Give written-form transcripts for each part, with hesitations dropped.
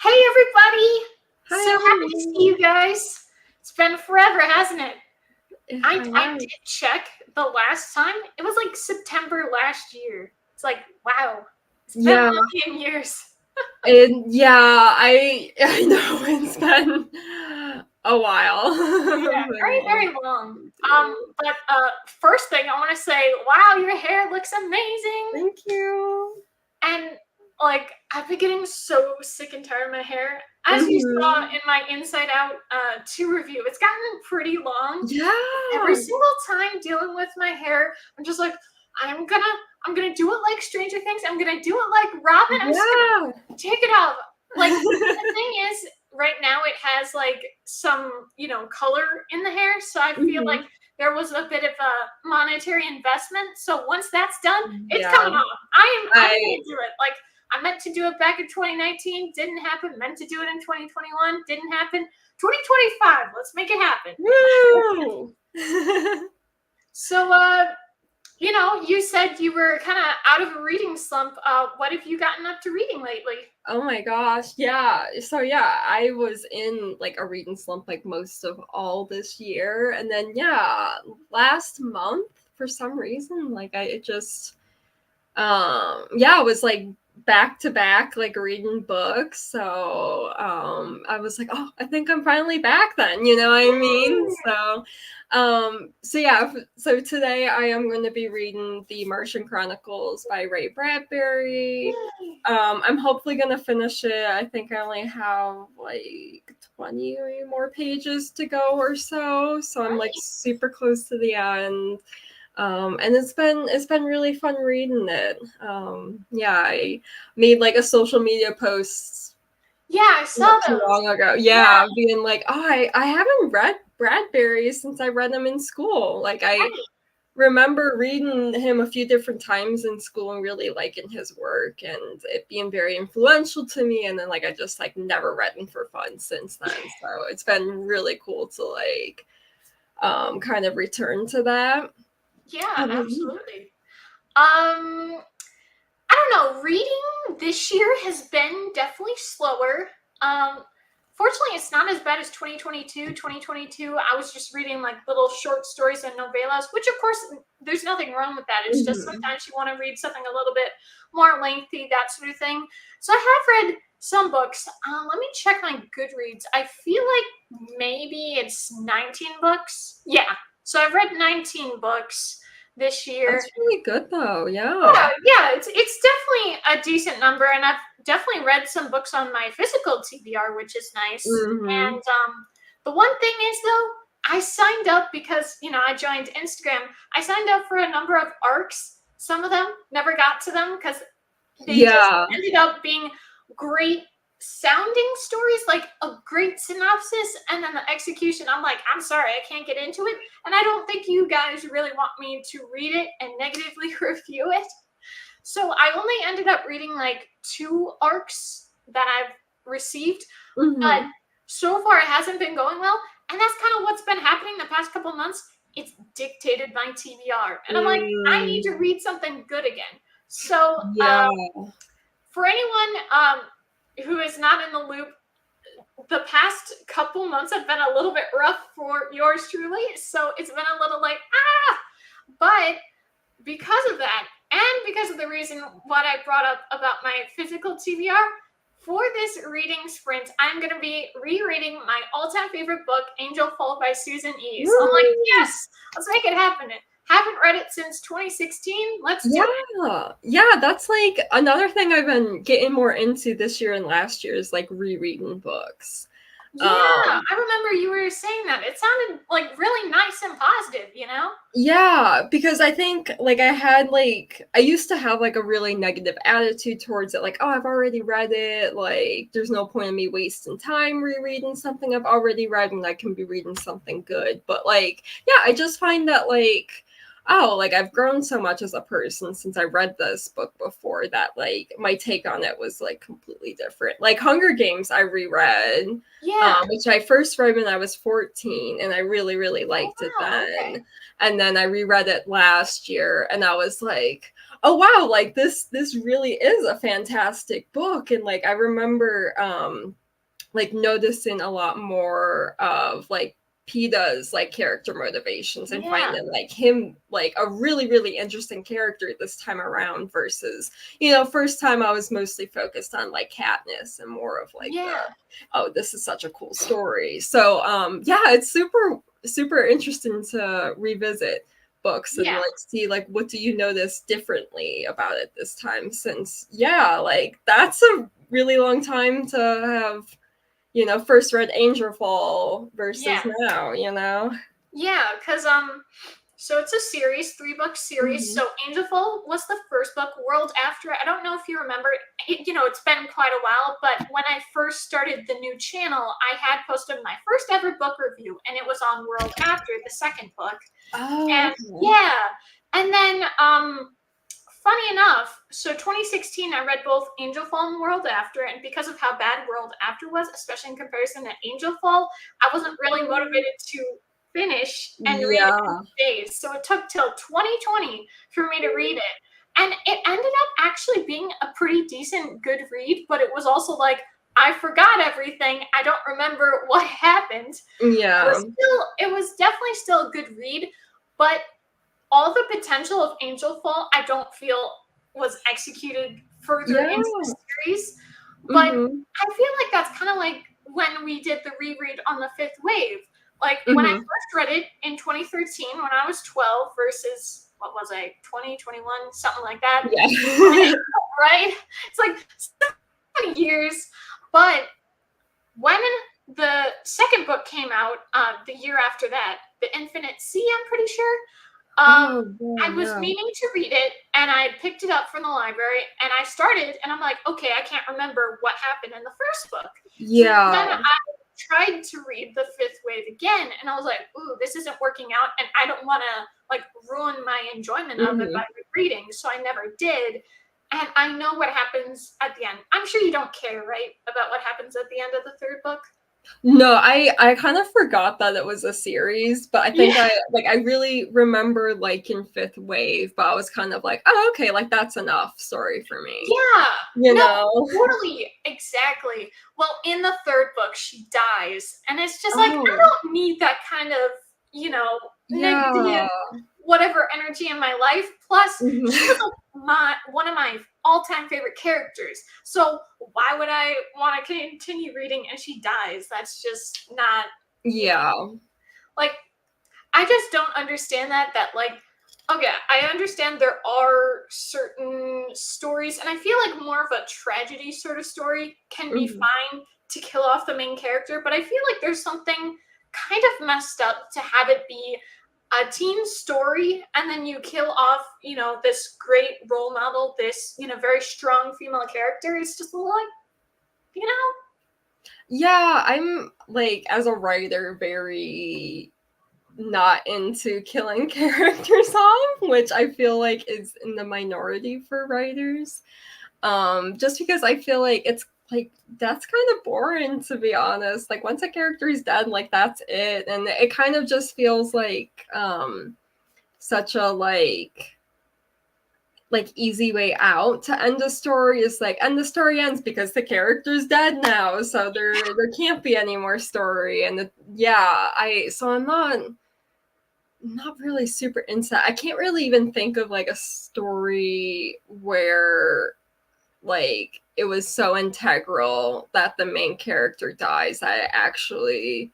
Hey everybody! So happy to see Hi. you guys. It's been forever, hasn't it? I, I I know. did check the last time. It was like September last year. It's like, wow. It's been Yeah, a million years. and yeah, I know it's been a while. Yeah, very, But very long. me too. But first thing I want to say, wow, your hair looks amazing. Thank you. And like I've been getting so sick and tired of my hair. As you saw Hmm. in my Inside Out 2 review, it's gotten pretty long. Every Yeah. single time dealing with my hair, I'm just like, I'm gonna I'm gonna do it like Stranger Things. I'm gonna do it like Robin. I'm just Yeah. gonna take it off. Like the thing is, right now it has like some color in the hair, so I feel like Hmm. there was a bit of a monetary investment. So once that's done, it's Yeah. coming off. I'm I gonna do it. Like I meant to do it back in 2019, didn't happen. Meant to do it in 2021, didn't happen. 2025, let's make it happen. woo. So, you said you were kind of out of a reading slump. What have you gotten up to reading lately? Oh my gosh, yeah. So yeah, I was in like a reading slump like most of all this year. And then yeah, last month for some reason, like I it just yeah, I was like back to back like reading books. So I was like, oh, I think I'm finally back then, you know what I mean? So yeah, so today I am going to be reading The Martian Chronicles by Ray Bradbury. Yay! I'm hopefully gonna finish it. I think I only have like 20 more pages to go or so. So I'm like Nice. super close to the end. And it's been really fun reading it. Yeah, I made like a social media post Yeah, I not saw too those. long ago. Yeah, Yeah, being like, oh, I haven't read Bradbury since I read them in school. Like I right. remember reading him a few different times in school and really liking his work and it being very influential to me. And then like I just like never read him for fun since then. So it's been really cool to like kind of return to that. Yeah, How about you? absolutely. I don't know. Reading this year has been definitely slower. Um, Fortunately, it's not as bad as 2022. 2022, I was just reading like little short stories and novellas, which of course, there's nothing wrong with that. It's just Mhm. sometimes you want to read something a little bit more lengthy, that sort of thing. So I have read some books. Let me check my Goodreads. I feel like maybe it's 19 books. Yeah. So I've read 19 books this year. That's really good though. Yeah. Yeah, it's definitely a decent number, and I've definitely read some books on my physical TBR, which is nice. And Mhm. the one thing is though, I signed up because I joined Instagram. I signed up for a number of arcs. Some of them never got to them because they just Yeah. ended up being great sounding stories, like a great synopsis, and then the execution. I'm like, I'm sorry, I can't get into it, and I don't think you guys really want me to read it and negatively review it. So I only ended up reading like 2 arcs that I've received, but Mhm. so far it hasn't been going well, and that's kind of what's been happening the past couple months. It's dictated by TBR, and I'm like, I need to Mm. read something good again. So Yeah. for anyone who is not in the loop, the past couple months have been a little bit rough for yours truly. So it's been a little like, but because of that, and because of the reason what I brought up about my physical TBR, for this reading sprint, I'm going to be rereading my all-time favorite book, Angel Fall by Susan E. So I'm like, Woo! yes, let's make it happen. Haven't read it since 2016. Let's do it. Yeah. Yeah, that's like another thing I've been getting more into this year and last year is like rereading books. Yeah, Um I remember you were saying that. It sounded like really nice and positive. Yeah, because I think like I used to have like a really negative attitude towards it, like, oh, I've already read it, like there's no point in me wasting time rereading something I've already read and I can be reading something good. But like, yeah, I just find that like, oh, like I've grown so much as a person since I read this book before that like my take on it was like completely different. Like Hunger Games I reread, Yeah. which I first read when I was 14 and I really, really Oh, liked it wow. Okay. then. And then I reread it last year and I was like, oh wow, like this really is a fantastic book. And like I remember like noticing a lot more of like Peta's like character motivations and Yeah, finding like him like a really interesting character this time around versus, first time I was mostly focused on like Katniss and more of like the, yeah, oh, this is such a cool story. So yeah, it's super interesting to revisit books and yeah, like see like what do you notice differently about it this time, since yeah, like that's a really long time to have, first read Angel Fall versus yeah, now. yeah. Because so it's a series, 3 book series. Mm-hmm. So Angelful was the first book. World After, I don't know if you remember. It's been quite a while, but when I first started the new channel, I had posted my first ever book review, and it was on World After, the second book. Oh, And okay. yeah, and then funny enough, so 2016, I read both Angel Fall and World After, and because of how bad World After was, especially in comparison to Angel Fall, I wasn't really motivated to finish and read it in Yeah. days. So it took till 2020 for me to read it. And it ended up actually being a pretty decent, good read, but it was also like, I forgot everything. I don't remember what happened. Yeah. It was definitely still a good read, but all the potential of Angel Fall, I don't feel was executed further Yeah. into the series. But Mm-hmm. I feel like that's kind of like when we did the reread on the Fifth Wave. Like when I Mm-hmm. first read it in 2013, when I was 12, versus what was I, 20, 21, something like that. Yeah. Right? It's like 7 years. But when the second book came out, the year after that, The Infinite Sea, I'm pretty sure, Oh, I was yeah. meaning to read it, and I picked it up from the library, and I started, and I'm like, okay, I can't remember what happened in the first book. So then Yeah. I tried to read The Fifth Wave again, and I was like, ooh, this isn't working out, and I don't want to like ruin my enjoyment of it Mm-hmm. by reading, so I never did. And I know what happens at the end. I'm sure you don't care, right, about what happens at the end of the third book? No, I kind of forgot that it was a series, but I think Yeah. I really remember like in Fifth Wave, but I was kind of like, oh, okay, like that's enough story for me. Yeah. You No, know? totally. Exactly. Well, in the third book, she dies. And it's just like, I Oh, don't need that kind of, yeah. negative, whatever energy in my life. Plus, she Mhm. was one of my all-time favorite characters. So why would I want to continue reading and she dies? That's just not, you know, Yeah. like, I just don't understand that like, okay, I understand there are certain stories, and I feel like more of a tragedy sort of story can be Mhm. fine to kill off the main character, but I feel like there's something kind of messed up to have it be a teen story and then you kill off, this great role model, this, very strong female character. It's just a little like, you know, Yeah, I'm like as a writer very not into killing characters off, which I feel like is in the minority for writers. Just because I feel like it's like that's kind of boring, to be honest. Like once a character is dead, like that's it. And it kind of just feels like such a like easy way out to end a story is like, and the story ends because the character's dead now, so there can't be any more story. And yeah, I'm not really super into. I can't really even think of like a story where like it was so integral that the main character dies that it actually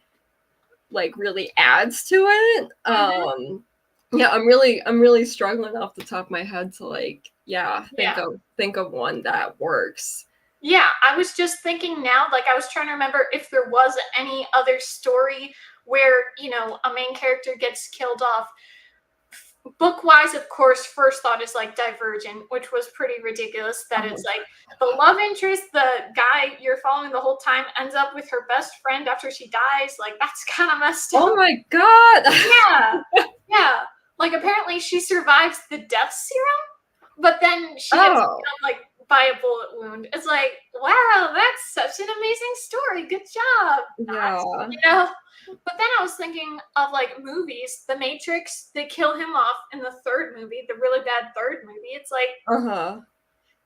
like really adds to it. mhm, Yeah, I'm really struggling off the top of my head to like, yeah, think yeah. of one that works. Yeah, I was just thinking now, like I was trying to remember if there was any other story where, a main character gets killed off. Book wise, of course, first thought is like Divergent, which was pretty ridiculous that Oh, it's like the love interest, the guy you're following the whole time, ends up with her best friend after she dies. Like, that's kind of messed oh up. my god. Yeah. Yeah. Like, apparently she survives the death serum, but then she gets, Oh. by a bullet wound. It's like, wow, that's such an amazing story. Good job. Yeah. Not, you know. But then I was thinking of like movies, The Matrix. They kill him off in the third movie, the really bad third movie. It's like, Uh-huh.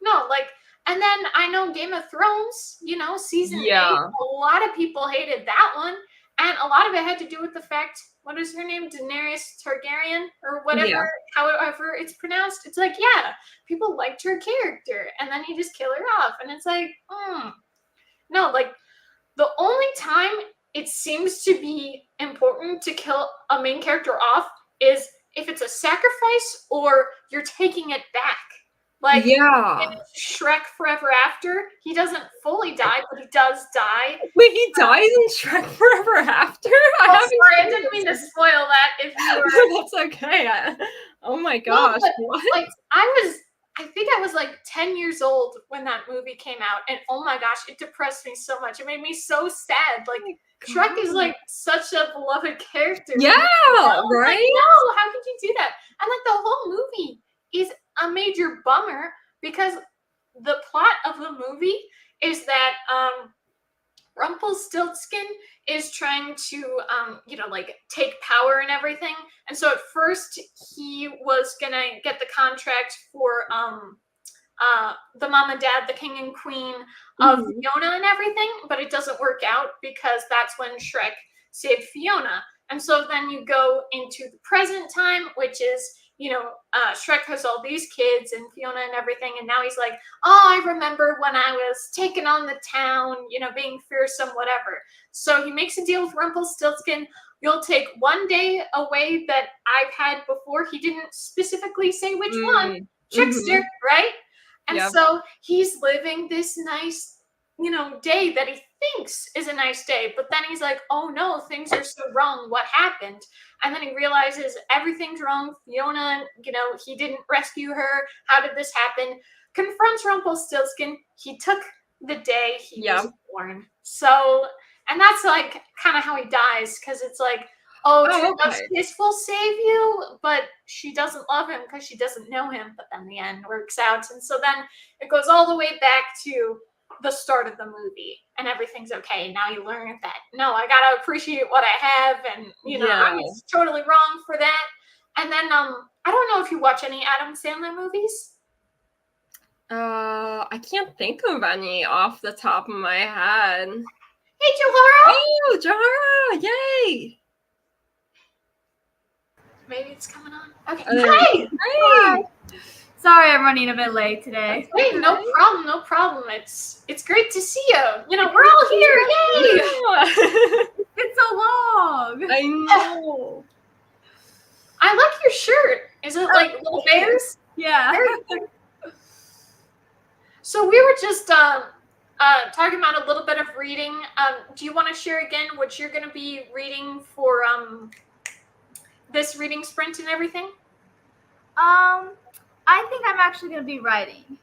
no, like, and then I know Game of Thrones, you know, season 8, Yeah. a lot of people hated that one. And a lot of it had to do with the fact, what is her name? Daenerys Targaryen or whatever, Yeah. however it's pronounced. It's like, yeah, people liked her character. And then you just kill her off. And it's like, no, like, the only time it seems to be important to kill a main character off is if it's a sacrifice or you're taking it back. Like, Yeah. in Shrek Forever After, he doesn't fully die, but he does die. Wait, he dies in Shrek Forever After? Sorry, I didn't mean to spoil that if you were... That's okay. Oh my No, gosh, but, what? like, I think I was like 10 years old when that movie came out, and oh my gosh, it depressed me so much. It made me so sad. Like, Shrek is like such a beloved character. Yeah, right? Like, no, how could you do that? And like the whole movie is a major bummer because the plot of the movie is that Rumpelstiltskin is trying to, like take power and everything. And so at first he was gonna get the contract for the mom and dad, the king and queen of Fiona and everything, but it doesn't work out because that's when Shrek saved Fiona. And so then you go into the present time, which is, Shrek has all these kids and Fiona and everything, and now he's like, oh, I remember when I was taking on the town, being fearsome, whatever. So he makes a deal with Rumpelstiltskin. You'll take one day away that I've had before. He didn't specifically say which one. Trickster, right? And so he's living this nice, day that he thinks is a nice day. But then he's like, oh no, things are so wrong. What happened? And then he realizes everything's wrong. Fiona, he didn't rescue her. How did this happen? Confronts Rumpelstiltskin. He took the day he was born. So, and that's like kind of how he dies, because it's like, true justice will save you, but she doesn't love him because she doesn't know him. But then the end works out. And so then it goes all the way back to the start of the movie and everything's okay. Now you learn that, no, I got to appreciate what I have. And, I was totally wrong for that. And then, I don't know if you watch any Adam Sandler movies. I can't think of any off the top of my head. Hey, Joharra! Oh, Joharra! Yay! Maybe it's coming on. Okay. Hey! Hi! Sorry, I'm running a bit late today. Hey, no problem. It's great to see you. We're all here. Yay! It's been so long. I know. I like your shirt. Is it like little bears? Yeah. So we were just talking about a little bit of reading. Do you want to share again what you're going to be reading for this reading sprint and everything? I think I'm actually going to be writing.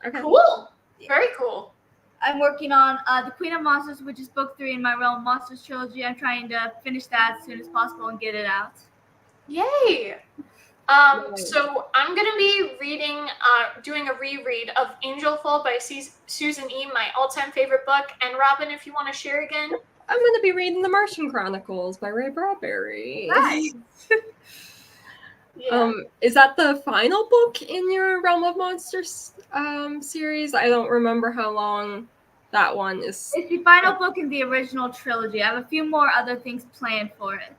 Okay. Cool. Very cool. I'm working on The Queen of Monsters, which is book 3 in my Realm Monsters trilogy. I'm trying to finish that as soon as possible and get it out. Yay! So I'm going to be reading, doing a reread of Angel Fall by Susan E., my all-time favorite book. And Robin, if you want to share again. I'm going to be reading The Martian Chronicles by Ray Bradbury. Nice. Yeah. Is that the final book in your Realm of Monsters series? I don't remember how long that one is. It's the final book in the original trilogy. I have a few more other things planned for it.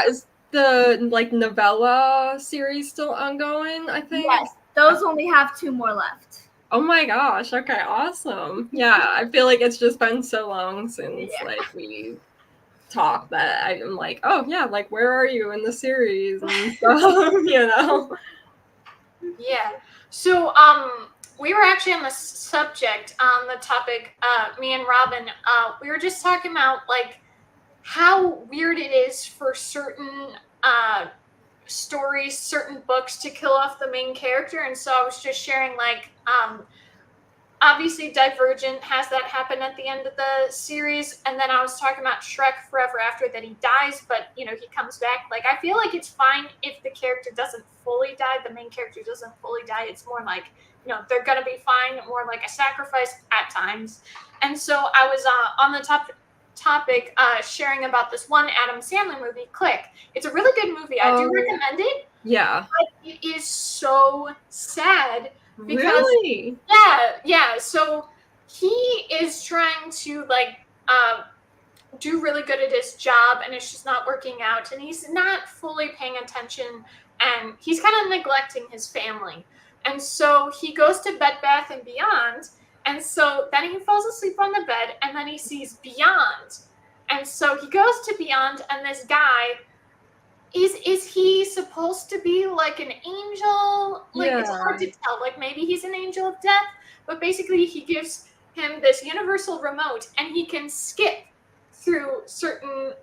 Is the novella series still ongoing, I think? Yes, those only have 2 more left. Oh my gosh, okay, awesome. Yeah, I feel like it's just been so long since we talk that I'm like, oh yeah, like where are you in the series and stuff, Yeah. So we were actually on the subject, on the topic, me and Robin, we were just talking about like how weird it is for certain stories, certain books to kill off the main character. And so I was just sharing like obviously Divergent has that happen at the end of the series, and then I was talking about Shrek Forever After, that he dies, but he comes back. Like, I feel like it's fine if the character doesn't fully die, the main character doesn't fully die. It's more like they're gonna be fine, more like a sacrifice at times. And so I was on the topic sharing about this one Adam Sandler movie, Click. It's a really good movie. I do recommend it. Yeah. But it is so sad because Really? yeah. So he is trying to do really good at his job, and it's just not working out, and he's not fully paying attention, and he's kind of neglecting his family. And so he goes to Bed Bath and Beyond, and so then he falls asleep on the bed, and then he sees Beyond. And so he goes to Beyond, and this guy is he supposed to be like an angel? Like, it's hard to tell. Like, maybe he's an angel of death, but basically he gives him this universal remote, and he can skip through certain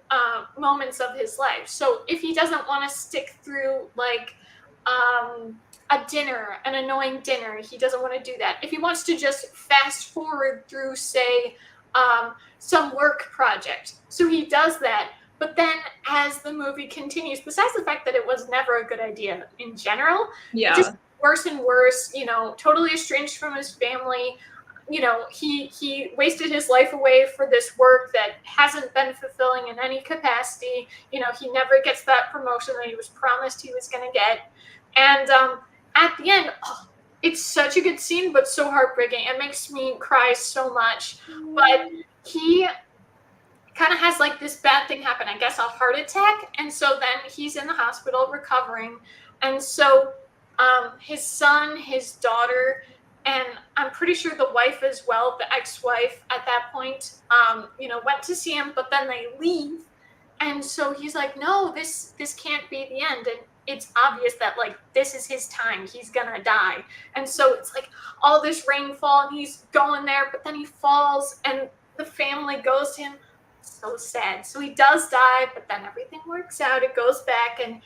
moments of his life. So if he doesn't want to stick through like a dinner, an annoying dinner, he doesn't want to do that. If he wants to just fast forward through, say, some work project, so he does that. But then as the movie continues, besides the fact that it was never a good idea in general, just worse and worse, totally estranged from his family. He wasted his life away for this work that hasn't been fulfilling in any capacity. He never gets that promotion that he was promised he was going to get. And at the end, it's such a good scene, but so heartbreaking. It makes me cry so much. But he kind of has like this bad thing happen, I guess a heart attack. And so then he's in the hospital recovering. And so his son, his daughter, and I'm pretty sure the wife as well, the ex-wife at that point, went to see him, but then they leave. And so he's like, no, this can't be the end. And it's obvious that like this is his time. He's gonna die. And so it's like all this rainfall, and he's going there, but then he falls, and the family goes to him. So sad. So he does die, but then everything works out. It goes back, and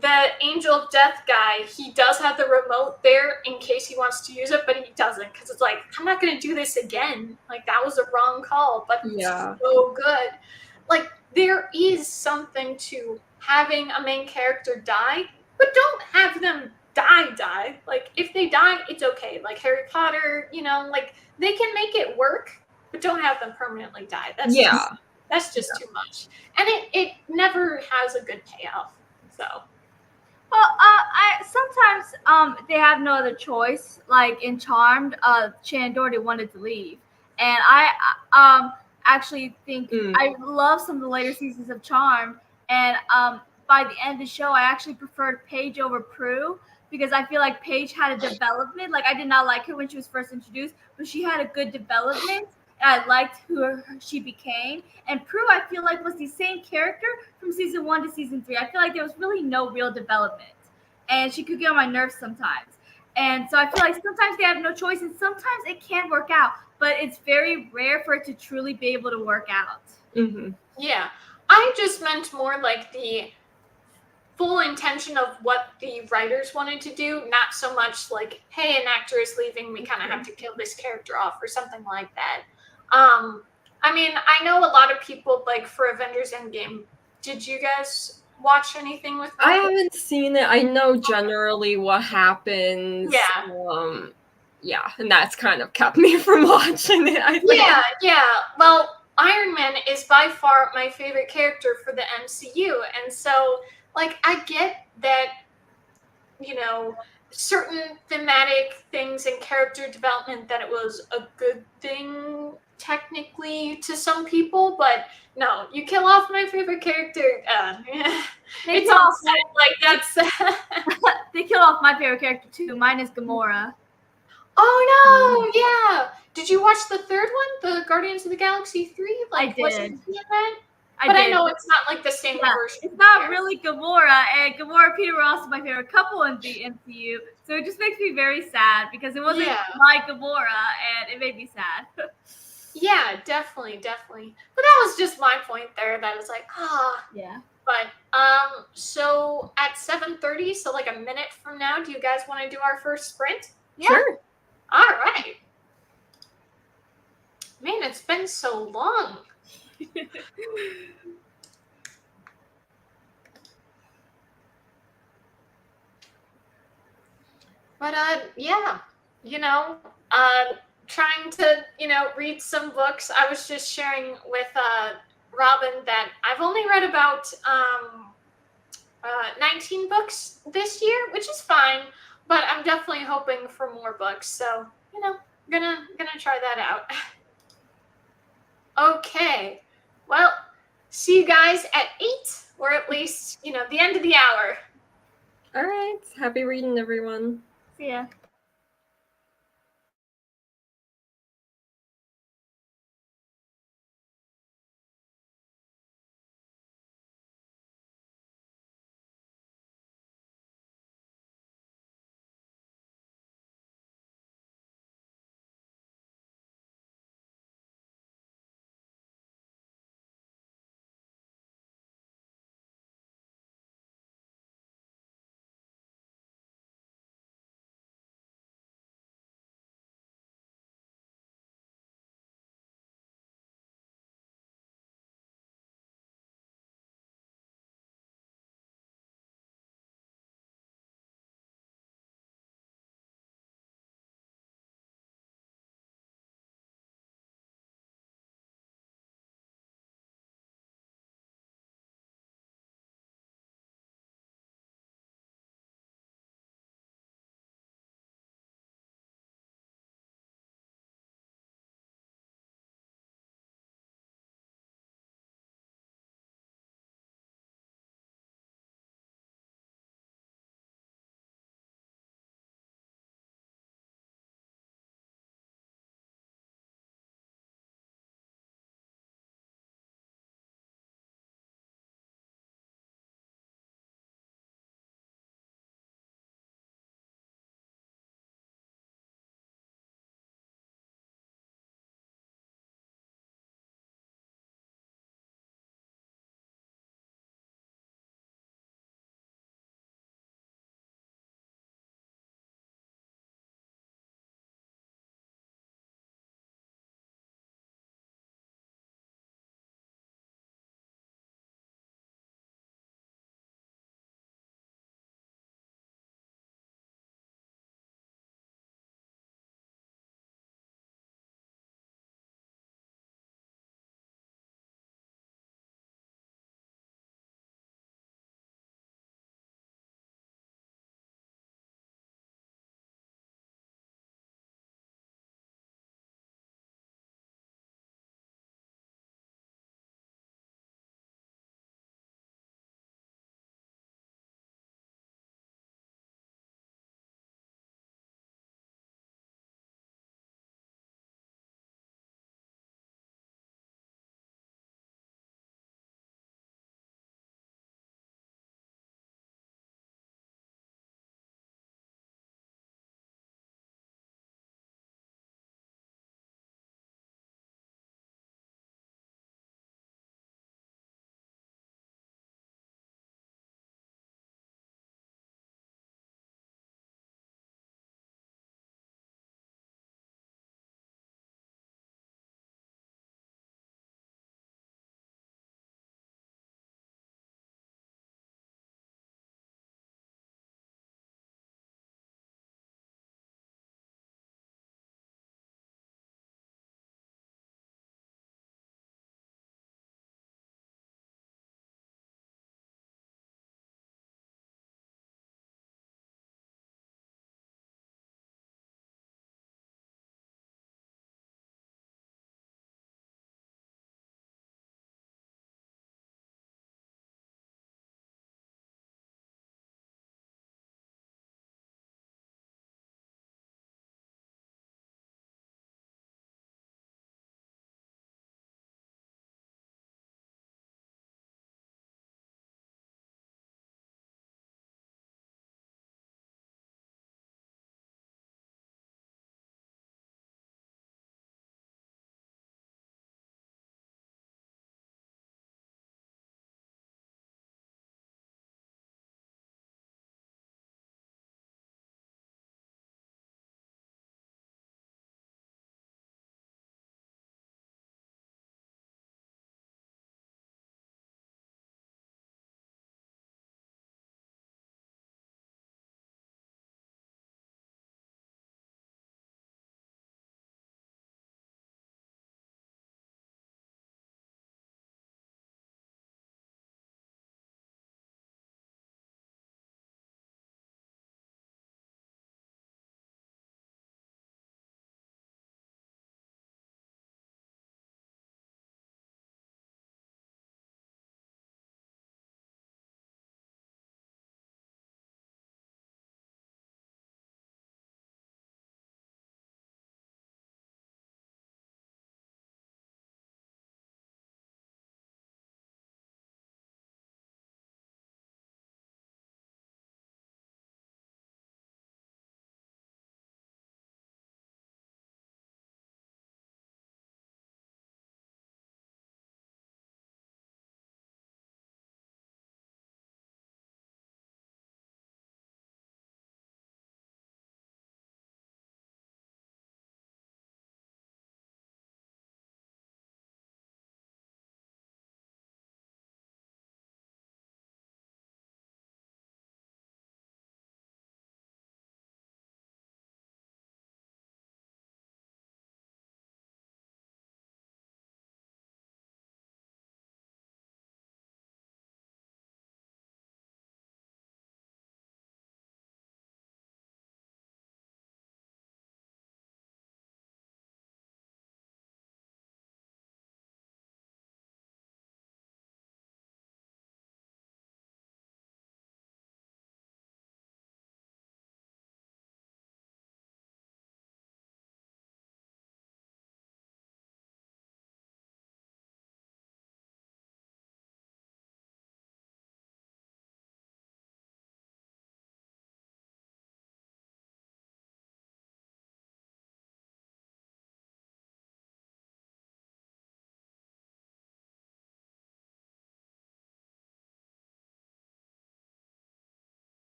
the angel of death guy, he does have the remote there in case he wants to use it, but he doesn't, because it's like, I'm not going to do this again. Like, that was a wrong call, but it's so good. Like, there is something to having a main character die, but don't have them die. Like, if they die, it's okay. Like Harry Potter, like, they can make it work, but don't have them permanently die. That's just too much. And it never has a good payoff. So. Well, I sometimes they have no other choice. Like in Charmed, Shannon Doherty wanted to leave, and I actually think I love some of the later seasons of Charmed, and by the end of the show, I actually preferred Paige over Prue, because I feel like Paige had a development. Like, I did not like her when she was first introduced, but she had a good development. I liked who she became. And Prue, I feel like, was the same character from season 1 to season 3. I feel like there was really no real development. And she could get on my nerves sometimes. And so I feel like sometimes they have no choice, and sometimes it can work out. But it's very rare for it to truly be able to work out. Mm-hmm. Yeah. I just meant more like the full intention of what the writers wanted to do, not so much like, hey, an actor is leaving, we kind of have to kill this character off or something like that. I mean, I know a lot of people, like, for Avengers Endgame, did you guys watch anything with that? I haven't seen it. I know generally what happens. Yeah. And that's kind of kept me from watching it, I think. Yeah. Well, Iron Man is by far my favorite character for the MCU, and so, like, I get that, certain thematic things and character development, that it was a good thing technically to some people, but no, you kill off my favorite character. It's all sad. Like, that's they kill off my favorite character too. Mine is Gamora. Oh no! Yeah. Did you watch the third one, the Guardians of the Galaxy 3? Like, I did. Wasn't he in that? I know it's not like the same version. It's not really Gamora, and Gamora Peter were also my favorite couple in the MCU. So it just makes me very sad, because it wasn't my Gamora, and it made me sad. Yeah, definitely. But that was just my point there. That was like, Yeah. But so at 7:30, so like a minute from now, do you guys want to do our first sprint? Yeah. Sure. All right. Man, it's been so long. But yeah. you know, trying to, read some books. I was just sharing with Robin that I've only read about 19 books this year, which is fine, but I'm definitely hoping for more books. So, gonna try that out. Okay. Well, see you guys at 8, or at least, the end of the hour. All right. Happy reading, everyone. See ya.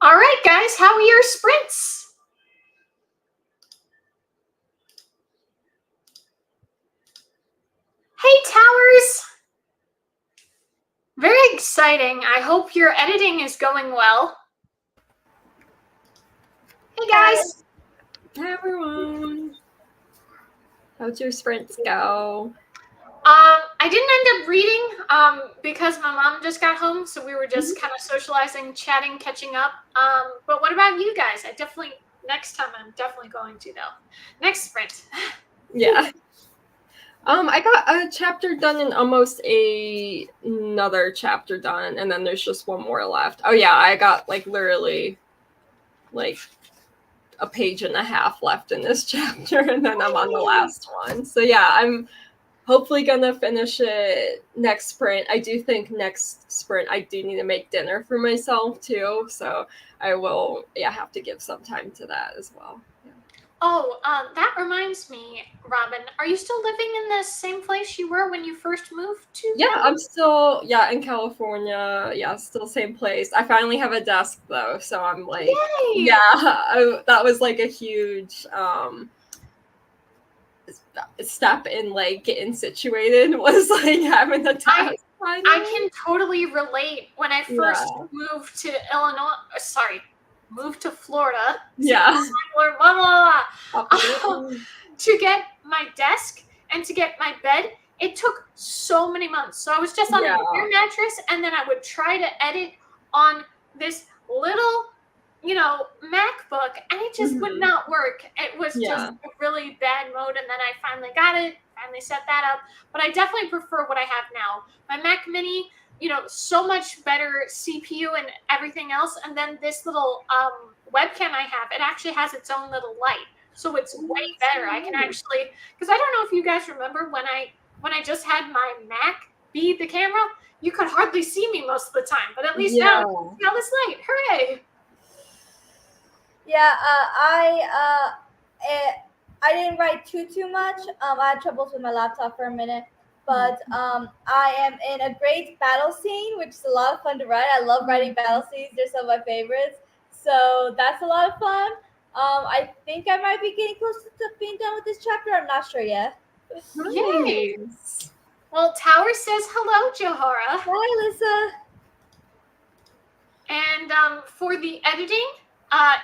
All right, guys, how are your sprints? Hey, Towers. Very exciting. I hope your editing is going well. Hey, guys. Hi, everyone. How'd your sprints go? I didn't end up reading because my mom just got home, so we were just kind of socializing, chatting, catching up. But what about you guys? Next time I'm definitely going to, though. Next sprint. Yeah. I got a chapter done and almost another chapter done, and then there's just one more left. Oh yeah, I got like literally like a page and a half left in this chapter, and then I'm on the last one. So yeah, I'm hopefully gonna finish it next sprint. I do think next sprint I do need to make dinner for myself too, so I will have to give some time to that as well. Yeah. Oh, that reminds me, Robin. Are you still living in the same place you were when you first moved to? Yeah, I'm still in California. Yeah, still same place. I finally have a desk though, so I'm like, Yay! that was like a huge step in like getting situated was like having a desk. I can totally relate. When I first moved to moved to Florida. Yeah. Blah, blah, blah. To get my desk and to get my bed, it took so many months. So I was just on a bare mattress, and then I would try to edit on this little, MacBook, and it just would not work. It was just a really bad mode, and then I finally got it, finally set that up. But I definitely prefer what I have now. My Mac Mini, so much better CPU and everything else. And then this little webcam I have, it actually has its own little light. So it's way better. I can actually, because I don't know if you guys remember when I just had my Mac be the camera, you could hardly see me most of the time. But at least now this light. Hooray! Yeah, I didn't write too much. I had troubles with my laptop for a minute, but I am in a great battle scene, which is a lot of fun to write. I love writing battle scenes; they're some of my favorites. So that's a lot of fun. I think I might be getting close to being done with this chapter. I'm not sure yet. Yay! Well, Tower says hello, Joharra. Hi, Lisa. And for the editing,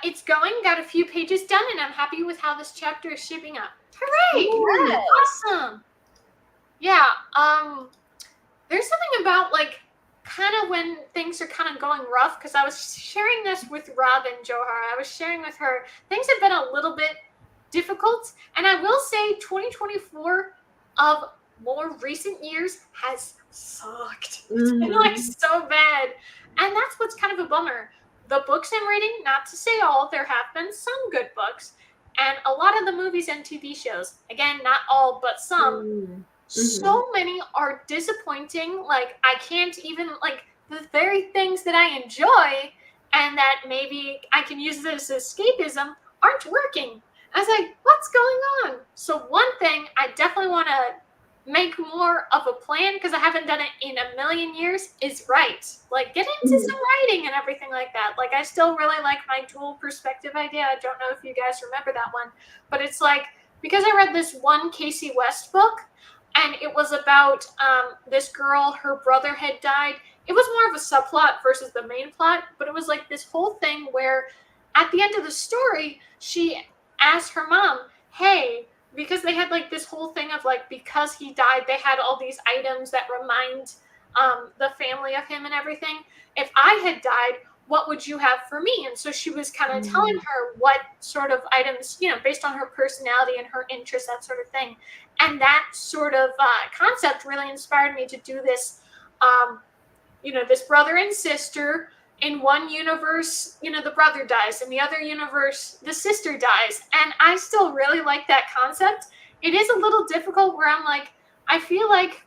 it's going. Got a few pages done, and I'm happy with how this chapter is shaping up. Hooray! Nice. Awesome. Yeah. There's something about like kind of when things are kind of going rough, because I was sharing this with Robin, Joharra. I was sharing with her. Things have been a little bit difficult, and I will say 2024 of more recent years has sucked. It's been like so bad, and that's what's kind of a bummer. The books I'm reading, not to say all, there have been some good books, and a lot of the movies and TV shows, again, not all, but some, so many are disappointing. Like, I can't even, like, the very things that I enjoy and that maybe I can use this as escapism aren't working. I was like, what's going on? So one thing I definitely want to make more of a plan, because I haven't done it in a million years, is write. Like, get into some writing and everything like that. Like, I still really like my dual perspective idea. I don't know if you guys remember that one, but it's like, because I read this one Casey West book, and it was about this girl, her brother had died. It was more of a subplot versus the main plot, but it was like this whole thing where at the end of the story, she asked her mom, hey, because they had like this whole thing of like, because he died, they had all these items that remind the family of him and everything. If I had died, what would you have for me? And so she was kind of telling her what sort of items, based on her personality and her interests, that sort of thing. And that sort of concept really inspired me to do this, this brother and sister. In one universe, the brother dies. In the other universe, the sister dies. And I still really like that concept. It is a little difficult where I'm like, I feel like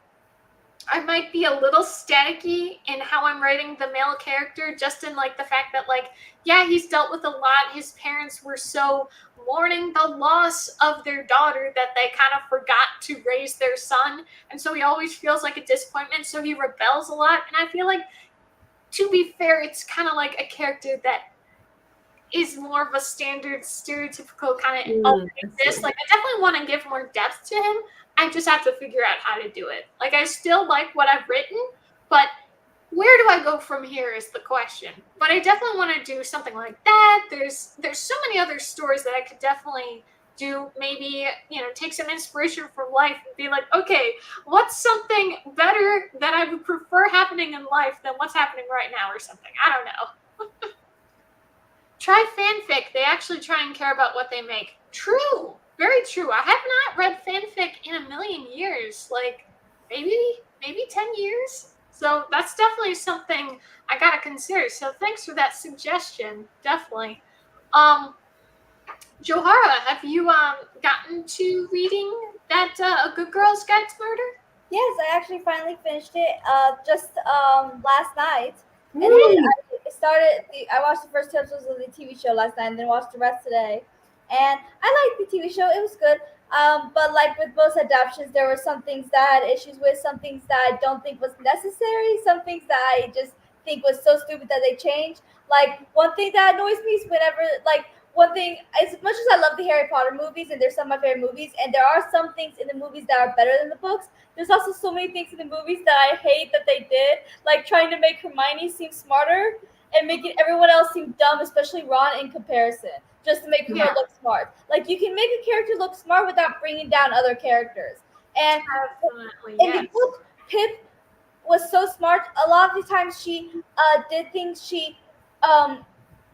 I might be a little staticky in how I'm writing the male character, just in like the fact that like, yeah, he's dealt with a lot. His parents were so mourning the loss of their daughter that they kind of forgot to raise their son. And so he always feels like a disappointment. So he rebels a lot. And I feel like, to be fair, it's kind of like a character that is more of a standard stereotypical kind of I alternate this. see. Like I definitely want to give more depth to him. I just have to figure out how to do it. Like I still like what I've written, but where do I go from here is the question. But I definitely want to do something like that. There's so many other stories that I could definitely do. Maybe, take some inspiration from life and be like, okay, what's something better that I would prefer happening in life than what's happening right now or something. I don't know. Try fanfic. They actually try and care about what they make. True. Very true. I have not read fanfic in a million years. Like maybe 10 years. So that's definitely something I gotta consider. So thanks for that suggestion. Definitely. Joharra, have you gotten to reading that A Good Girl's Guide to Murder? Yes, I actually finally finished it just last night, and then Mm. I watched the first two episodes of the TV show last night, and then watched the rest today. And I liked the TV show; it was good. But like with most adaptations, there were some things that I had issues with, some things that I don't think was necessary, some things that I just think was so stupid that they changed. Like one thing that annoys me is whenever one thing, as much as I love the Harry Potter movies, and they're some of my favorite movies, and there are some things in the movies that are better than the books, there's also so many things in the movies that I hate that they did, like trying to make Hermione seem smarter and making everyone else seem dumb, especially Ron in comparison, just to make her Yeah. look smart. Like you can make a character look smart without bringing down other characters. And Definitely, in yes. the book, Pip was so smart. A lot of the times she did things. She um,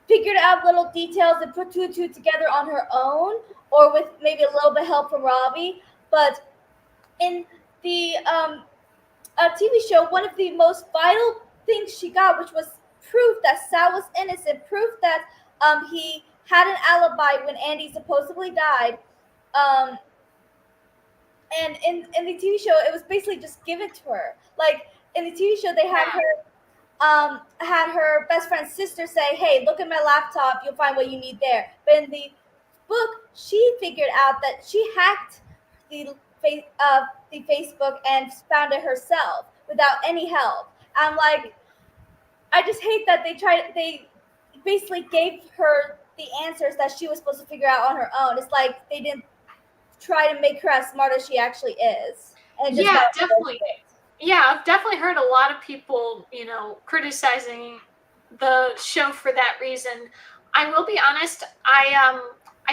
figured out little details and put two and two together on her own, or with maybe a little bit of help from Robbie. But in the TV show, one of the most vital things she got, which was proof that Sal was innocent, proof that he had an alibi when Andy supposedly died. Um, and in the TV show, it was basically just given to her. Like in the TV show, they had her best friend's sister say, "Hey, look at my laptop. You'll find what you need there." But in the book, she figured out that she hacked the the Facebook and found it herself without any help. I'm like, I just hate that they basically gave her the answers that she was supposed to figure out on her own. It's like they didn't try to make her as smart as she actually is, and it just Yeah, got definitely. Yeah, I've definitely heard a lot of people, criticizing the show for that reason. I will be honest, I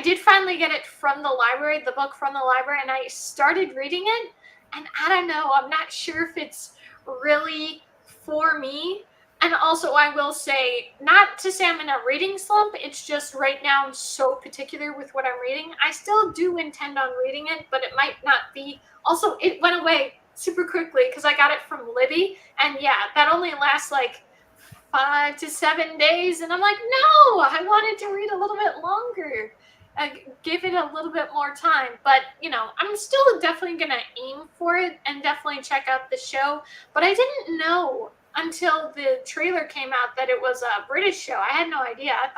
did finally get it from the library, the book from the library, and I started reading it, and I don't know, I'm not sure if it's really for me. And also I will say, not to say I'm in a reading slump, it's just right now I'm so particular with what I'm reading. I still do intend on reading it, but it might not be. Also, it went away super quickly because I got it from Libby, and yeah, that only lasts like 5 to 7 days, and I'm like, no, I wanted to read a little bit longer. Give it a little bit more time, but I'm still definitely gonna aim for it and definitely check out the show. But I didn't know until the trailer came out that it was a British show. I had no idea. I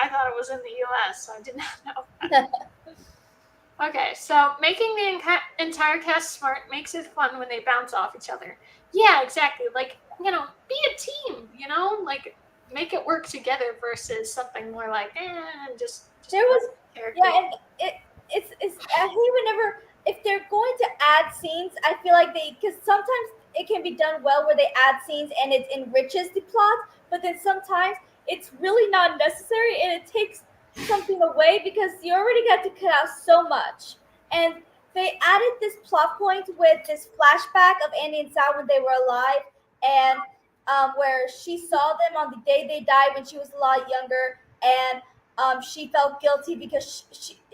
thought it was in the U.S., so I did not know. Okay, so making the entire cast smart makes it fun when they bounce off each other. Yeah, exactly. Like, be a team, like make it work together versus something more like, just there was character. yeah, and it's I hate whenever if they're going to add scenes, I feel like because sometimes it can be done well where they add scenes and it enriches the plot, but then sometimes it's really not necessary and it takes something away because you already got to cut out so much. And they added this plot point with this flashback of Andy and Sal when they were alive, and where she saw them on the day they died when she was a lot younger, and she felt guilty because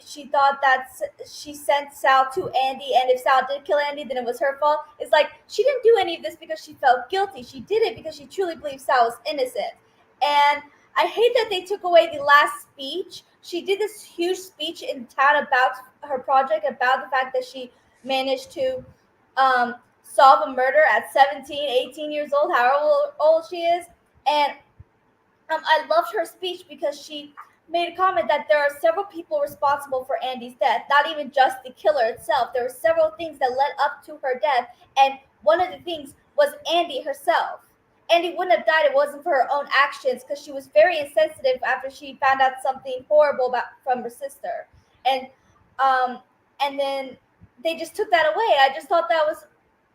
she thought that she sent Sal to Andy, and if Sal did kill Andy, then it was her fault. It's like she didn't do any of this because she felt guilty. She did it because she truly believed Sal was innocent. And I hate that they took away the last speech. She did this huge speech in town about her project, about the fact that she managed to solve a murder at 17, 18 years old, however old she is. And I loved her speech because she made a comment that there are several people responsible for Andy's death, not even just the killer itself. There were several things that led up to her death, and one of the things was Andy herself. Andy wouldn't have died if it wasn't for her own actions, because she was very insensitive after she found out something horrible from her sister, and um, and then they just took that away. I just thought that was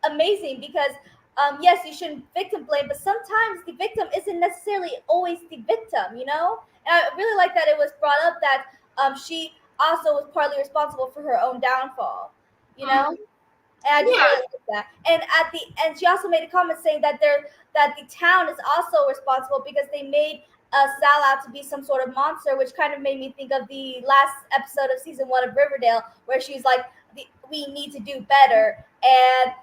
amazing because yes, you shouldn't victim blame, but sometimes the victim isn't necessarily always the victim, you know. And I really like that it was brought up that she also was partly responsible for her own downfall, you know. Mhm. And I just Yeah. really like that. And at the end, she also made a comment saying that the town is also responsible because they made Sal out to be some sort of monster, which kind of made me think of the last episode of season 1 of Riverdale, where she's like, "We need to do better," and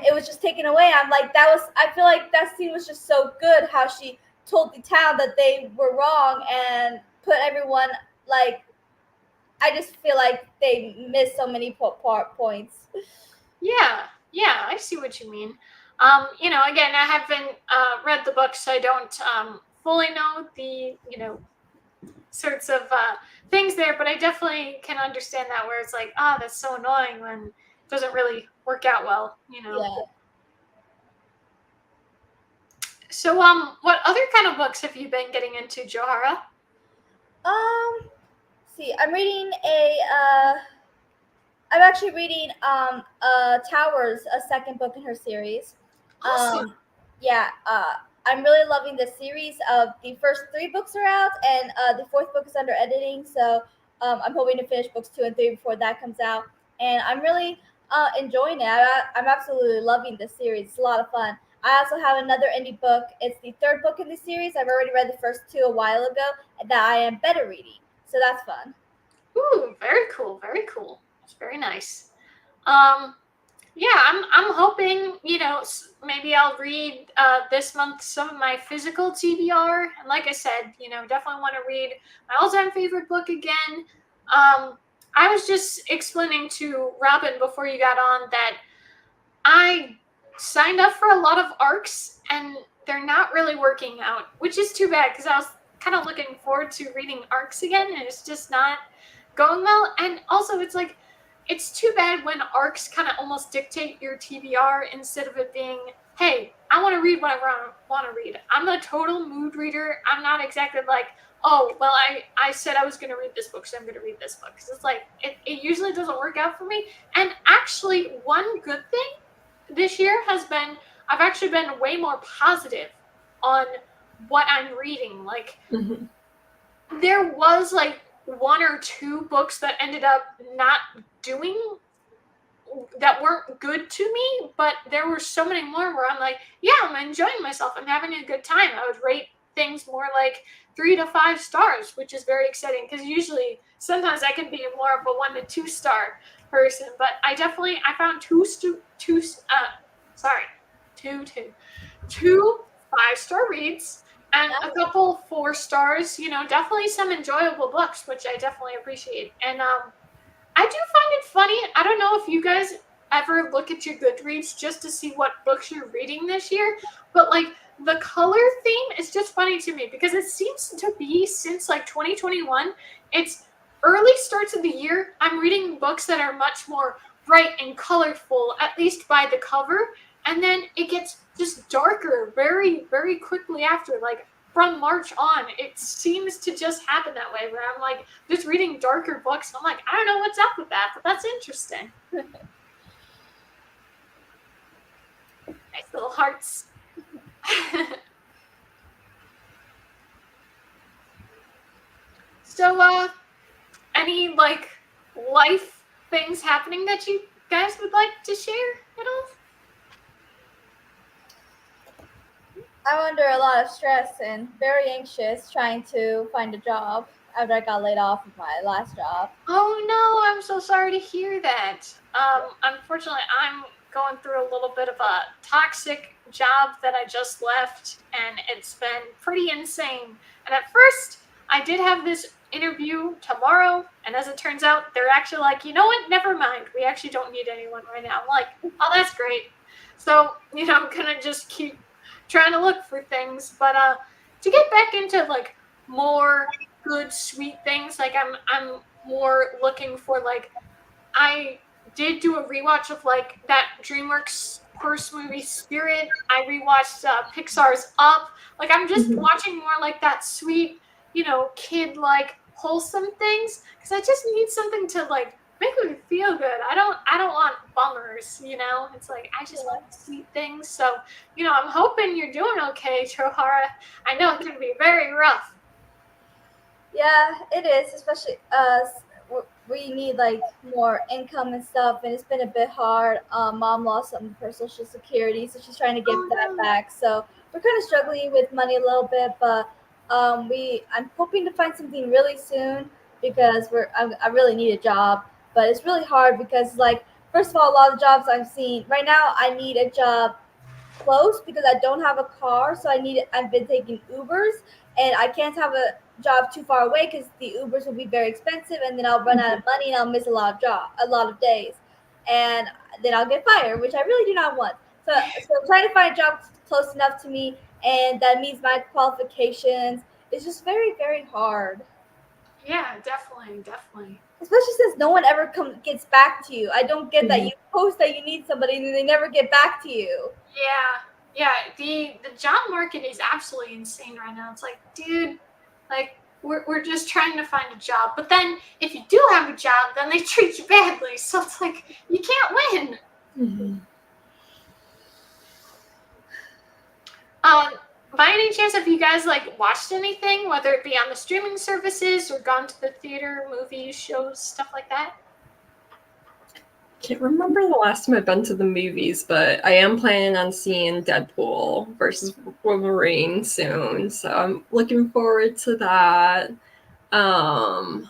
it was just taken away. I'm like, that was. I feel like that scene was just so good. How she told the town that they were wrong and put everyone like. I just feel like they missed so many points. Yeah, I see what you mean. Again, I haven't read the book, so I don't fully know the, sorts of things there, but I definitely can understand that where it's like, that's so annoying when it doesn't really work out well, Yeah. So, what other kind of books have you been getting into, Joharra? See, I'm actually reading Towers, a second book in her series. Awesome. Yeah, I'm really loving the series. The first 3 books are out, and the 4th book is under editing. So I'm hoping to finish books 2 and 3 before that comes out. And I'm really enjoying it. I'm absolutely loving this series. It's a lot of fun. I also have another indie book. It's the 3rd book in the series. I've already read the first 2 a while ago that I am better reading. So that's fun. Ooh, very cool, very cool. It's very nice. Yeah, I'm hoping, maybe I'll read this month some of my physical TBR. And like I said, definitely want to read my all-time favorite book again. I was just explaining to Robin before you got on that I signed up for a lot of arcs and they're not really working out, which is too bad because I was kind of looking forward to reading arcs again and it's just not going well. And also, it's like, it's too bad when arcs kind of almost dictate your TBR instead of it being, hey, I want to read whatever I want to read. I'm a total mood reader. I'm not exactly like, oh, well, I said I was going to read this book, so I'm going to read this book. Because it's like, it usually doesn't work out for me. And actually, one good thing this year has been, I've actually been way more positive on what I'm reading. Like, there was like 1 or 2 books that ended up not doing that weren't good to me, but there were so many more where I'm like, yeah, I'm enjoying myself. I'm having a good time. I would rate things more like 3 to 5 stars, which is very exciting because usually sometimes I can be more of a 1 to 2 star person, but I found two 5-star reads and a couple 4 stars, definitely some enjoyable books, which I definitely appreciate. And I do find it funny. I don't know if you guys ever look at your Goodreads just to see what books you're reading this year, but like the color theme is just funny to me because it seems to be since like 2021, it's early starts of the year. I'm reading books that are much more bright and colorful, at least by the cover, and then it gets just darker very, very quickly after. Like from March on, it seems to just happen that way where I'm like just reading darker books. I'm like, I don't know what's up with that, but that's interesting. Nice little hearts. So, any like life things happening that you guys would like to share at all? I'm under a lot of stress and very anxious trying to find a job after I got laid off of my last job. Oh no, I'm so sorry to hear that. Unfortunately, I'm going through a little bit of a toxic job that I just left, and it's been pretty insane. And at first, I did have this interview tomorrow, and as it turns out, they're actually like, you know what? Never mind. We actually don't need anyone right now. I'm like, oh, that's great. So, I'm gonna just keep trying to look for things. But to get back into like more good sweet things, like I'm more looking for like, I did do a rewatch of like that DreamWorks first movie, Spirit. I rewatched Pixar's Up. Like, I'm just watching more like that sweet, kid like wholesome things, because I just need something to like make me feel good. I don't want bummers. It's like I just want sweet things. So I'm hoping you're doing okay, Joharra. I know it can be very rough. Yeah, it is, especially we need like more income and stuff, and it's been a bit hard. Mom lost some of her social security, so she's trying to get that back. So we're kind of struggling with money a little bit, but I'm hoping to find something really soon because I really need a job, but it's really hard because like first of all, a lot of jobs I've seen right now, I need a job close because I don't have a car, so I've been taking Ubers, and I can't have a job too far away because the Ubers will be very expensive, and then I'll run out of money and I'll miss a lot of days, and then I'll get fired, which I really do not want. So I'm trying to find a job close enough to me, and that meets my qualifications. It's just very, very hard. Yeah, definitely. Especially since no one ever gets back to you. I don't get that you post that you need somebody and then they never get back to you. Yeah. The job market is absolutely insane right now. It's like, dude, like we're just trying to find a job, but then if you do have a job, then they treat you badly. So it's like you can't win. By any chance, have you guys like watched anything, whether it be on the streaming services or gone to the theater, movies, shows, stuff like that? Can't remember the last time I've been to the movies, but I am planning on seeing Deadpool versus Wolverine soon, so I'm looking forward to that. I'm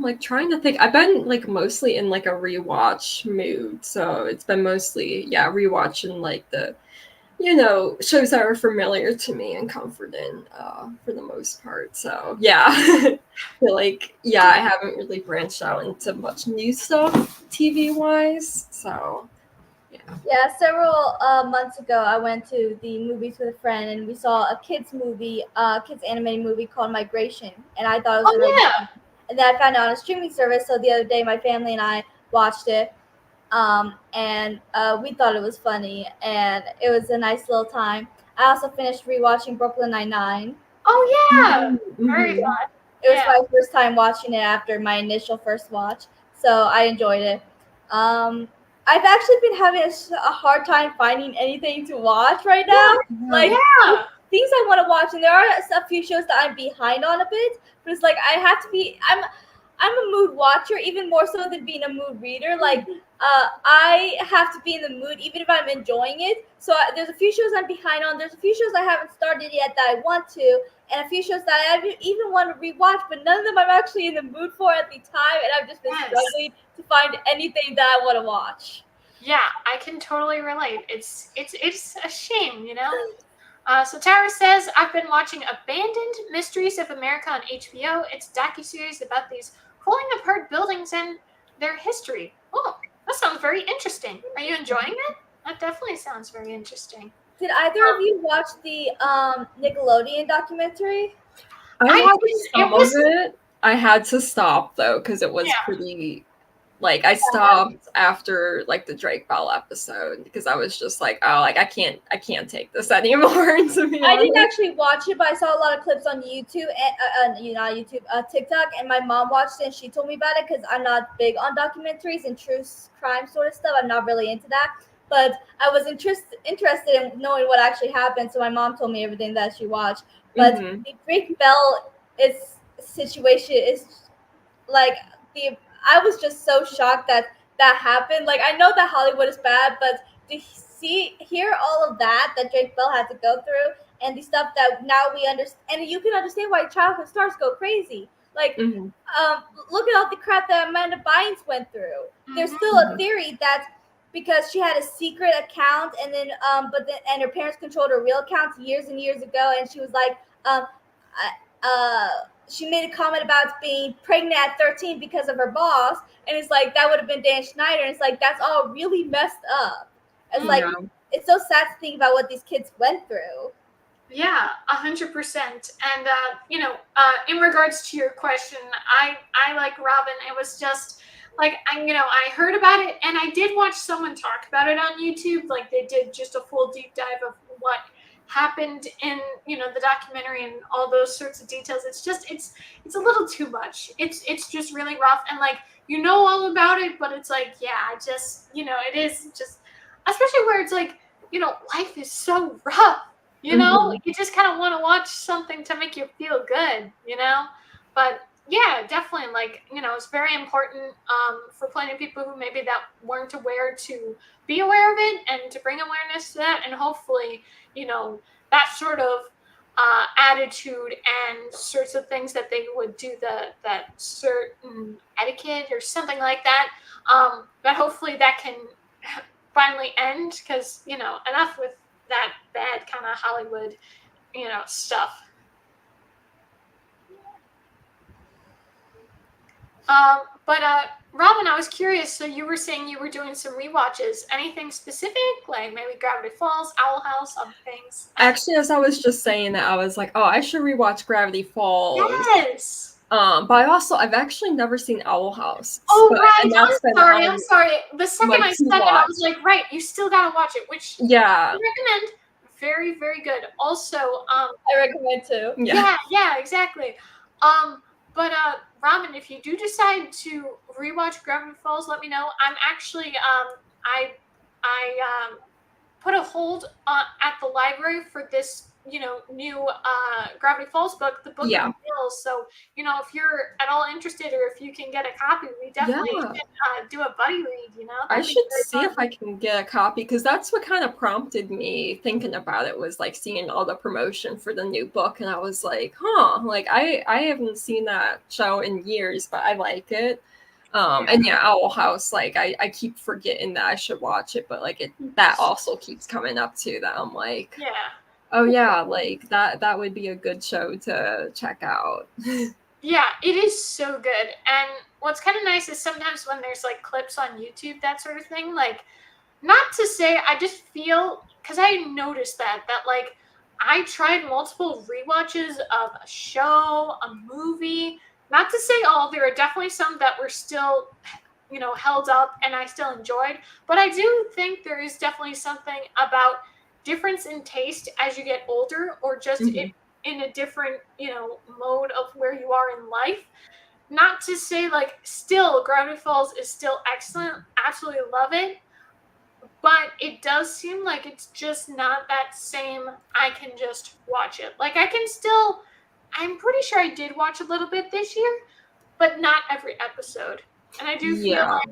like trying to think. I've been like mostly in like a rewatch mood, so it's been mostly rewatching like the shows that are familiar to me and comforting for the most part. So yeah, I feel like I haven't really branched out into much new stuff TV wise. So yeah. Several months ago, I went to the movies with a friend, and we saw a kids animated movie called Migration, and I thought it was really fun. And then I found it on a streaming service. So the other day, my family and I watched it. And we thought it was funny, and it was a nice little time. I also finished rewatching Brooklyn Nine-Nine. Oh yeah, very fun. It was my first time watching it after my initial first watch, so I enjoyed it. I've actually been having a hard time finding anything to watch right now. Things I want to watch, and there are a few shows that I'm behind on a bit, but it's like I have to be. I'm a mood watcher, even more so than being a mood reader. Like, I have to be in the mood, even if I'm enjoying it. So there's a few shows I'm behind on. There's a few shows I haven't started yet that I want to, and a few shows that I even want to rewatch, but none of them I'm actually in the mood for at the time, and I've just been struggling to find anything that I want to watch. Yeah, I can totally relate. It's a shame, So Tara says, I've been watching Abandoned Mysteries of America on HBO. It's a docuseries about these falling apart buildings and their history. Oh, that sounds very interesting. Are you enjoying it? That definitely sounds very interesting. Did either of you watch the Nickelodeon documentary? I watched some of it. I had to stop though because it was pretty. Like I stopped after like the Drake Bell episode because I was just like, oh, like I can't take this anymore. I didn't actually watch it, but I saw a lot of clips on YouTube and TikTok, and my mom watched it and she told me about it because I'm not big on documentaries and true crime sort of stuff. I'm not really into that, but I was interested in knowing what actually happened. So my mom told me everything that she watched. But the Drake Bell situation is like I was just so shocked that happened. Like, I know that Hollywood is bad, but to hear all of that Drake Bell had to go through, and the stuff that now we understand, and you can understand why childhood stars go crazy. Like, look at all the crap that Amanda Bynes went through. There's still a theory that because she had a secret account, and then and her parents controlled her real account years and years ago, and she was like, she made a comment about being pregnant at 13 because of her boss, and it's like that would have been Dan Schneider, and it's like that's all really messed up. It's like it's so sad to think about what these kids went through. Yeah, 100%. And in regards to your question, I like Robin. It was just like I heard about it, and I did watch someone talk about it on YouTube. Like they did just a full deep dive of what happened in the documentary and all those sorts of details. It's a little too much. It's just really rough, and like all about it, but it's like I just it is just, especially where it's like life is so rough. Mhm. You just kind of want to watch something to make you feel good. But yeah, definitely, like it's very important for plenty of people who maybe that weren't aware to be aware of it and to bring awareness to that, and hopefully that sort of attitude and sorts of things that they would do, that certain etiquette or something like that, but hopefully that can finally end, because enough with that bad kind of Hollywood stuff. But Robin, I was curious. So you were saying you were doing some rewatches. Anything specific, like maybe Gravity Falls, Owl House, other things? Actually, as I was just saying that, I was like, oh, I should rewatch Gravity Falls. Yes. But I've actually never seen Owl House. Oh, but, right. and that's I'm sorry. The second I said it, I was like, right, you still gotta watch it, which I recommend. Very, very good. Also, I recommend too. Yeah, exactly. But Robin, if you do decide to rewatch Gravity Falls, let me know. I'm actually I put a hold at the library for this new Gravity Falls book, the Book of Mills. So if you're at all interested, or if you can get a copy, we definitely should do a buddy read. I should see if I can get a copy, because that's what kind of prompted me thinking about it, was like seeing all the promotion for the new book, and I was like, like I haven't seen that show in years, but I like it. And Owl House, like I keep forgetting that I should watch it, but like that also keeps coming up too, that I'm like, oh yeah, like that would be a good show to check out. Yeah, it is so good. And what's kind of nice is sometimes when there's like clips on YouTube, that sort of thing, like, not to say, I just feel, because I noticed that like I tried multiple rewatches of a show, a movie. Not to say all, there are definitely some that were still held up and I still enjoyed, but I do think there is definitely something about difference in taste as you get older, or just in a different mode of where you are in life. Not to say, like, still Gravity Falls is still excellent, absolutely love it, but it does seem like it's just not that same I can just watch it. Like, I'm pretty sure I did watch a little bit this year, but not every episode. And I do feel like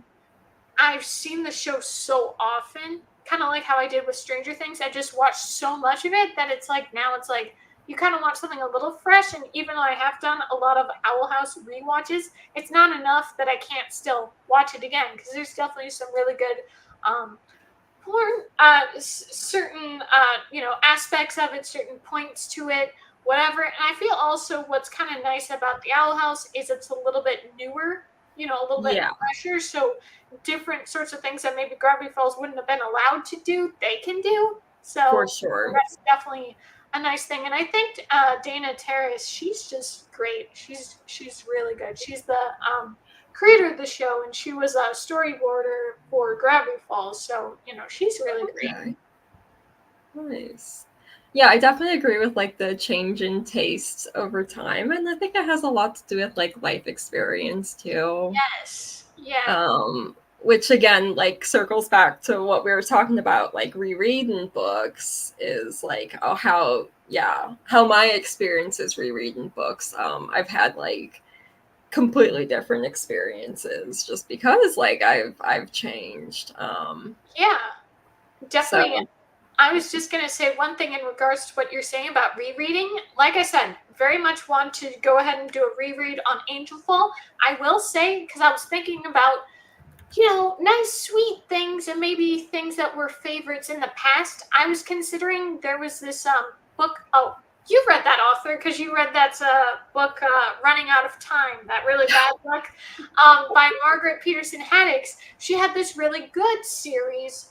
I've seen the show so often, kind of like how I did with Stranger Things. I just watched so much of it that it's like, now it's like you kind of want something a little fresh. And even though I have done a lot of Owl House rewatches, it's not enough that I can't still watch it again, because there's definitely some really good certain aspects of it, certain points to it, whatever. And I feel also what's kind of nice about the Owl House is it's a little bit newer, a little bit fresher. So different sorts of things that maybe Gravity Falls wouldn't have been allowed to do, they can do. So for sure, that's definitely a nice thing. And I think Dana Terrace, she's just great. She's really good. She's the creator of the show, and she was a storyboarder for Gravity Falls. So she's really great. Nice. Yeah, I definitely agree with like the change in taste over time, and I think it has a lot to do with like life experience too. Yes. Yeah. Which again, like, circles back to what we were talking about, like rereading books, is like how my experiences rereading books. I've had like completely different experiences just because like I've changed. Yeah, definitely. So. I was just going to say one thing in regards to what you're saying about rereading. Like I said, very much want to go ahead and do a reread on Angel Fall. I will say, because I was thinking about, nice, sweet things and maybe things that were favorites in the past. I was considering there was this book. Oh, you read that author because you read that book, Running Out of Time, that really bad book by Margaret Peterson Haddix. She had this really good series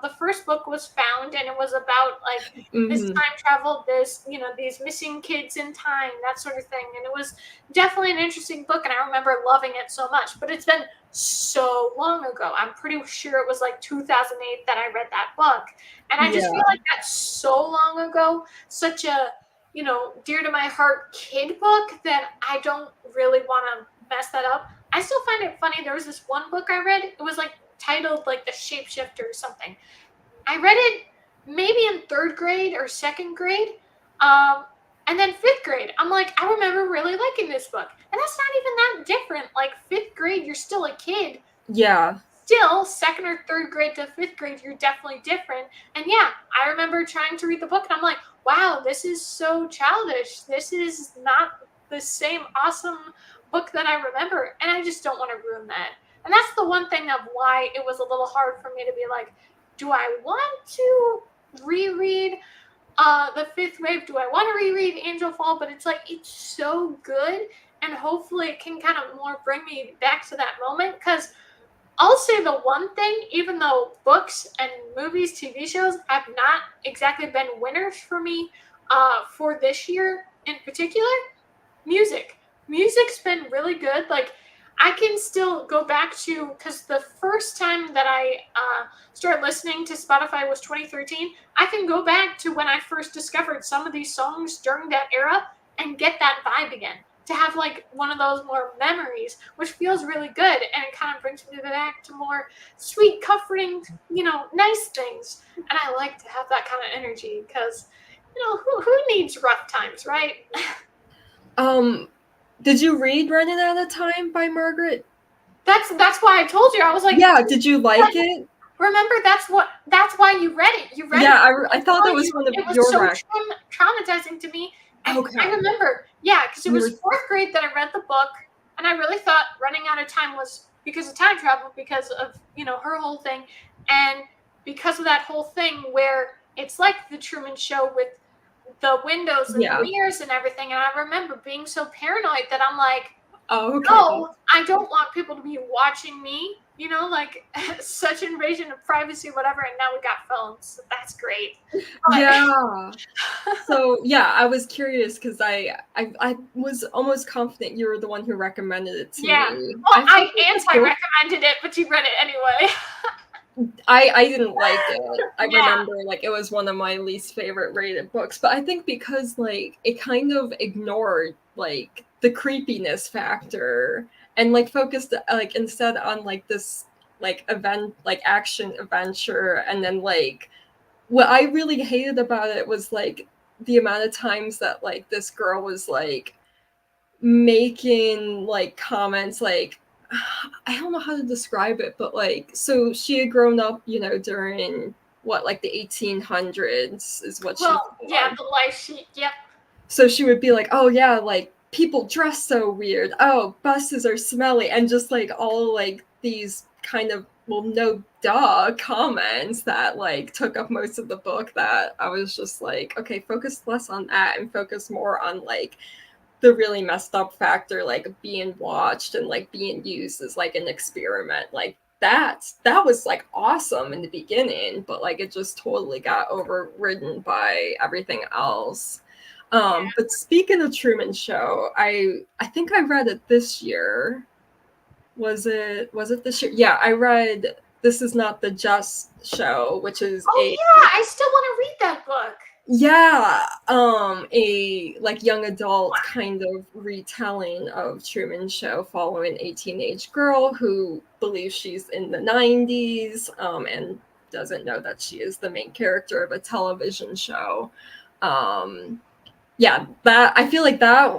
The first book was Found, and it was about like this time travel, this, you know, these missing kids in time, that sort of thing. And it was definitely an interesting book, and I remember loving it so much. But it's been so long ago. I'm pretty sure it was like 2008 that I read that book, and I just feel like that's so long ago, such a, you know, dear to my heart kid book, that I don't really want to mess that up. I still find it funny. There was this one book I read. It was like titled like The Shapeshifter or something. I read it maybe in 3rd grade or 2nd grade. And then 5th grade, I'm like, I remember really liking this book. And that's not even that different. Like 5th grade, you're still a kid. Yeah. Still, 2nd or 3rd grade to 5th grade, you're definitely different. And yeah, I remember trying to read the book and I'm like, wow, this is so childish. This is not the same awesome book that I remember. And I just don't want to ruin that. And that's the one thing of why it was a little hard for me to be like, do I want to reread The Fifth Wave? Do I want to reread Angel Fall? But it's like, it's so good. And hopefully it can kind of more bring me back to that moment. Because I'll say the one thing, even though books and movies, TV shows have not exactly been winners for me for this year in particular, music. Music's been really good. Like, I can still go back to, because the first time that I started listening to Spotify was 2013. I can go back to when I first discovered some of these songs during that era and get that vibe again. To have like one of those more memories, which feels really good, and it kind of brings me back to more sweet, comforting, you know, nice things. And I like to have that kind of energy because, you know, who needs rough times, right? Did you read Running Out of Time by Margaret? That's why I told you. I was like, yeah. Did you like it? Remember, that's why you read it. You read it. Yeah, I thought that was one of it was your so rec. traumatizing to me. And Okay. I remember, yeah, because it was 4th grade that I read the book, and I really thought Running Out of Time was because of time travel, because of, you know, her whole thing, and because of that whole thing where it's like the Truman Show with the windows and the mirrors and everything. And I remember being so paranoid that I'm like, no, I don't want people to be watching me, you know, like such invasion of privacy, whatever. And now we got phones. So that's great. But, yeah. So yeah, I was curious because I was almost confident you were the one who recommended it to me. Well, I anti-recommended it, but you read it anyway. I didn't like it. I remember like it was one of my least favorite rated books, but I think because like it kind of ignored like the creepiness factor and like focused like instead on like this like event, like action adventure. And then like what I really hated about it was like the amount of times that like this girl was like making like comments like I don't know how to describe it, but like so she had grown up, you know, during what, like the 1800s is what the life sheet. Yep. So she would be like, oh yeah, like people dress so weird, oh buses are smelly, and just like all like these kind of no duh comments that like took up most of the book, that I was just like, okay, focus less on that and focus more on like the really messed up factor, like being watched and like being used as like an experiment. Like that was like awesome in the beginning, but like it just totally got overridden by everything else. But speaking of Truman Show, I think I read it this year. Was it this year? Yeah, I read This Is Not the Just Show, which is I still want to read that book. Yeah, a like young adult kind of retelling of Truman Show, following a teenage girl who believes she's in the 90s and doesn't know that she is the main character of a television show. Yeah, that I feel like that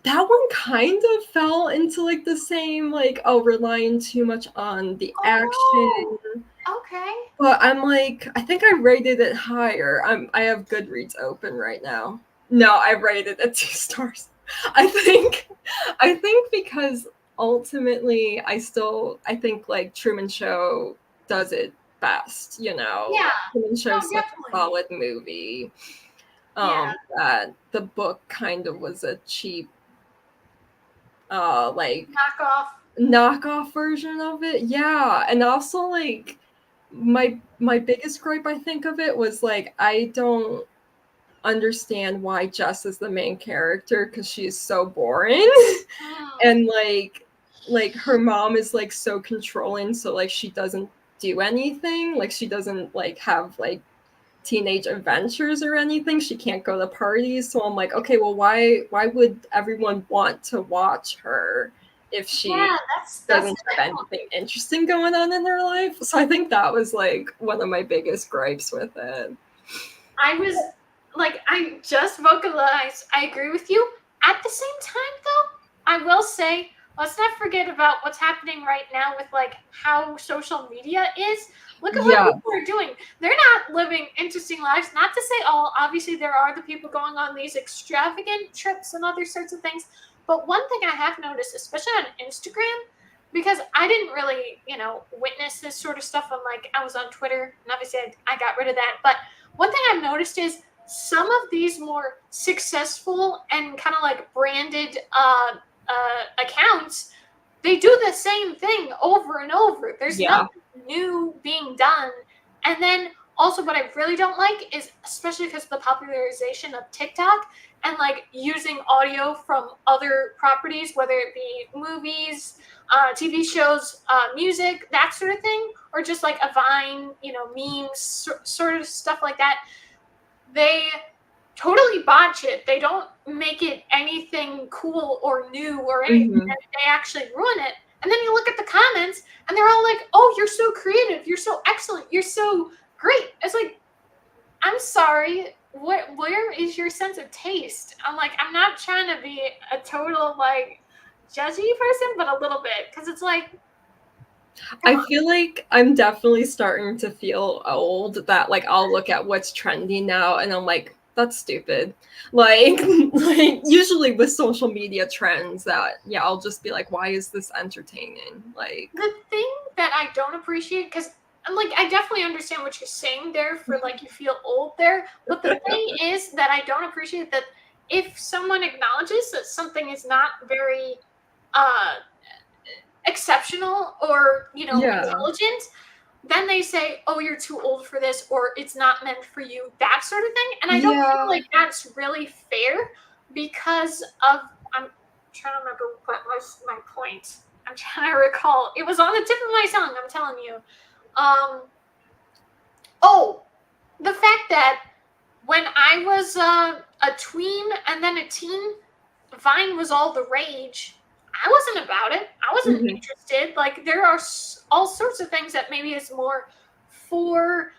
one kind of fell into like the same like, oh, relying too much on the action. Okay. But I'm like, I think I rated it higher. I have Goodreads open right now. No, I rated it 2 stars. I think because ultimately I think like Truman Show does it best, you know. Yeah. Truman Show's such a solid movie. That the book kind of was a cheap like knockoff version of it. Yeah. And also like my biggest gripe, I think, of it was like I don't understand why Jess is the main character because she's so boring. And like her mom is like so controlling, so like she doesn't do anything, like she doesn't like have like teenage adventures or anything. She can't go to parties. So I'm like, okay, well, why would everyone want to watch her if she Yeah, that's doesn't have anything interesting going on in her life? So I think that was like one of my biggest gripes with it. I was like, I just vocalized, I agree with you. At the same time, though, I will say, let's not forget about what's happening right now with like how social media is. Look at Yeah. what people are doing. They're not living interesting lives. Not to say all, obviously, there are the people going on these extravagant trips and other sorts of things. But one thing I have noticed, especially on Instagram, because I didn't really, witness this sort of stuff on like, I was on Twitter, and obviously I got rid of that. But one thing I've noticed is some of these more successful and kind of like branded accounts, they do the same thing over and over. There's nothing new being done. And then also what I really don't like is, especially because of the popularization of TikTok and like using audio from other properties, whether it be movies, TV shows, music, that sort of thing, or just like a Vine, memes, sort of stuff like that. They totally botch it. They don't make it anything cool or new or anything. Mhm. They actually ruin it. And then you look at the comments and they're all like, oh, you're so creative. You're so excellent. You're so great. It's like, I'm sorry. Where is your sense of taste? I'm like, I'm not trying to be a total like judgy person, but a little bit. Because it's like, I feel like I'm definitely starting to feel old that like I'll look at what's trending now and I'm like, that's stupid. Like usually with social media trends that I'll just be like, why is this entertaining? Like the thing that I don't appreciate, because like I definitely understand what you're saying there for like you feel old there, but the thing is that I don't appreciate that if someone acknowledges that something is not very exceptional or intelligent, then they say, oh, you're too old for this, or it's not meant for you, that sort of thing. And I don't feel like that's really fair because of, I'm trying to remember what was my point. I'm trying to recall. It was on the tip of my tongue, I'm telling you. The fact that when I was a tween and then a teen, Vine was all the rage. I wasn't about it. I wasn't interested. Like there are all sorts of things that maybe is more for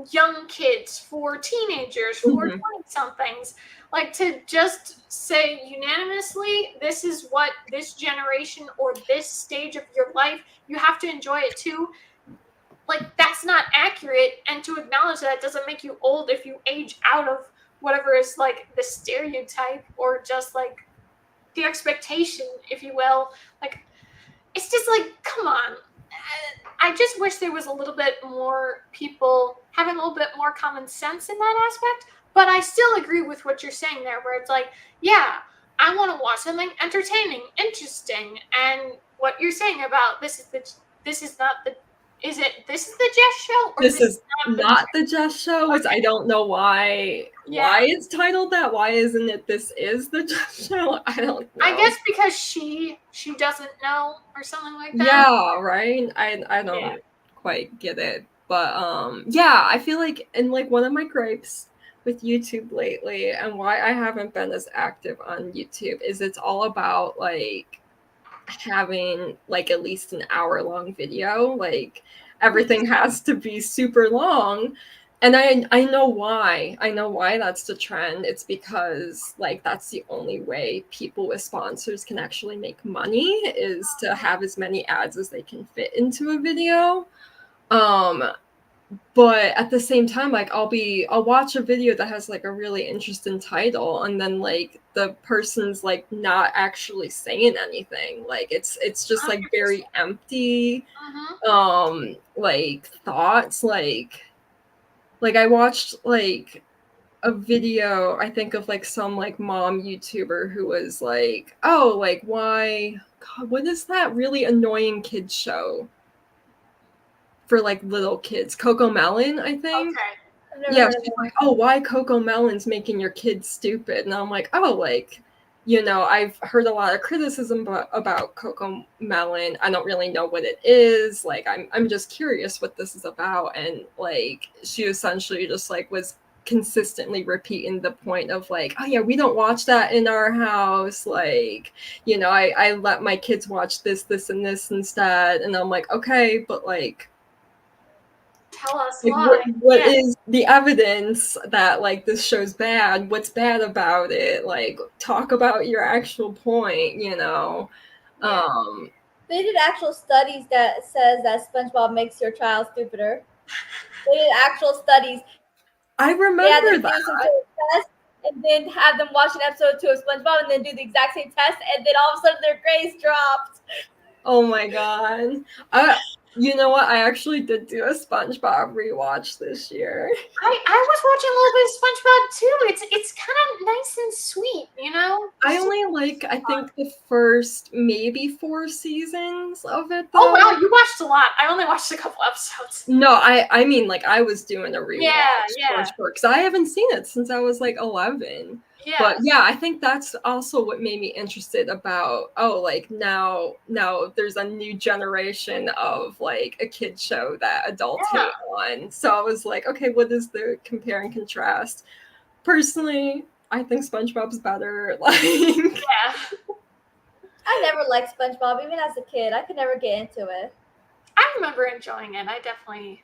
young kids, for teenagers, for 20-somethings. Like to just say unanimously, this is what this generation or this stage of your life, you have to enjoy it too. Like that's not accurate, and to acknowledge that doesn't make you old if you age out of whatever is like the stereotype or just like the expectation, if you will. Like it's just like, come on. I just wish there was a little bit more people having a little bit more common sense in that aspect. But I still agree with what you're saying there, where it's like, yeah, I want to watch something entertaining, interesting, and what you're saying about this is the Jess show? Or this is not the Jess show, which I don't know why it's titled that. Why isn't it this is the Jess show? I don't know. I guess because she doesn't know or something like that. Yeah, right? I don't quite get it. But I feel like, and like one of my gripes with YouTube lately and why I haven't been as active on YouTube is it's all about like having like at least an hour-long video. Like everything has to be super long. And I know why. I know why that's the trend. It's because like that's the only way people with sponsors can actually make money is to have as many ads as they can fit into a video. But at the same time, like I'll watch a video that has like a really interesting title and then like the person's like not actually saying anything. Like it's just like very empty like thoughts. Like I watched like a video, I think of like some like mom YouTuber who was like, oh, like why God, what is that really annoying kids show? for like little kids. Coco Melon, I think. Okay. I've never Yeah, heard of she's it. like, oh, why Coco Melon's making your kids stupid? And I'm like, oh, like, you know, I've heard a lot of criticism about Coco Melon. I don't really know what it is. Like, I'm just curious what this is about. And like, she essentially just like was consistently repeating the point of like, oh yeah, we don't watch that in our house. Like, you know, I let my kids watch this, and this instead. And I'm like, okay, but like, Tell us like why. what Yeah. is the evidence that like this show's bad? What's bad about it? Like, talk about your actual point, you know. Yeah. They did actual studies that says that SpongeBob makes your child stupider. They did actual studies. I They had remember them that. do some sort of test and then have them watch an episode or two of SpongeBob and then do the exact same test, and then all of a sudden their grades dropped. Oh my god. You know what? I actually did do a SpongeBob rewatch this year. I was watching a little bit of SpongeBob too. It's kind of nice and sweet, you know. I only like, I think, the first maybe 4 seasons of it though. Oh wow, you watched a lot. I only watched a couple episodes. No, I mean, like, I was doing a rewatch Yeah. because I haven't seen it since I was like 11. Yeah. But yeah, I think that's also what made me interested about, oh, like now there's a new generation of like a kid show that adults hate on. So I was like, okay, what is the compare and contrast? Personally, I think SpongeBob's better. Like, Yeah. I never liked SpongeBob, even as a kid. I could never get into it. I remember enjoying it. I definitely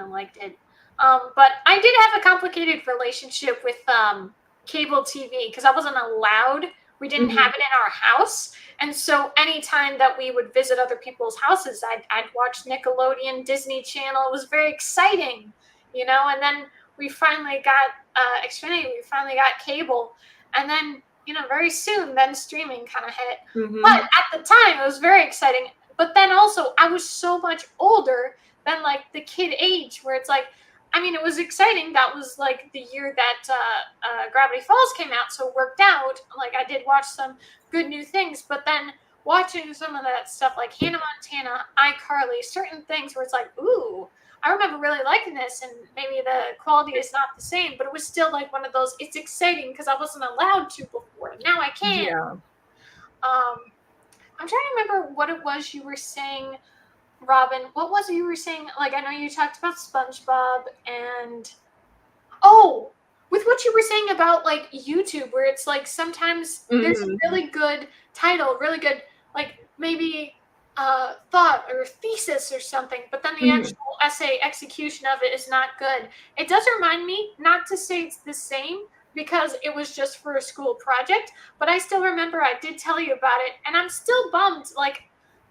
liked it. But I did have a complicated relationship with cable TV because I wasn't allowed. We didn't have it in our house, and so anytime that we would visit other people's houses, I'd watch Nickelodeon, Disney Channel. It was very exciting, you know. And then we finally got Xfinity. We finally got cable, and then very soon, then streaming kind of hit. But at the time, it was very exciting. But then also, I was so much older than like the kid age, where it's like, I mean, it was exciting. That was like the year that Gravity Falls came out, so it worked out. Like I did watch some good new things, but then watching some of that stuff like Hannah Montana, iCarly, certain things where it's like, ooh, I remember really liking this, and maybe the quality is not the same, but it was still like one of those. It's exciting because I wasn't allowed to before. Now I can. yeah. I'm trying to remember what it was you were saying, Robin. What was it you were saying? Like, I know you talked about SpongeBob and with what you were saying about like YouTube, where it's like sometimes there's a really good title, really good like maybe thought or thesis or something, but then the actual essay execution of it is not good. It does remind me, not to say it's the same because it was just for a school project, but I still remember I did tell you about it, and I'm still bummed. Like,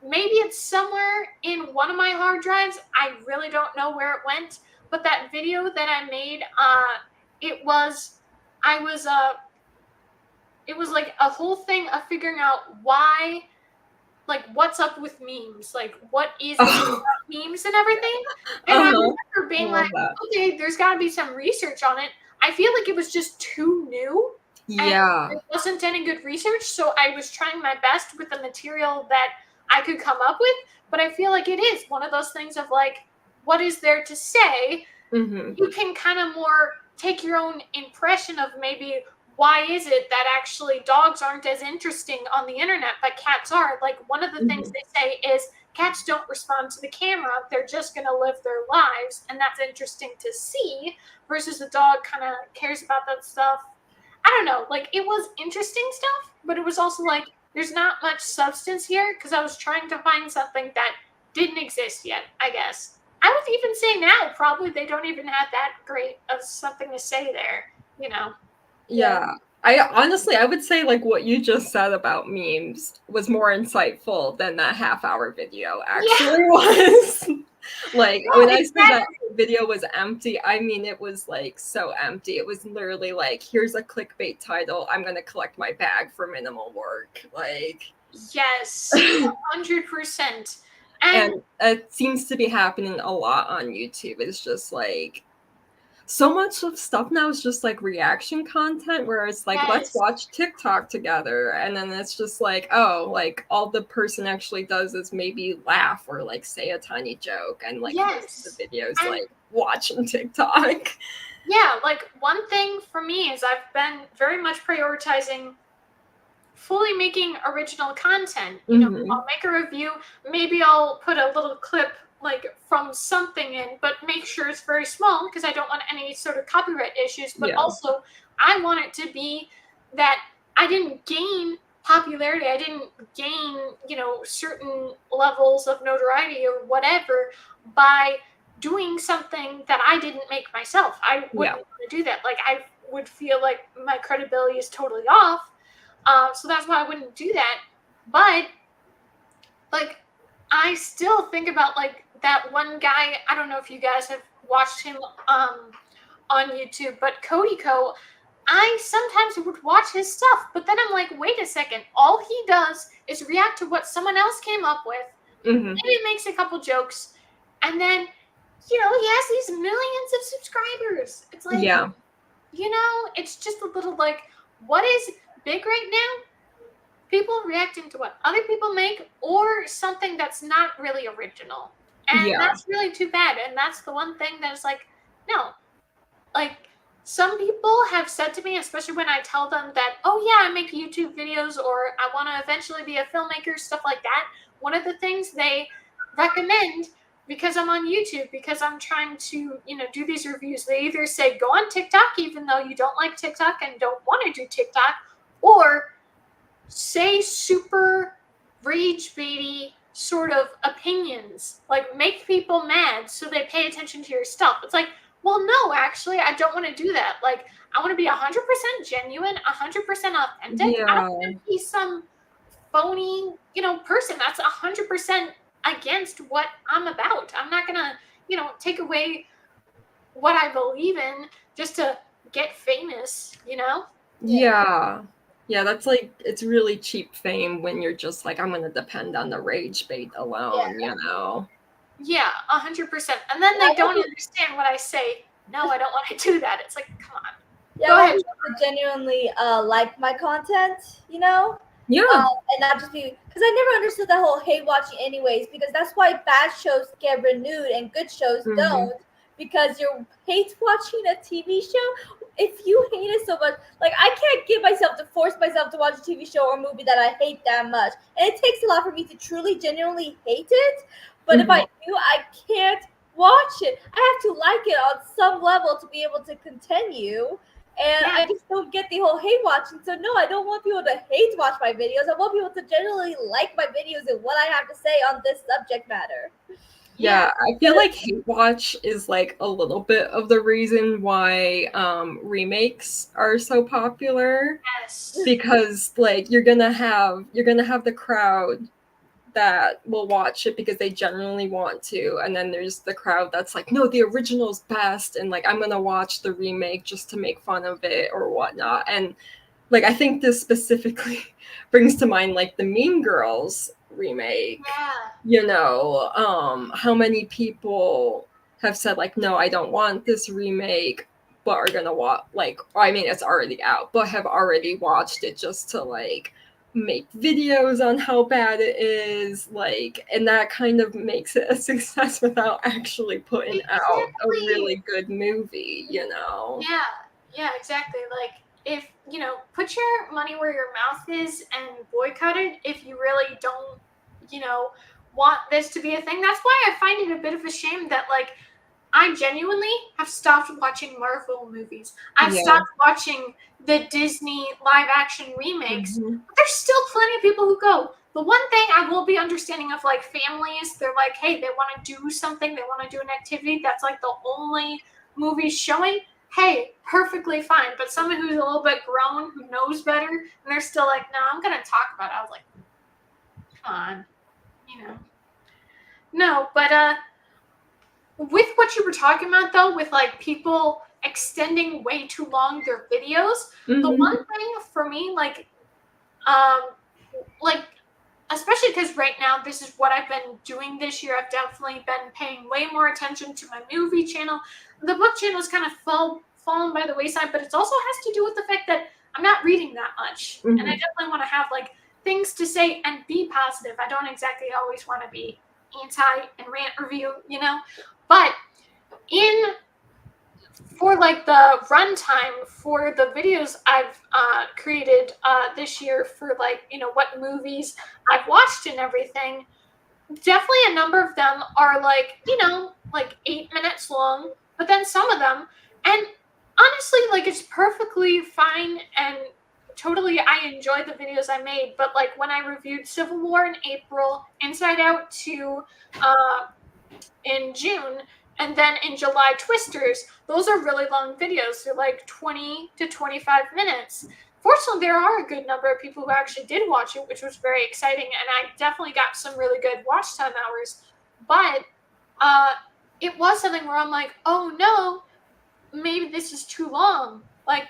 maybe it's somewhere in one of my hard drives. I really don't know where it went, but that video that I made, it was like a whole thing of figuring out why, like, what's up with memes, like what is it about memes and everything. And I remember being like, okay, there's got to be some research on it. I feel like it was just too new. Yeah. And it wasn't any good research, so I was trying my best with the material that I could come up with, but I feel like it is one of those things of like, what is there to say? You can kind of more take your own impression of maybe why is it that actually dogs aren't as interesting on the internet, but cats are. Like, one of the things they say is cats don't respond to the camera. They're just going to live their lives, and that's interesting to see, versus a dog kind of cares about that stuff. I don't know. Like, it was interesting stuff, but it was also like, there's not much substance here because I was trying to find something that didn't exist yet, I guess. I would even say now, probably they don't even have that great of something to say there, you know? Yeah. I would say like what you just said about memes was more insightful than that half-hour video actually was. Like, when I said that video was empty, I mean it was like so empty. It was literally like, here's a clickbait title, I'm gonna collect my bag for minimal work. Like, yes, 100%. And it seems to be happening a lot on YouTube. It's just like so much of stuff now is just like reaction content where it's like, let's Yes. watch TikTok together. And then it's just like, oh, like all the person actually does is maybe laugh or like say a tiny joke. And like most of the videos, And- like watching TikTok. Yeah, like one thing for me is I've been very much prioritizing fully making original content. You know, Mhm. I'll make a review, maybe I'll put a little clip like from something in, but make sure it's very small because I don't want any sort of copyright issues. But Yeah. also, I want it to be that I didn't gain popularity, I didn't gain, you know, certain levels of notoriety or whatever by doing something that I didn't make myself. I wouldn't want to do that. Like, I would feel like my credibility is totally off. So that's why I wouldn't do that. But like, I still think about like that one guy. I don't know if you guys have watched him on YouTube, but Cody Co. I sometimes would watch his stuff, but then I'm like, wait a second. All he does is react to what someone else came up with. Mhm. Maybe makes a couple jokes, and then he has these millions of subscribers. It's like, Yeah. it's just a little like, what is big right now? People reacting to what other people make or something that's not really original. And Yeah. that's really too bad. And that's the one thing that's like, no. Like, some people have said to me, especially when I tell them that, oh yeah, I make YouTube videos or I want to eventually be a filmmaker, stuff like that. One of the things they recommend, because I'm on YouTube, because I'm trying to, do these reviews, they either say go on TikTok, even though you don't like TikTok and don't want to do TikTok, or say super rage baity sort of opinions, like make people mad so they pay attention to your stuff. It's like, well, no, actually, I don't want to do that. Like, I want to be 100% genuine, 100% authentic. I don't want to be some phony, person that's 100% against what I'm about. I'm not gonna, take away what I believe in just to get famous, Yeah. Yeah, that's like, it's really cheap fame when you're just like, I'm going to depend on the rage bait alone, you know? Yeah, 100%. And then they don't understand what I say. No, I don't want to do that. It's like, come on. Yeah, Go I ahead. want people to genuinely like my content, you know? Yeah. And not just be, because I never understood that whole hate watching anyways, because that's why bad shows get renewed and good shows Mhm. don't, because you're hate watching a TV show. If you hate it so much, like, I can't get myself to force myself to watch a TV show or movie that I hate that much, and it takes a lot for me to truly genuinely hate it. But if I do, I can't watch it. I have to like it on some level to be able to continue. And Yeah. I just don't get the whole hate watching. So no, I don't want people to hate watch my videos. I want people to generally like my videos and what I have to say on this subject matter. Yeah, I feel like hate watch is like a little bit of the reason why remakes are so popular. Yes. Because like you're gonna have the crowd that will watch it because they genuinely want to, and then there's the crowd that's like, no, the original's best, and like I'm gonna watch the remake just to make fun of it or whatnot. And like I think this specifically brings to mind like the Mean Girls remake. How many people have said like, no, I don't want this remake, but are gonna watch, like, I mean, it's already out, but have already watched it just to like make videos on how bad it is, like, and that kind of makes it a success without actually putting out a really good movie, Yeah, exactly. Like, if put your money where your mouth is and boycott it if you really don't want this to be a thing. That's why I find it a bit of a shame that like I genuinely have stopped watching Marvel movies. I've stopped watching the Disney live action remakes. But there's still plenty of people who go. The one thing I will be understanding of like families, they're like, hey, they want to do something, they want to do an activity that's like the only movie showing. Hey, perfectly fine. But someone who's a little bit grown, who knows better, and they're still like, no, I'm gonna talk about it. I was like, come on, No, but with what you were talking about though, with like people extending way too long their videos, the one thing for me, like especially because right now this is what I've been doing this year. I've definitely been paying way more attention to my movie channel. The book channel is kind of fallen by the wayside, but it also has to do with the fact that I'm not reading that much, and I definitely want to have like things to say and be positive. I don't exactly always want to be anti and rant review, but in for like the runtime for the videos I've created this year for like what movies I've watched and everything, definitely a number of them are like like 8 minutes long, but then some of them, and honestly like it's perfectly fine and totally I enjoy the videos I made, but like when I reviewed Civil War in April, Inside Out 2 in June, and then in July Twisters, those are really long videos. They're like 20 to 25 minutes. Fortunately, there are a good number of people who actually did watch it, which was very exciting, and I definitely got some really good watch time hours. But it was something where I'm like, oh no, maybe this is too long. Like,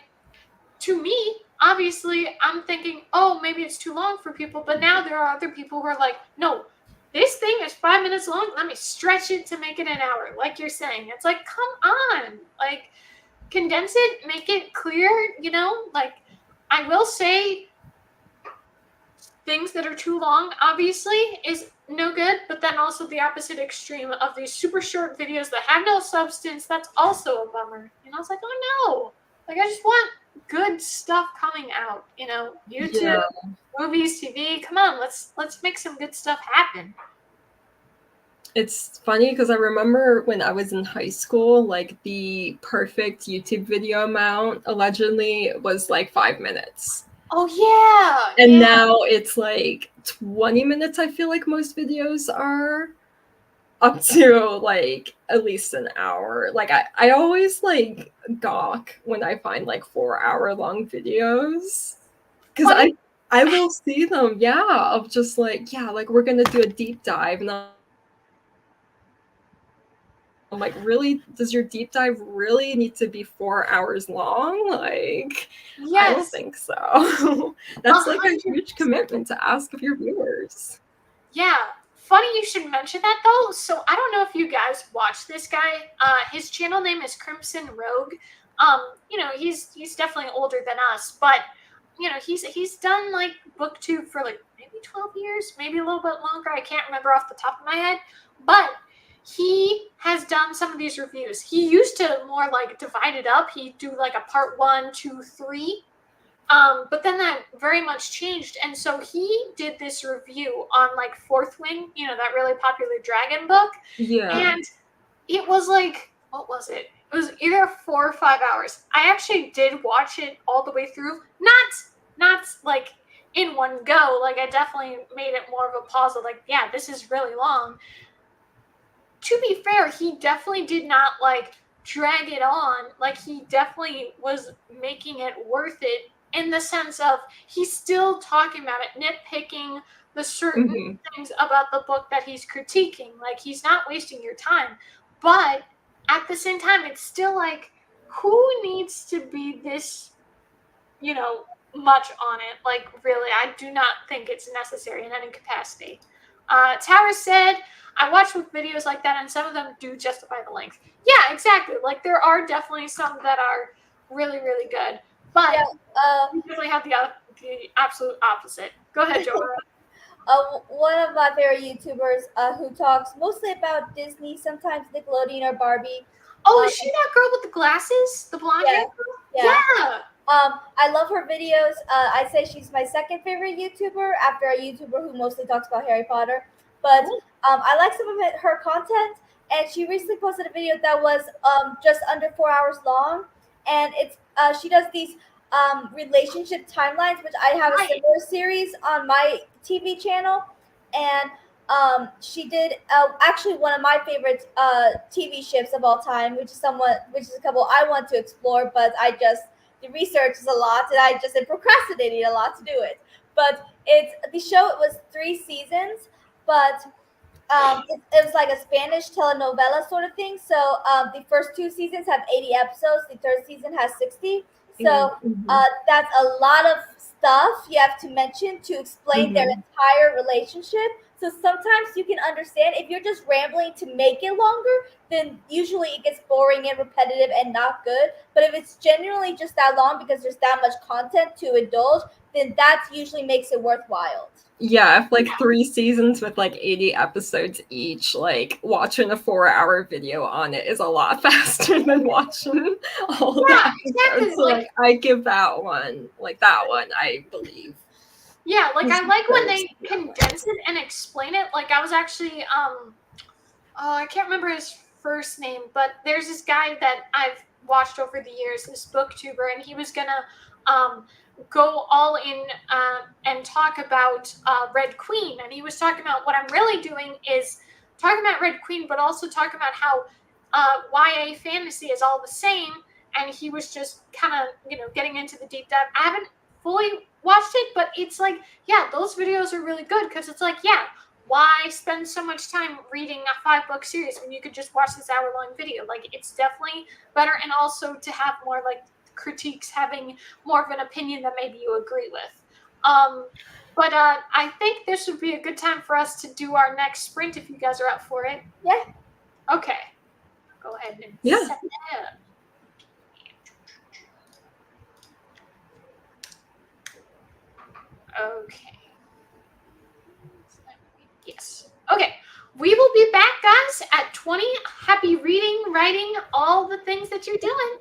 to me, obviously, I'm thinking, oh, maybe it's too long for people, but now there are other people who are like, no, this thing is 5 minutes long. Let me stretch it to make it an hour. Like you're saying, it's like, come on, like condense it, make it clear, like I will say things that are too long obviously is no good, but then also the opposite extreme of these super short videos that have no substance, that's also a bummer. I was like, oh no, like I just want good stuff coming out, YouTube, movies, TV, come on, let's make some good stuff happen. It's funny because I remember when I was in high school, like the perfect YouTube video amount allegedly was like 5 minutes. Oh yeah. And now it's like 20 minutes. I feel like most videos are up to like at least an hour. Like I always like gawk when I find like 4-hour long videos because I will see them, of just like, like we're gonna do a deep dive, and I'm like, really? Does your deep dive really need to be 4 hours long? Like, yes. I don't think so. That's 100%. Like a huge commitment to ask of your viewers. Yeah. Funny you should mention that though. So I don't know if you guys watch this guy. His channel name is Crimson Rogue. He's definitely older than us, but he's done like booktube for like maybe 12 years, maybe a little bit longer. I can't remember off the top of my head, but he has done some of these reviews. He used to more like divide it up. He'd do like a part 1, 2, 3. But then that very much changed. And so he did this review on like Fourth Wing, that really popular dragon book. Yeah. And it was like, what was it? It was either 4 or 5 hours. I actually did watch it all the way through. Not like in one go. Like I definitely made it more of a pause of like, yeah, this is really long. To be fair, he definitely did not like drag it on. Like he definitely was making it worth it in the sense of he's still talking about it, nitpicking the certain things about the book that he's critiquing. Like he's not wasting your time. But at the same time, it's still like, who needs to be this, much on it? Like really, I do not think it's necessary in any capacity. Tara said, I watch with videos like that, and some of them do justify the length. Yeah, exactly. Like there are definitely some that are really, really good, but we definitely have the absolute opposite. Go ahead, Joharra. One of my favorite YouTubers who talks mostly about Disney, sometimes Nickelodeon or Barbie. Oh, is she that girl with the glasses? The blonde hair girl? Yeah. I love her videos. I'd say she's my second favorite YouTuber after a YouTuber who mostly talks about Harry Potter. But I like some of her content, and she recently posted a video that was just under 4 hours long, and it's she does these relationship timelines, which I have a similar series on my TV channel, and she did actually one of my favorite TV ships of all time, which is a couple I want to explore, but the research is a lot, and I just am procrastinating a lot to do it. But the show. It was 3 seasons, but it was like a Spanish telenovela sort of thing. So the first 2 seasons have 80 episodes. The third season has 60. So that's a lot of stuff you have to mention to explain their entire relationship. So sometimes you can understand if you're just rambling to make it longer, then usually it gets boring and repetitive and not good. But if it's genuinely just that long because there's that much content to indulge, then that usually makes it worthwhile. Yeah, if like 3 seasons with like 80 episodes each, like watching a 4-hour video on it is a lot faster than watching all the exactly. episodes. So, like I give that one, I believe. Yeah, like I like when they Yeah. condense it and explain it. Like I was actually I can't remember his first name, but there's this guy that I've watched over the years, this booktuber, and he was gonna go all in and talk about Red Queen, and he was talking about what I'm really doing is talking about Red Queen, but also talking about how YA fantasy is all the same, and he was just kind of getting into the deep dive. I haven't fully watched it, but it's like, yeah, those videos are really good because it's like, yeah, why spend so much time reading a 5-book series when you could just watch this hour-long video? Like, it's definitely better, and also to have more like critiques, having more of an opinion that maybe you agree with. But I think this would be a good time for us to do our next sprint if you guys are up for it. Yeah. Okay. Go ahead and set that up. Okay. Yes. Okay. We will be back, guys, at 20. Happy reading, writing, all the things that you're doing.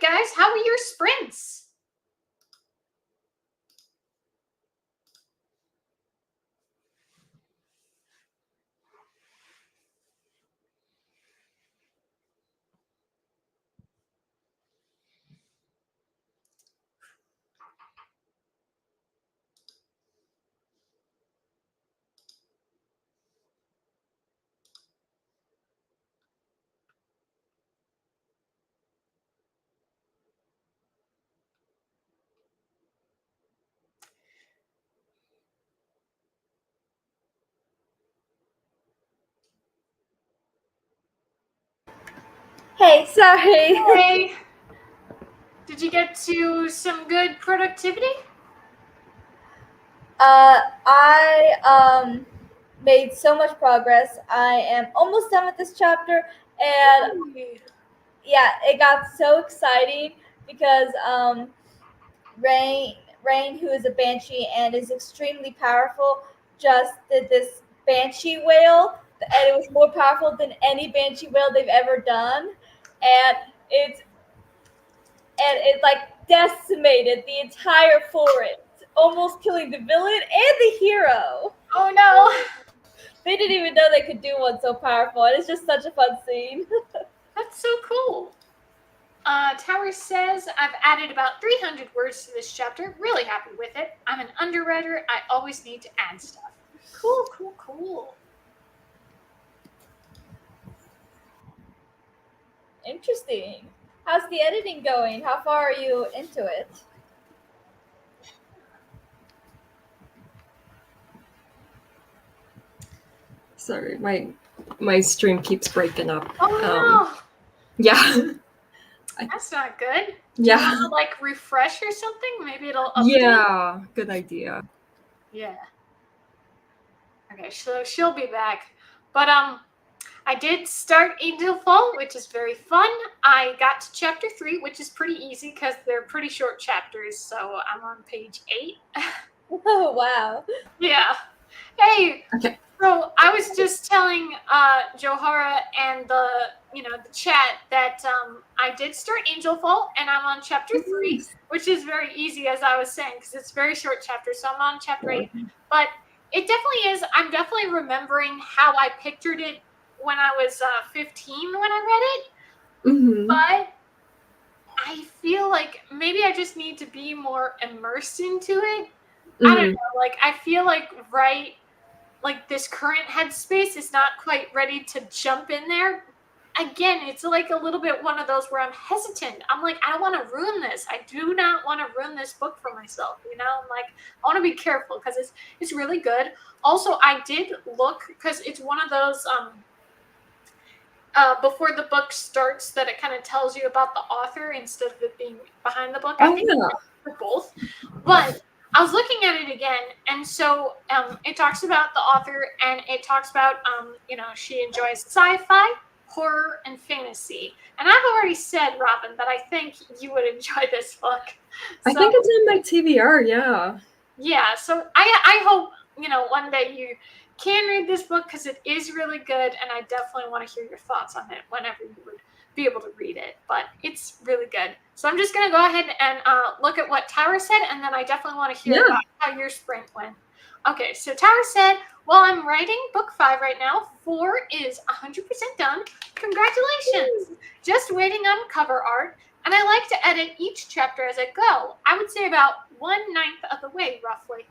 right, guys, how were your sprints? Hey, sorry. Hey, did you get to some good productivity? I made so much progress. I am almost done with this chapter, and yeah, it got so exciting because Rain, who is a banshee and is extremely powerful, just did this banshee wail, and it was more powerful than any banshee wail they've ever done, and it like decimated the entire forest, almost killing the villain and the hero. Oh no! They didn't even know they could do one so powerful, and it's just such a fun scene. That's so cool. Tower says, I've added about 300 words to this chapter. Really happy with it. I'm an underwriter. I always need to add stuff. Cool, cool, cool. Interesting. How's the editing going? How far are you into it? Sorry, my stream keeps breaking up. Oh Yeah. no, that's not good. Yeah. You wanna, like refresh or something? Maybe it'll update. Yeah, good idea. Yeah. Okay, so she'll be back. But I did start Angel Fall, which is very fun. I got to chapter 3, which is pretty easy because they're pretty short chapters. So I'm on page 8. Oh wow. Yeah. Hey. Okay. So I was just telling Joharra and the chat that I did start Angel Fall and I'm on chapter 3, which is very easy, as I was saying, because it's very short chapter. So I'm on chapter 8, but it definitely is. I'm definitely remembering how I pictured it when I was 15 when I read it, Mm-hmm. but I feel like maybe I just need to be more immersed into it. I don't know. Like I feel like this current headspace is not quite ready to jump in there. Again, it's like a little bit one of those where I'm hesitant. I'm like, I don't want to ruin this. I do not want to ruin this book for myself. I'm like, I want to be careful because it's really good. Also, I did look because it's one of those before the book starts that it kind of tells you about the author instead of it being behind the book. I think for both, but I was looking at it again, and so it talks about the author, and it talks about she enjoys sci-fi, horror, and fantasy. And I've already said, Robin, that I think you would enjoy this book. I think it's in my TBR, yeah. Yeah, so I hope one day you can read this book because it is really good, and I definitely want to hear your thoughts on it whenever you would be able to read it. But it's really good. So I'm just gonna go ahead and look at what Tower said, and then I definitely want to hear about how your sprint went. Okay, so Tower said, "Well, I'm writing book 5 right now. 4 is 100% done. Congratulations! Just waiting on cover art, and I like to edit each chapter as I go. I would say about 1/9 of the way, roughly.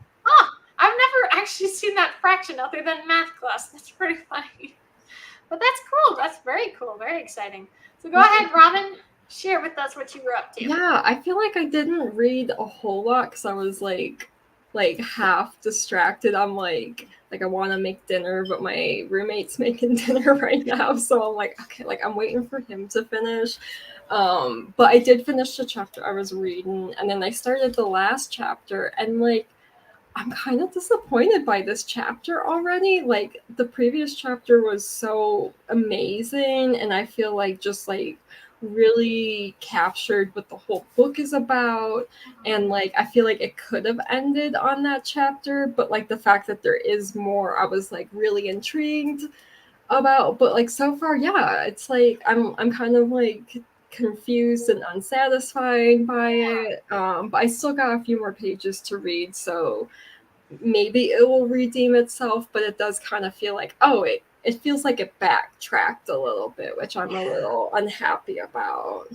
I've never actually seen that fraction other than math class. That's pretty funny. But that's cool. That's very cool. Very exciting. So go ahead, Robin. Share with us what you were up to. Yeah, I feel like I didn't read a whole lot because I was like half distracted. I'm like I want to make dinner, but my roommate's making dinner right now, so I'm like, okay, I'm waiting for him to finish. But I did finish the chapter I was reading, and then I started the last chapter, and I'm kind of disappointed by this chapter already. The previous chapter was so amazing, and I feel just really captured what the whole book is about, and I feel like it could have ended on that chapter, but the fact that there is more, I was really intrigued about. But so far, yeah, it's I'm kind of confused and unsatisfied by it. But I still got a few more pages to read, so maybe it will redeem itself, but it does kind of feel like, oh, it feels like it backtracked a little bit, which I'm a little unhappy about.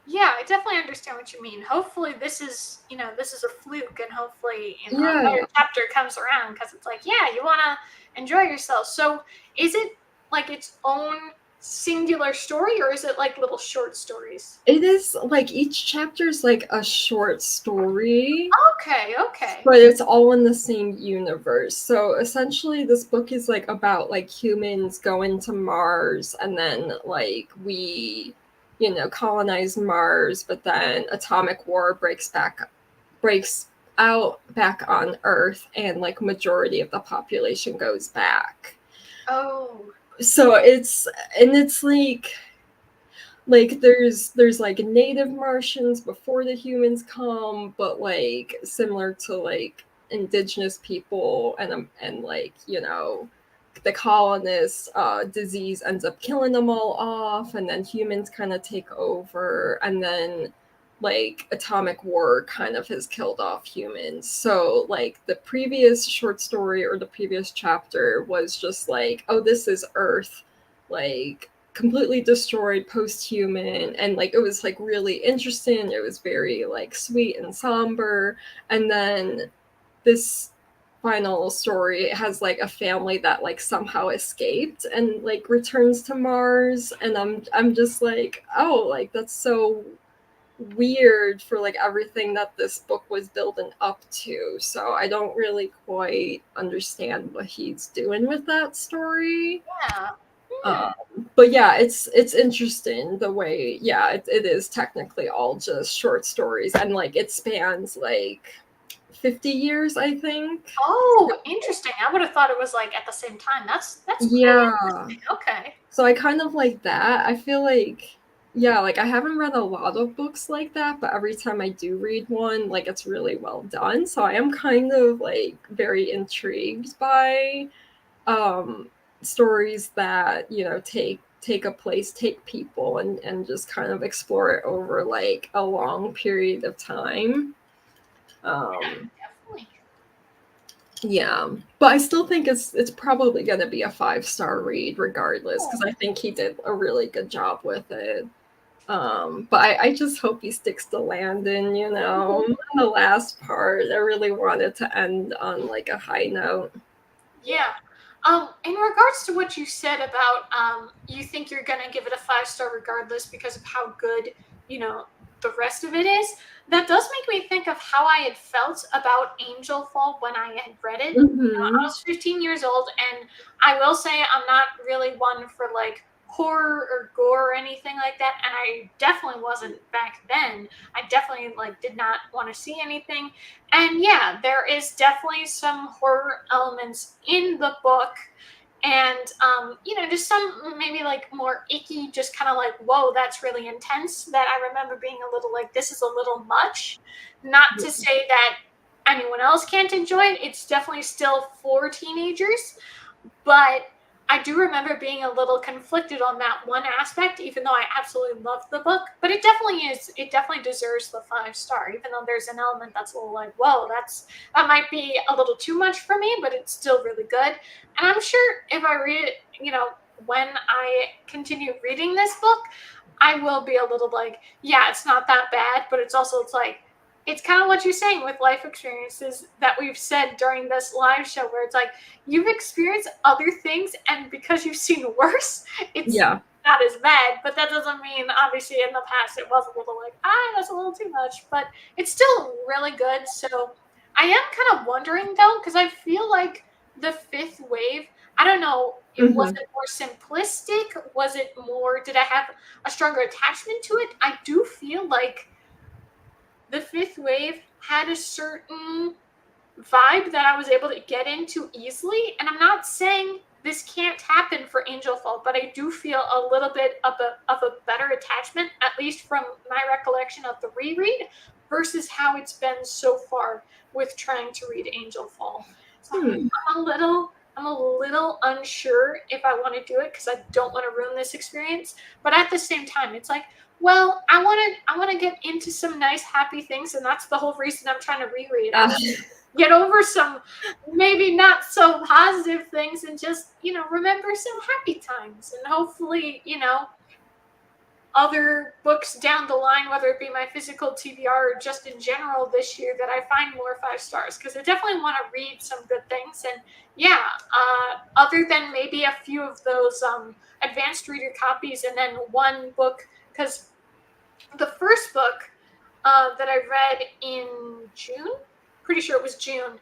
Yeah, I definitely understand what you mean. Hopefully this is a fluke, and hopefully Yeah. another chapter comes around, because it's like, yeah, you want to enjoy yourself. So is it like its own singular story, or is it like little short stories? It is like each chapter is like a short story. Okay. But it's all in the same universe. So essentially this book is like about like humans going to Mars, and then like we colonize Mars, but then atomic war breaks out back on Earth, and like majority of the population goes back. Oh. So it's like there's like native Martians before the humans come, but like similar to like indigenous people, and like the colonists, disease ends up killing them all off, and then humans kind of take over, and then like atomic war kind of has killed off humans. So like the previous short story or the previous chapter was just like, oh, this is Earth, like completely destroyed, post-human, and like it was like really interesting. It was very like sweet and somber. And then this final story has like a family that like somehow escaped and like returns to Mars, and I'm just like, oh, like that's so weird for like everything that this book was building up to. So I don't really quite understand what he's doing with that story. Yeah. But yeah, it's interesting the way, yeah, it is technically all just short stories, and like it spans like 50 years, I think. Oh, interesting. I would have thought it was like at the same time. That's Yeah. okay. So I kind of like that. I feel like, yeah, like I haven't read a lot of books like that, but every time I do read one, like it's really well done. So I am kind of like very intrigued by stories that take a place, take people, and just kind of explore it over like a long period of time. Definitely. Yeah, but I still think it's probably going to be a 5-star read regardless, because I think he did a really good job with it. But I just hope he sticks to Landon, in the last part. I really wanted to end on like a high note. Yeah. In regards to what you said about you think you're gonna give it a 5-star regardless because of how good, the rest of it is, that does make me think of how I had felt about Angel Fall when I had read it. I was 15 years old, and I will say I'm not really one for like horror or gore or anything like that, and I definitely wasn't back then. I definitely like did not want to see anything. And yeah, there is definitely some horror elements in the book, and just some maybe like more icky, just kind of like, whoa, that's really intense, that I remember being a little like, this is a little much. Not to say that anyone else can't enjoy it. It's definitely still for teenagers, but I do remember being a little conflicted on that one aspect, even though I absolutely loved the book. But it definitely deserves the 5-star, even though there's an element that's a little like, whoa, that might be a little too much for me, but it's still really good. And I'm sure if I read it, when I continue reading this book, I will be a little like, yeah, it's not that bad, but it's like, it's kind of what you're saying with life experiences that we've said during this live show, where it's like, you've experienced other things, and because you've seen worse, it's not as bad. But that doesn't mean, obviously, in the past it was a little like, that's a little too much, but it's still really good. So I am kind of wondering though, because I feel like the fifth wave, I don't know, was it more simplistic? Was it more, did I have a stronger attachment to it? I do feel like the fifth wave had a certain vibe that I was able to get into easily. And I'm not saying this can't happen for Angel Fall, but I do feel a little bit of a better attachment, at least from my recollection of the reread, versus how it's been so far with trying to read Angel Fall. So I'm a little I'm a little unsure if I want to do it because I don't want to ruin this experience. But at the same time, it's like, well, I want to get into some nice, happy things, and that's the whole reason I'm trying to reread. I want to get over some maybe not so positive things and just, remember some happy times, and hopefully, other books down the line, whether it be my physical TBR or just in general this year, that I find more 5 stars, because I definitely want to read some good things. And other than maybe a few of those advanced reader copies, and then one book, because the first book that I read in June, pretty sure it was June,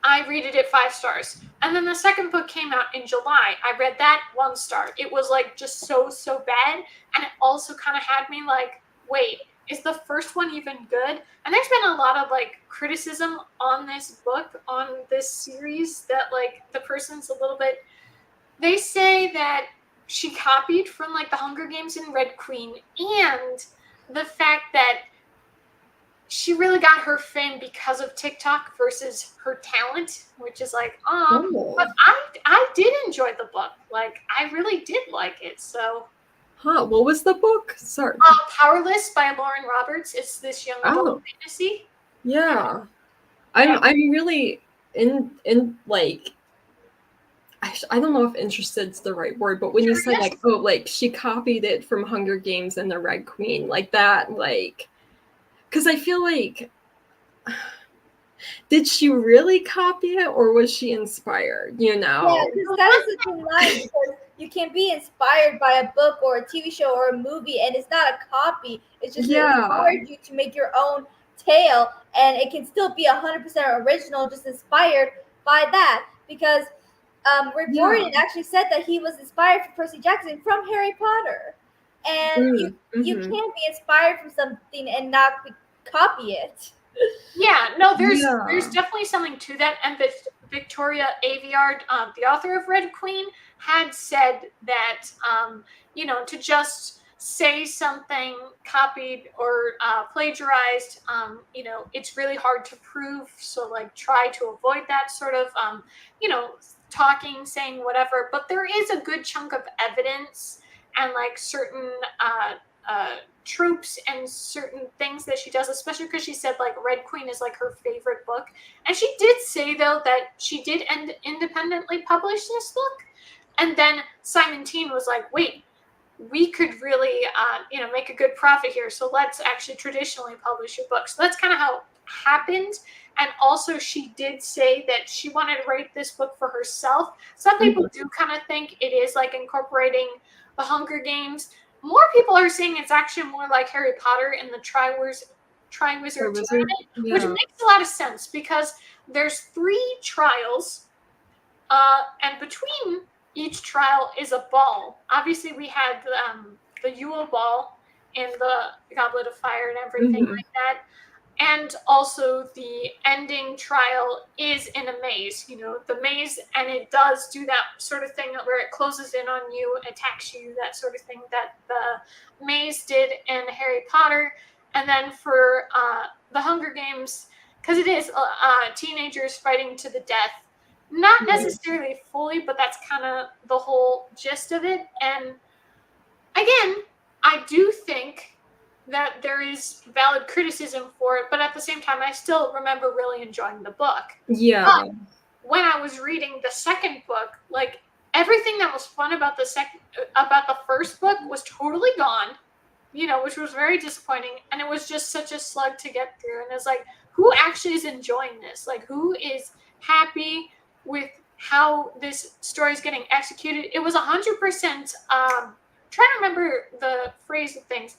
I rated it 5 stars. And then the second book came out in July. I read that 1 star. It was like just so bad. And it also kind of had me like, wait, is the first one even good? And there's been a lot of like criticism on this book, on this series, that like the person's a little bit, they say that she copied from like the Hunger Games and Red Queen, and the fact that she really got her fame because of TikTok versus her talent, which is like, but I did enjoy the book. Like, I really did like it. So, what was the book? Sorry. Powerless by Lauren Roberts. It's this young adult fantasy. Yeah, I'm really in like, I don't know if "interested's" the right word, but when you said like, like she copied it from Hunger Games and the Red Queen, like that, like. Because I feel like, did she really copy it, or was she inspired? Yeah, because that is the thing, because you can be inspired by a book or a TV show or a movie, and it's not a copy. It's just inspired you to make your own tale, and it can still be 100% original, just inspired by that. Because Rick Riordan actually said that he was inspired for Percy Jackson from Harry Potter. And you can't be inspired from something and not copy it. Yeah, no, there's definitely something to that. And Victoria Aveyard, the author of Red Queen, had said that, to just say something copied or plagiarized, it's really hard to prove. So, like, try to avoid that sort of, talking, saying whatever. But there is a good chunk of evidence and like certain tropes and certain things that she does, especially because she said like Red Queen is like her favorite book. And she did say though that she did independently publish this book. And then Simon Teen was like, wait, we could really, make a good profit here. So let's actually traditionally publish your book. So that's kind of how it happened. And also she did say that she wanted to write this book for herself. Some people do kind of think it is like incorporating the Hunger Games. More people are saying it's actually more like Harry Potter and the Triwizard Tournament, which makes a lot of sense because there's 3 trials, and between each trial is a ball. Obviously, we had the Yule Ball and the Goblet of Fire and everything like that. And also the ending trial is in a maze, the maze, and it does do that sort of thing where it closes in on you, attacks you, that sort of thing that the maze did in Harry Potter. And then for the Hunger Games, because it is teenagers fighting to the death, not necessarily fully, but that's kind of the whole gist of it. And again, I do think that there is valid criticism for it, but at the same time, I still remember really enjoying the book. Yeah. But when I was reading the second book, like everything that was fun about the first book was totally gone, which was very disappointing. And it was just such a slug to get through. And it's like, who actually is enjoying this? Like, who is happy with how this story is getting executed? It was 100%, trying to remember the phrase of things.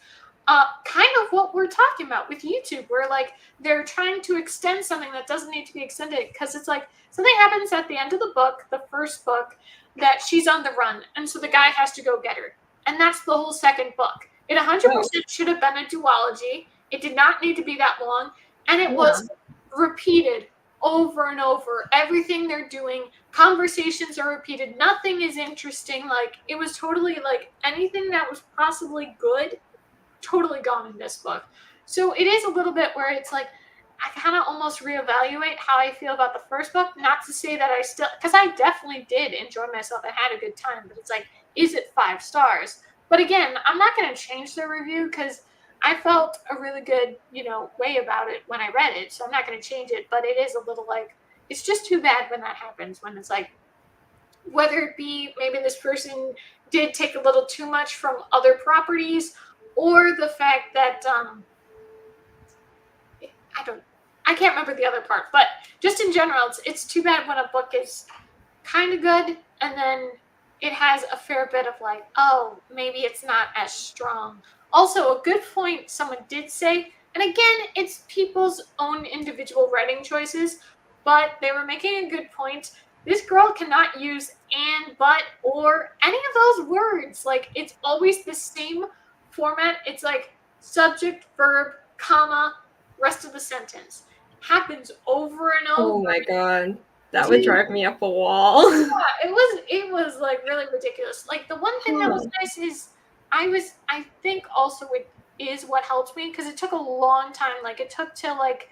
Kind of what we're talking about with YouTube, where like they're trying to extend something that doesn't need to be extended, because it's like something happens at the end of the book, the first book, that she's on the run, and so the guy has to go get her, and that's the whole second book. It 100% should have been a duology. It did not need to be that long, and it was repeated over and over. Everything they're doing, conversations are repeated. Nothing is interesting. Like, it was totally like anything that was possibly good, totally gone in this book. So it is a little bit where it's like, I kind of almost reevaluate how I feel about the first book. Not to say that I still, because I definitely did enjoy myself and had a good time, but it's like, is it 5 stars? But again, I'm not going to change the review because I felt a really good, way about it when I read it. So I'm not going to change it, but it is a little like, it's just too bad when that happens, when it's like, whether it be maybe this person did take a little too much from other properties, or the fact that I can't remember the other part, but just in general, it's too bad when a book is kind of good and then it has a fair bit of like, oh, maybe it's not as strong. Also, a good point someone did say, and again, it's people's own individual writing choices, but they were making a good point. This girl cannot use and, but, or any of those words. Like, it's always the same format. It's like subject, verb, comma, rest of the sentence. Happens over and over. Oh my god. That would drive me up a wall. Yeah, it was like really ridiculous. Like the one thing that was nice is I think also it is what helped me because it took a long time. Like it took till like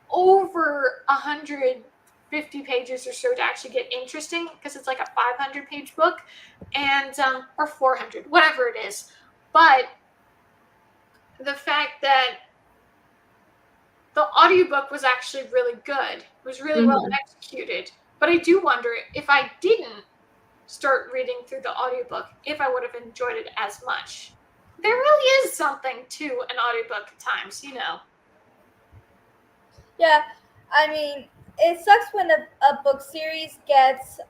over 150 pages or so to actually get interesting because it's like a 500-page book and or 400, whatever it is. But the fact that the audiobook was actually really good. It was really well executed. But I do wonder if I didn't start reading through the audiobook, if I would have enjoyed it as much. There really is something to an audiobook at times, Yeah, I mean, it sucks when a book series gets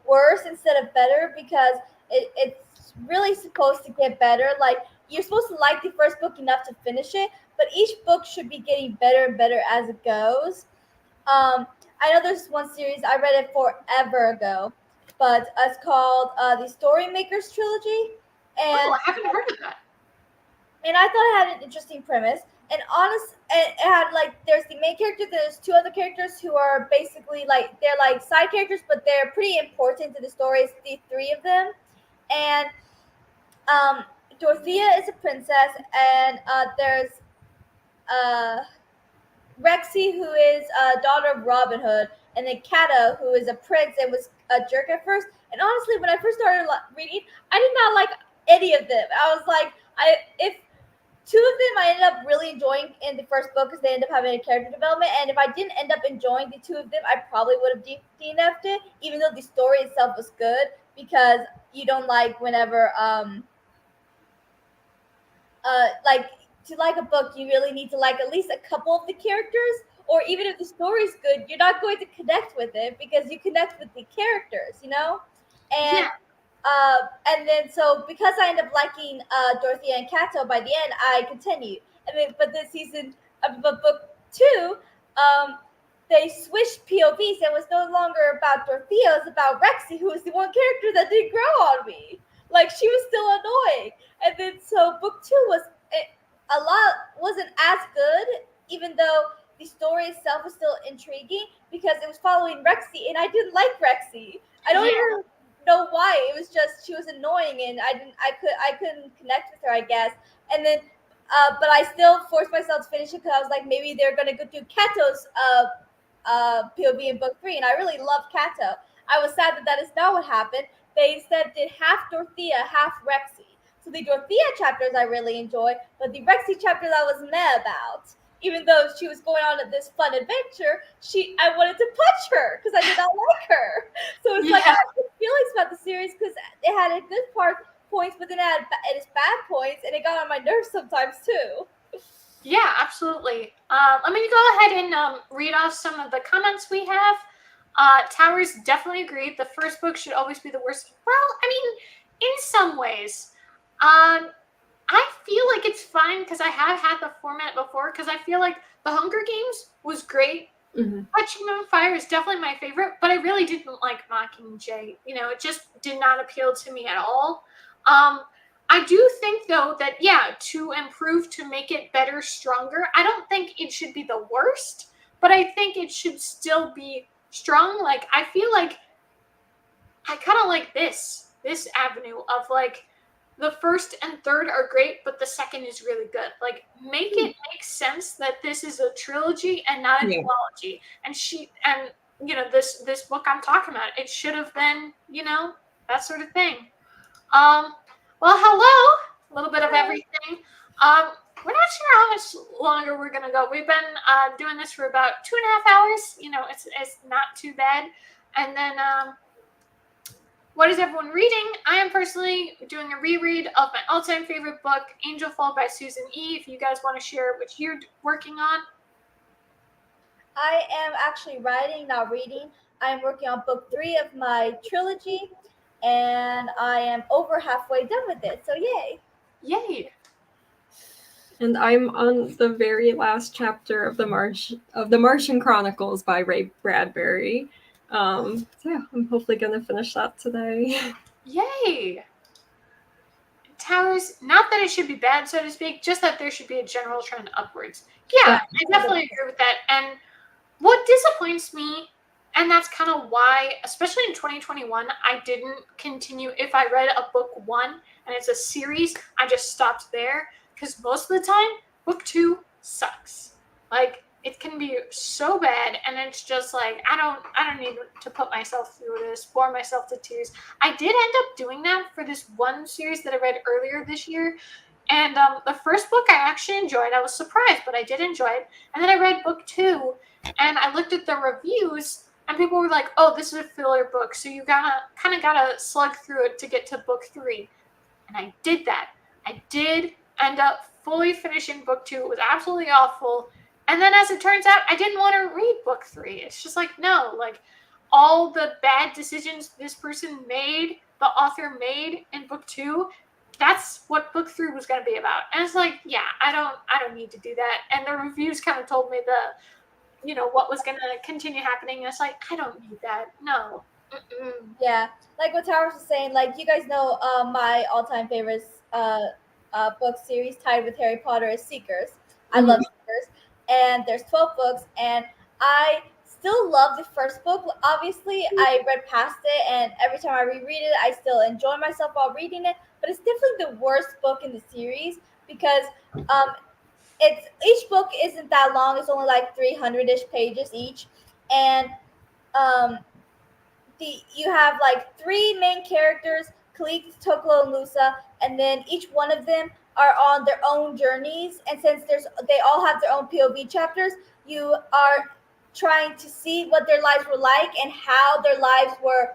worse instead of better because it's really supposed to get better. Like, you're supposed to like the first book enough to finish it, but each book should be getting better and better as it goes. I know there's one series, I read it forever ago, but it's called the Storymakers Trilogy. And I haven't heard of that. And I thought it had an interesting premise. And it had like there's the main character, there's 2 other characters who are basically like they're like side characters, but they're pretty important to the story. It's the 3 of them, and Dorothea is a princess, and there's uh, Rexy, who is a daughter of Robin Hood, and then Kato, who is a prince and was a jerk at first. And honestly, when I first started reading, I did not like any of them. I was like, if 2 of them I ended up really enjoying in the first book because they end up having a character development, and if I didn't end up enjoying the 2 of them, I probably would have DNF'd it, even though the story itself was good, because you don't like whenever like to like a book, you really need to like at least a couple of the characters, or even if the story's good, you're not going to connect with it because you connect with the characters, And Yeah. And then so because I ended up liking Dorothea and Kato by the end, I continued. And then but this season but book 2, they switched POVs and it was no longer about Dorothea, it was about Rexy, who was the one character that didn't grow on me. Like, she was still annoying. And then so book 2 wasn't as good, even though the story itself was still intriguing because it was following Rexy, and I didn't like Rexy. I don't even know why. It was just she was annoying, and I couldn't connect with her, I guess. And then, but I still forced myself to finish it because I was like, maybe they're gonna go do Kato's POV in book 3, and I really loved Kato. I was sad that is not what happened. They instead did half Dorothea, half Rexy. So the Dorothea chapters I really enjoy, but the Rexy chapters I was mad about. Even though she was going on this fun adventure, I wanted to punch her because I did not like her. So it's like I had good feelings about the series because it had a good points, but then it had its bad points, and it got on my nerves sometimes too. Yeah, absolutely. Let me go ahead and read off some of the comments we have. Towers definitely agreed. The first book should always be the worst. Well, I mean, in some ways. I feel like it's fine because I have had the format before because I feel like The Hunger Games was great. Catching on Fire is definitely my favorite, but I really didn't like Mockingjay. It just did not appeal to me at all. I do think, though, that, to improve, to make it better, stronger, I don't think it should be the worst, but I think it should still be strong. Like, I feel like I kind of like this avenue of, like, the first and third are great, but the second is really good. Like, make it make sense that this is a trilogy and not a duology. And this book I'm talking about, it should have been, that sort of thing. Well, hello, a little bit of everything. We're not sure how much longer we're gonna go. We've been doing this for about 2.5 hours. It's not too bad. And then what is everyone reading? I am personally doing a reread of my all-time favorite book, Angel Fall by Susan E. If you guys want to share what you're working on. I am actually writing, not reading. I'm working on book 3 of my trilogy, and I am over halfway done with it. So yay! Yay! And I'm on the very last chapter of the Martian Chronicles by Ray Bradbury. So yeah, I'm hopefully gonna finish that today. Yay! Towers, not that it should be bad, so to speak, just that there should be a general trend upwards. Yeah, I definitely agree with that. And what disappoints me, and that's kind of why, especially in 2021, I didn't continue. If I read a book 1 and it's a series, I just stopped there, because most of the time, book 2 sucks. Like, it can be so bad, and it's just like, I don't need to put myself through this, bore myself to tears. I did end up doing that for this one series that I read earlier this year, and the first book I actually enjoyed. I was surprised, but I did enjoy it. And then I read book 2, and I looked at the reviews, and people were like, "Oh, this is a filler book, so you kind of gotta slug through it to get to book 3." And I did that. I did end up fully finishing book 2. It was absolutely awful. And then, as it turns out, I didn't want to read book 3. It's just like, no, like, all the bad decisions this person made, the author made in book 2, that's what book 3 was going to be about. And it's like, yeah, I don't need to do that. And the reviews kind of told me what was going to continue happening. And it's like, I don't need that. No. Mm-mm. Yeah, like what Towers was saying, like you guys know, my all-time favorite book series tied with Harry Potter is Seekers. I love Seekers, and there's 12 books, and I still love the first book. Obviously, I read past it, and every time I reread it, I still enjoy myself while reading it. But it's definitely the worst book in the series because it's each book isn't that long. It's only like 300-ish pages each, and um, you have like 3 main characters, Kalik, Toklo, and Lusa, and then each one of them are on their own journeys. And since they all have their own POV chapters, you are trying to see what their lives were like and how their lives were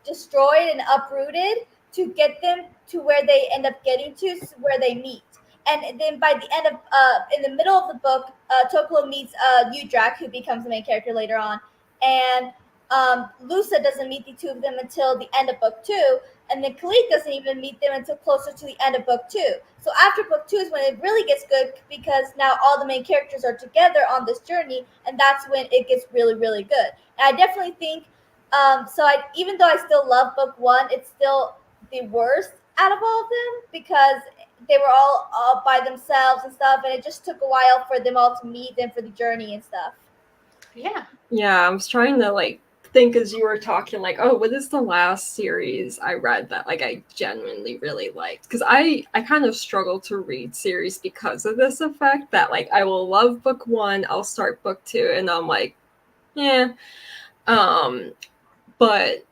destroyed and uprooted to get them to where they end up getting to, where they meet. And then by the end of, in the middle of the book, Toklo meets Udrak, who becomes the main character later on, and Lusa doesn't meet the two of them until the end of book 2, and then Kalik doesn't even meet them until closer to the end of book 2. So after book 2 is when it really gets good because now all the main characters are together on this journey, and that's when it gets really, really good. And I definitely think, even though I still love book 1, it's still the worst out of all of them because they were all by themselves and stuff, and it just took a while for them all to meet and for the journey and stuff. Yeah, I was trying to think as you were talking, oh, what is the last series I read that I genuinely really liked? Because I kind of struggle to read series because of this effect that I will love book 1, I'll start book 2, and I'm like, yeah. But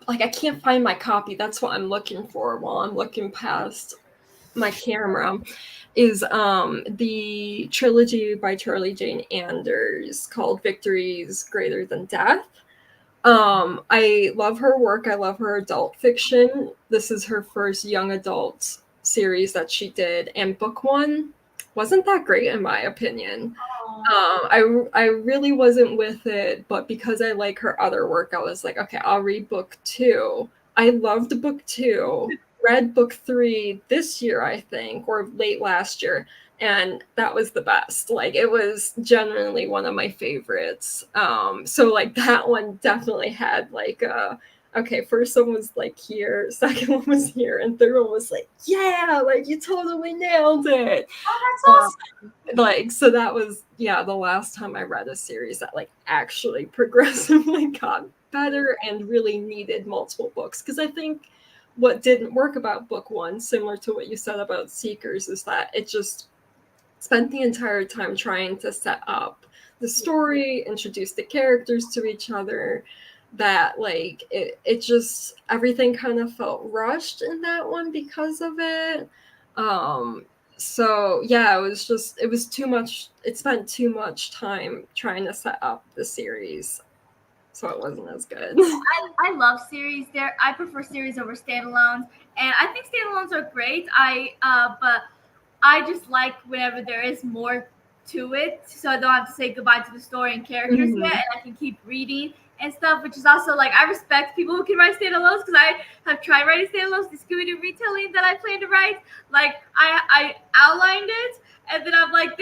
I can't find my copy. That's what I'm looking for while I'm looking past my camera. Is the trilogy by Charlie Jane Anders called Victories Greater Than Death. I love her work. I love her adult fiction. This is her first young adult series that she did, and book 1 wasn't that great in my opinion. I really wasn't with it, but because I like her other work, I was like, okay, I'll read book 2. I loved book 2. Read book 3 this year, I think, or late last year, and that was the best. It was genuinely one of my favorites. So that one definitely had okay, first one was here, second one was here, and third one was yeah, you totally nailed it. Oh, that's awesome. So that was the last time I read a series that actually progressively got better and really needed multiple books, because I think what didn't work about book one, similar to what you said about Seekers, is that it just spent the entire time trying to set up the story, introduce the characters to each other, that like it just everything kind of felt rushed in that one because of it. So yeah, it was too much. It spent too much time trying to set up the series, so it wasn't as good. I love series. I prefer series over standalones, and I think standalones are great. But I just like whenever there is more to it, so I don't have to say goodbye to the story and characters Mhm. yet, and I can keep reading and stuff. Which is also like I respect people who can write standalones because I have tried writing standalones. The Scooby-Doo retelling that I plan to write, like I outlined it, and then I'm like,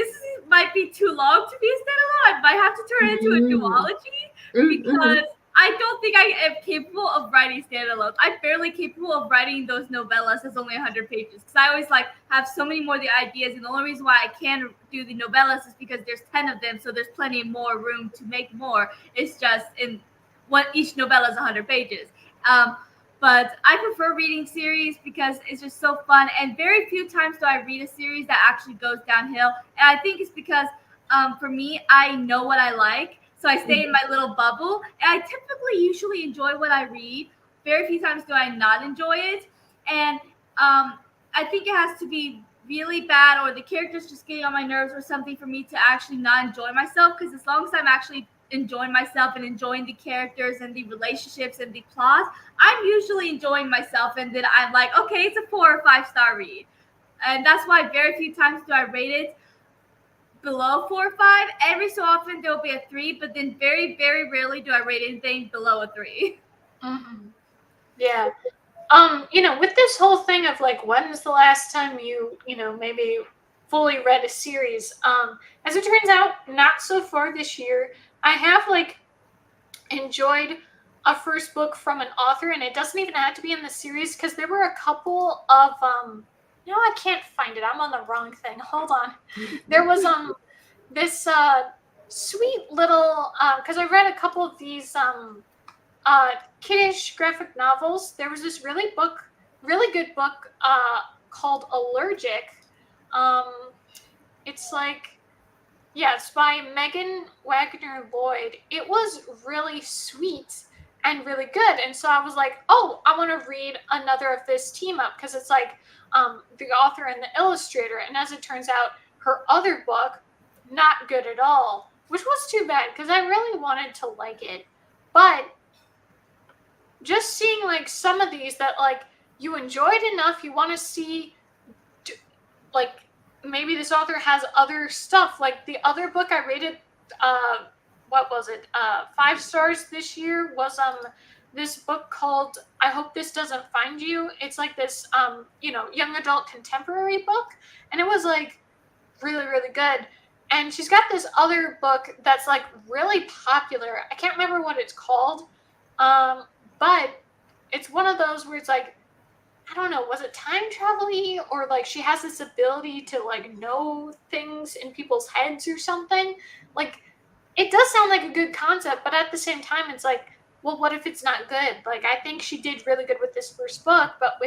might be too long to be a standalone. I might have to turn it into a duology because I don't think I am capable of writing standalones. I'm barely capable of writing those novellas that's only 100 pages because I always like have so many more of the ideas, and the only reason why I can do the novellas is because there's 10 of them, so there's plenty more room to make more. It's just each novella is 100 pages. But I prefer reading series because it's just so fun, and very few times do I read a series that actually goes downhill. And I think it's because for me, I know what I like. So I stay in my little bubble, and I typically usually enjoy what I read. Very few times do I not enjoy it, and I think it has to be really bad, or the character's just getting on my nerves, or something for me to actually not enjoy myself. Because as long as I'm actually enjoying myself and enjoying the characters and the relationships and the plot, I'm usually enjoying myself, and then I'm like, okay, it's a 4 or 5 star read, and that's why very few times do I rate it below 4 or 5. Every so often there'll be a 3, but then very, very rarely do I rate anything below a 3. Mm-hmm. Yeah. With this whole thing of like, when's the last time you maybe fully read a series? As it turns out, not so far this year. I have like enjoyed a first book from an author, and it doesn't even have to be in the series because there were a couple of I can't find it. I'm on the wrong thing. Hold on. There was this sweet little because I read a couple of these kiddish graphic novels. There was this really good book called Allergic. It's like, yeah, it's by Megan Wagner Lloyd. It was really sweet and really good. And so I was like, oh, I want to read another of this team up because it's like the author and the illustrator. And as it turns out, her other book, not good at all, which was too bad because I really wanted to like it. But just seeing like some of these that like you enjoyed enough, you want to see like maybe this author has other stuff. Like the other book I rated, what was it? 5 stars this year was this book called I Hope This Doesn't Find You. It's like this young adult contemporary book, and it was like really, really good. And she's got this other book that's like really popular. I can't remember what it's called. But it's one of those where it's like, I don't know, was it time travel-y, or like she has this ability to like know things in people's heads or something? Like, it does sound like a good concept, but at the same time, it's like, well, what if it's not good? Like, I think she did really good with this first book, but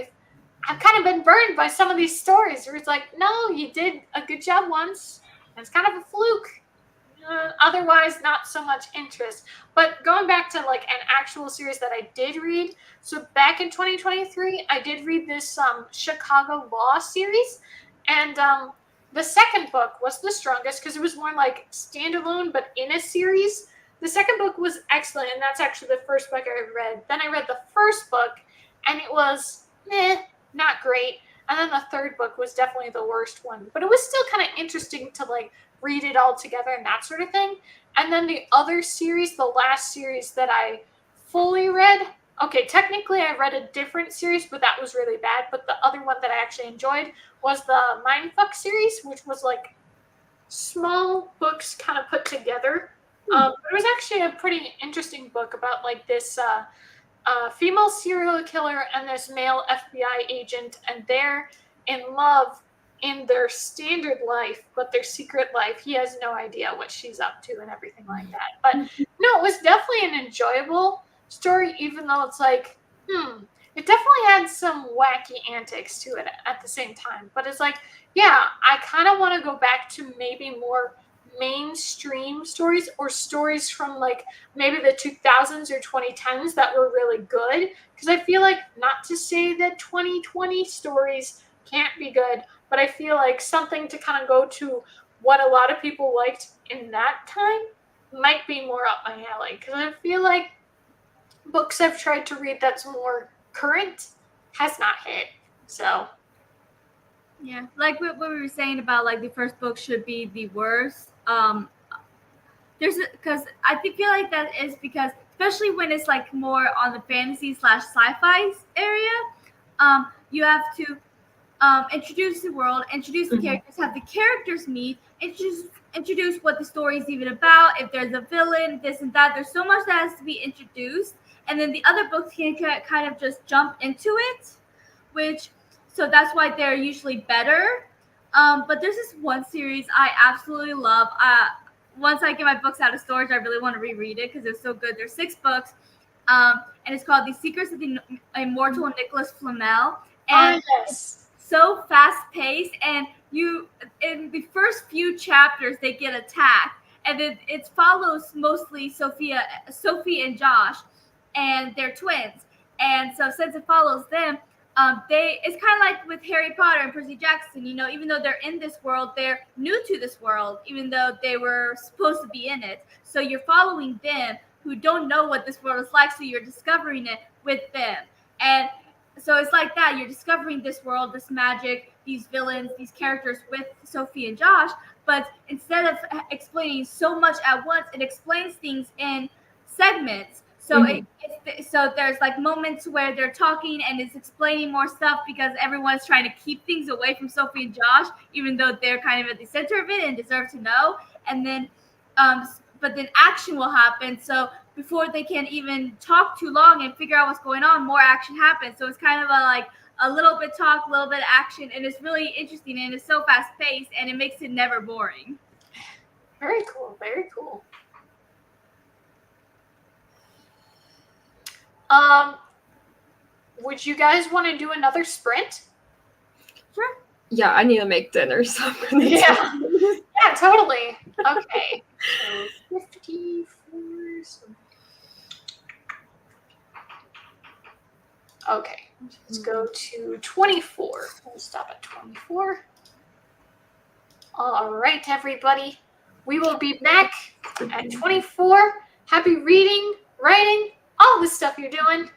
I've kind of been burned by some of these stories where it's like, no, you did a good job once, and it's kind of a fluke. Otherwise, not so much interest. But going back to like an actual series that I did read, so back in 2023, I did read this Chicago Law series, and the second book was the strongest because it was more like standalone, but in a series. The second book was excellent, and that's actually the first book I read. Then I read the first book, and it was not great. And then the third book was definitely the worst one, but it was still kind of interesting to like read it all together and that sort of thing. And then the other series, the last series that I fully read, okay, technically I read a different series, but that was really bad. But the other one that I actually enjoyed was the Mindfuck series, which was like small books kind of put together. But it was actually a pretty interesting book about like this female serial killer and this male FBI agent, and they're in love in their standard life, but their secret life, he has no idea what she's up to and everything like that. But no, it was definitely an enjoyable story, even though it's like, it definitely had some wacky antics to it at the same time. But it's like, yeah, I kind of want to go back to maybe more mainstream stories or stories from like maybe the 2000s or 2010s that were really good. Because I feel like, not to say that 2020 stories can't be good, but I feel like something to kind of go to what a lot of people liked in that time might be more up my alley. Because I feel like books I've tried to read that's more current has not hit. So Yeah, like what we were saying about like the first book should be the worst. There's because I feel like that is because especially when it's like more on the fantasy slash sci-fi area, you have to introduce the world, introduce the characters, have the characters meet, introduce what the story is even about. If there's a villain, this and that, there's so much that has to be introduced, and then the other books can kind of just jump into it, which so that's why they're usually better. But there's this one series I absolutely love. Once I get my books out of storage, I really want to reread it because it's so good. There's 6 books, and it's called The Secrets of the Immortal Nicholas Flamel. And yes, so fast paced, and you in the first few chapters they get attacked, and then it follows mostly Sophie and Josh, and they're twins. And so since it follows them, they it's kind of like with Harry Potter and Percy Jackson. You know, even though they're in this world, they're new to this world, even though they were supposed to be in it. So you're following them who don't know what this world is like, so you're discovering it with them. And so it's like that. You're discovering this world, this magic, these villains, these characters with Sophie and Josh. But instead of explaining so much at once, it explains things in segments. So so there's like moments where they're talking and it's explaining more stuff because everyone's trying to keep things away from Sophie and Josh, even though they're kind of at the center of it and deserve to know. And then, but then action will happen. So before they can even talk too long and figure out what's going on, more action happens. So it's kind of like a little bit talk, a little bit action, and it's really interesting and it's so fast paced and it makes it never boring. very cool, very cool. Would you guys want to do another sprint? Sure. Yeah, I need to make dinner, so I'm gonna Yeah, yeah, totally. Okay, so 54. Okay, let's go to 24. We'll stop at 24. All right, everybody. We will be back at 24. Happy reading, writing, all the stuff you're doing.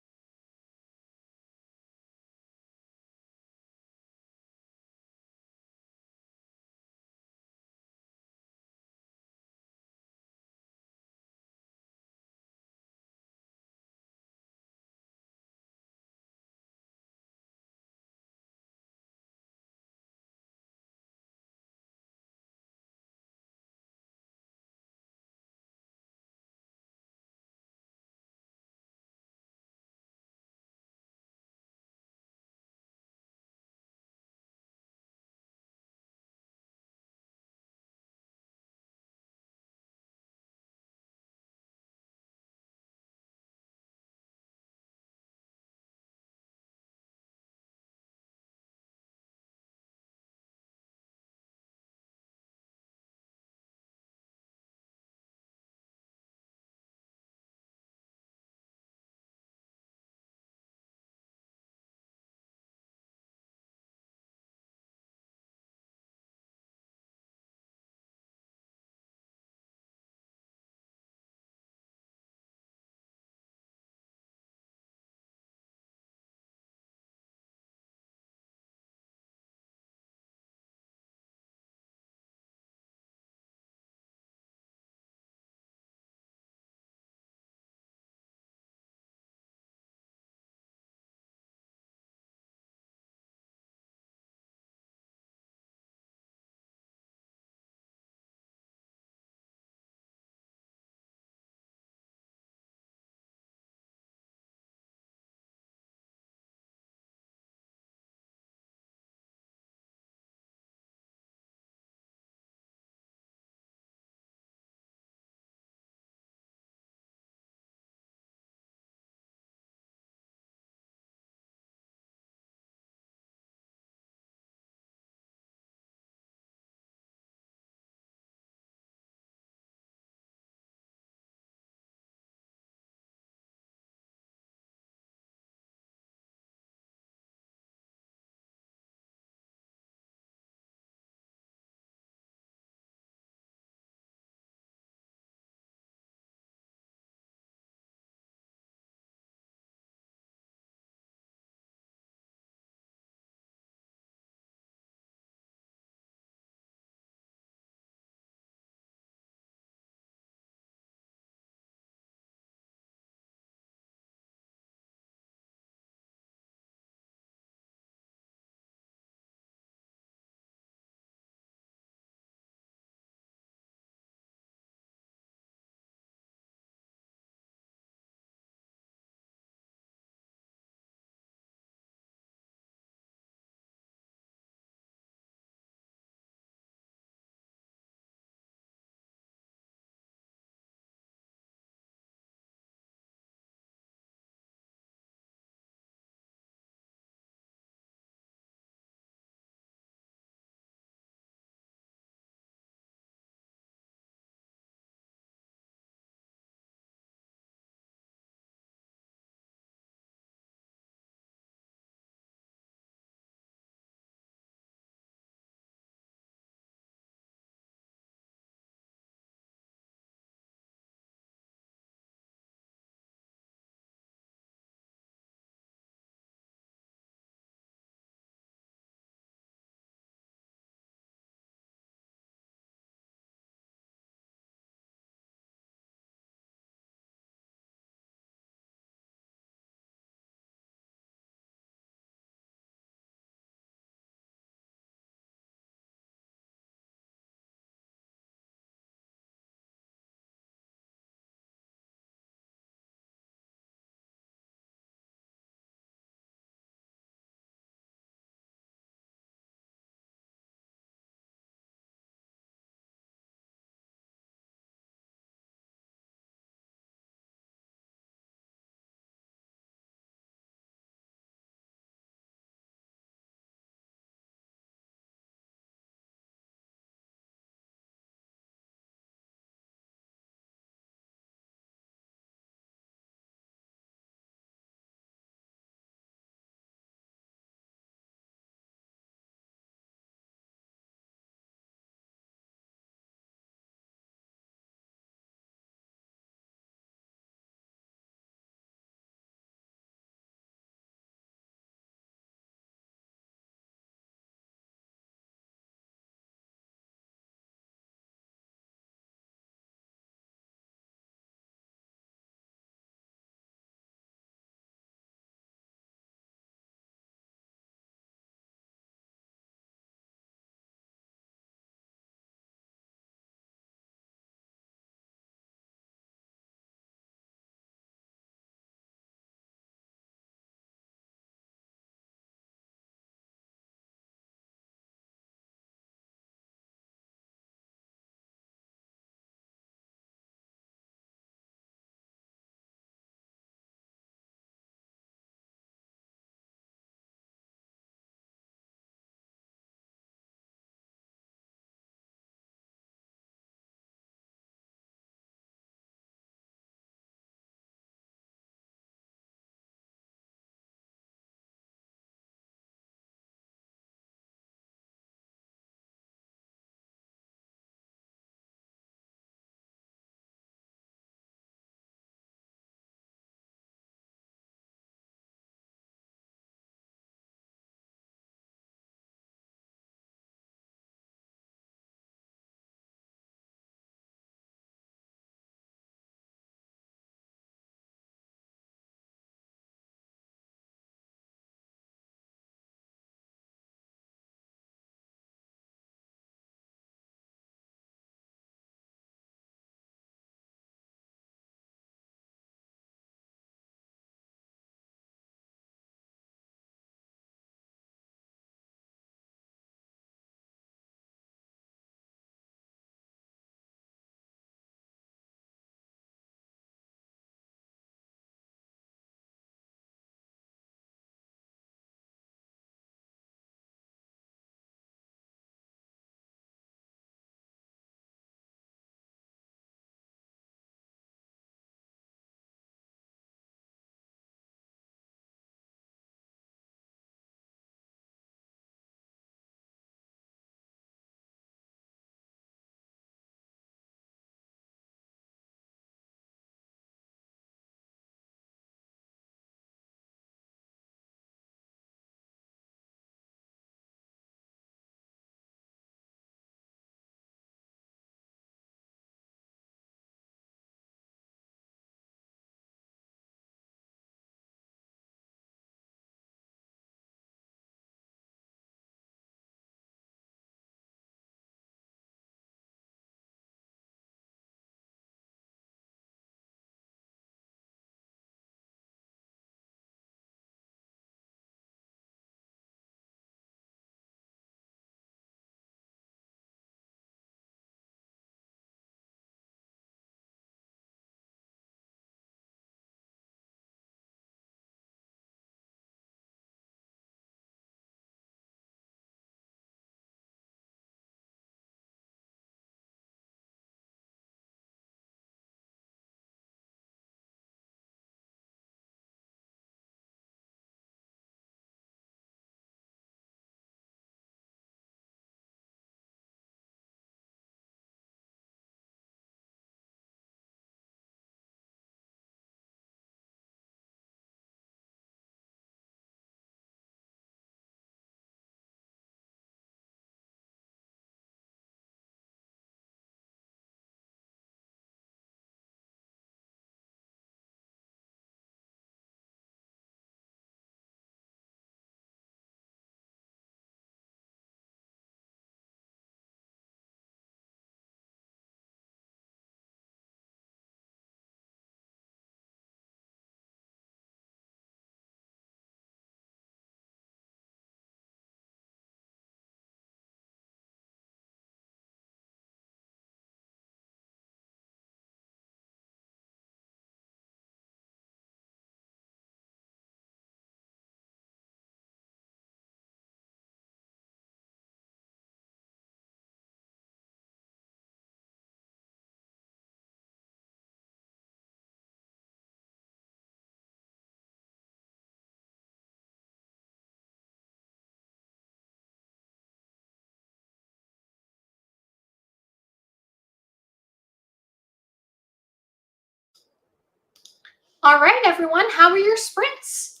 All right, everyone, how were your sprints?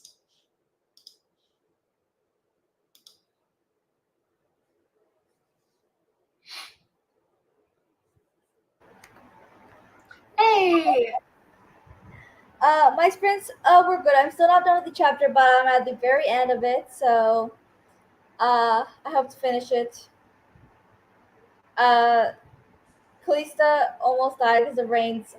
Hey. My sprints were good. I'm still not done with the chapter, but I'm at the very end of it, so I hope to finish it. Kalista almost died because of Rain's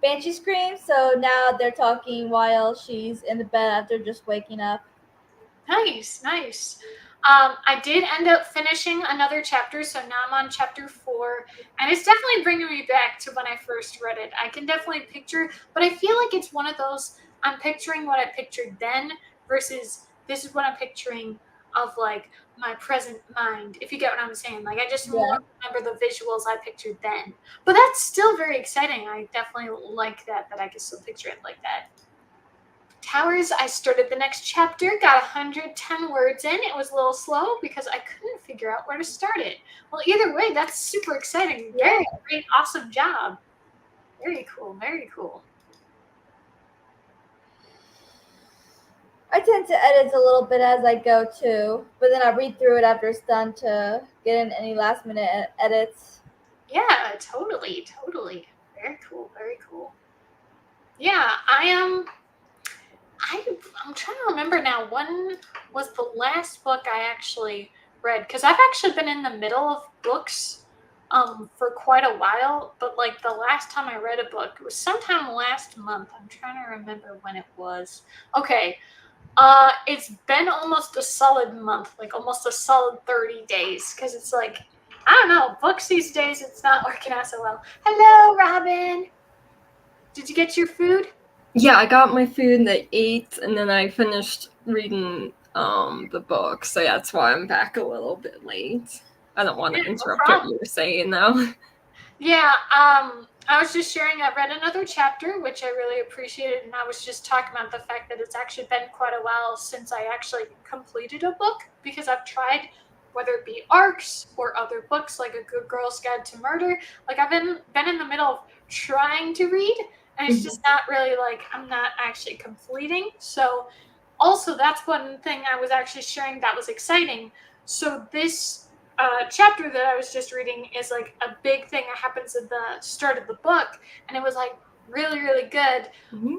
banshee scream, so now they're talking while she's in the bed after just waking up. Nice. I did end up finishing another chapter, so now I'm on chapter 4, and it's definitely bringing me back to when I first read it. I can definitely picture, but I feel like it's one of those, I'm picturing what I pictured then versus this is what I'm picturing of like my present mind, if you get what I'm saying. Like I just more remember the visuals I pictured then. But that's still very exciting. I definitely like that I can still picture it like that. Towers, I started the next chapter, got 110 words in. It was a little slow because I couldn't figure out where to start it. Well, either way, that's super exciting. Very great, awesome job. Very cool, very cool. I tend to edit a little bit as I go too, but then I read through it after it's done to get in any last minute edits. Yeah, totally. Very cool, very cool. Yeah, I'm trying to remember now, when was the last book I actually read? Because I've actually been in the middle of books for quite a while, but like the last time I read a book, it was sometime last month. I'm trying to remember when it was. Okay. It's been almost a solid month, like almost a solid 30 days, because it's like, I don't know, books these days, it's not working out so well. Hello, Robin. Did you get your food? Yeah, I got my food at 8, and then I finished reading the book, so yeah, that's why I'm back a little bit late. I don't want to interrupt what you were saying, though. Yeah, I was just sharing, I read another chapter, which I really appreciated, and I was just talking about the fact that it's actually been quite a while since I actually completed a book, because I've tried, whether it be ARCs or other books like A Good Girl's Guide to Murder, like I've been in the middle of trying to read, and it's just not really like, I'm not actually completing. So also that's one thing I was actually sharing that was exciting. So this chapter that I was just reading is like a big thing that happens at the start of the book, and it was like really, really good.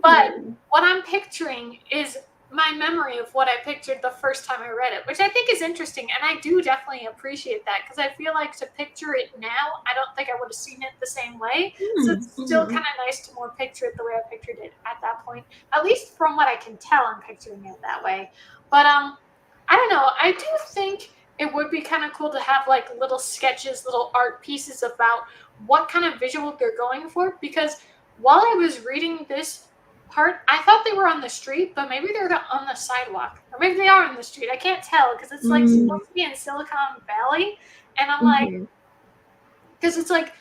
But what I'm picturing is my memory of what I pictured the first time I read it, which I think is interesting, and I do definitely appreciate that, because I feel like to picture it now, I don't think I would have seen it the same way. So it's still kind of nice to more picture it the way I pictured it at that point. At least from what I can tell, I'm picturing it that way. But I don't know. I do think it would be kind of cool to have like little sketches, little art pieces about what kind of visual they're going for, because while I was reading this part, I thought they were on the street, but maybe they're on the sidewalk, or maybe they are on the street. I can't tell, because it's like supposed to be in Silicon Valley, and I'm like, because it's like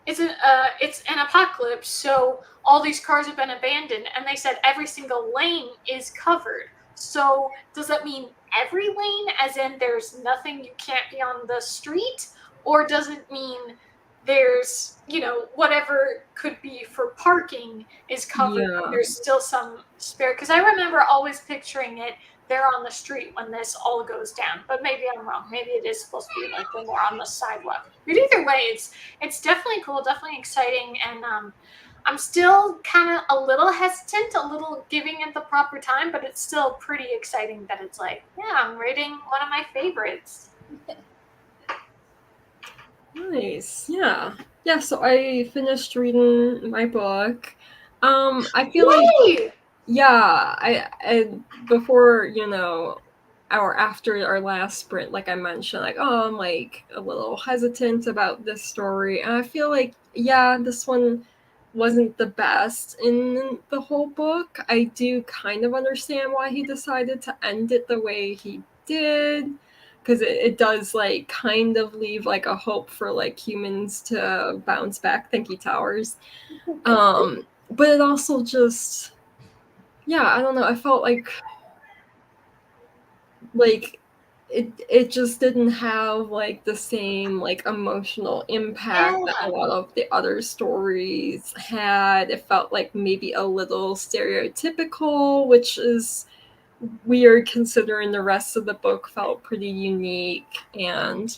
it's an apocalypse, so all these cars have been abandoned, and they said every single lane is covered. So does that mean every lane, as in there's nothing, you can't be on the street, or does it mean there's, whatever could be for parking is covered, but there's still some spare? Because I remember always picturing it, they're on the street when this all goes down, but maybe I'm wrong. Maybe it is supposed to be like they're more on the sidewalk. But either way, it's definitely cool, definitely exciting, and I'm still kind of a little hesitant, a little giving it the proper time, but it's still pretty exciting that it's like, yeah, I'm reading one of my favorites. Nice. Yeah. So I finished reading my book. I feel like, yeah, I before, or after our last sprint, like I mentioned, like, oh, I'm like a little hesitant about this story. And I feel like, yeah, this one wasn't the best in the whole book. I do kind of understand why he decided to end it the way he did, because it does like kind of leave like a hope for like humans to bounce back. Thank you, Towers. But it also just, yeah, I don't know, I felt like it just didn't have like the same like emotional impact that a lot of the other stories had. It felt like maybe a little stereotypical, which is weird considering the rest of the book felt pretty unique. And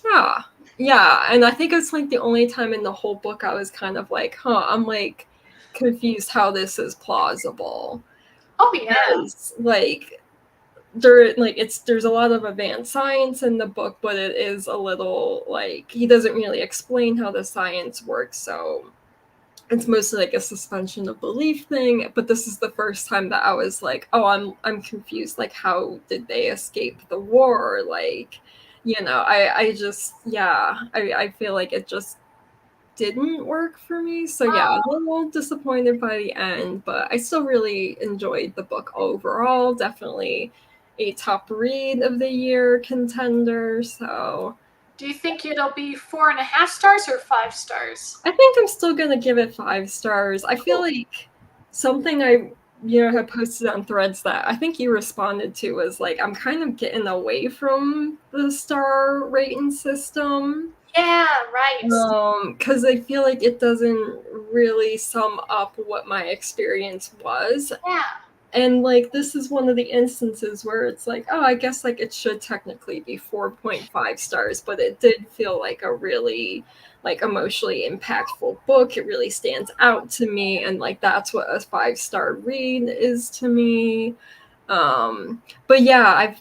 yeah, and I think it's like the only time in the whole book I was kind of like, I'm like confused how this is plausible. Oh yeah. Because like there's a lot of advanced science in the book, but it is a little like he doesn't really explain how the science works, so it's mostly like a suspension of belief thing. But this is the first time that I was like, oh, I'm confused, like how did they escape the war? Like, I just I feel like it just didn't work for me. So yeah, I'm a little disappointed by the end, but I still really enjoyed the book overall. Definitely a top read of the year contender. So do you think it'll be 4.5 stars or 5 stars? I think I'm still gonna give it 5 stars. I feel like something I had posted on Threads that I think you responded to was like, I'm kind of getting away from the star rating system. Yeah, right. Because I feel like it doesn't really sum up what my experience was. Yeah. And like this is one of the instances where it's like, I guess like it should technically be 4.5 stars, but it did feel like a really like emotionally impactful book. It really stands out to me, and like that's what a 5-star read is to me. But yeah,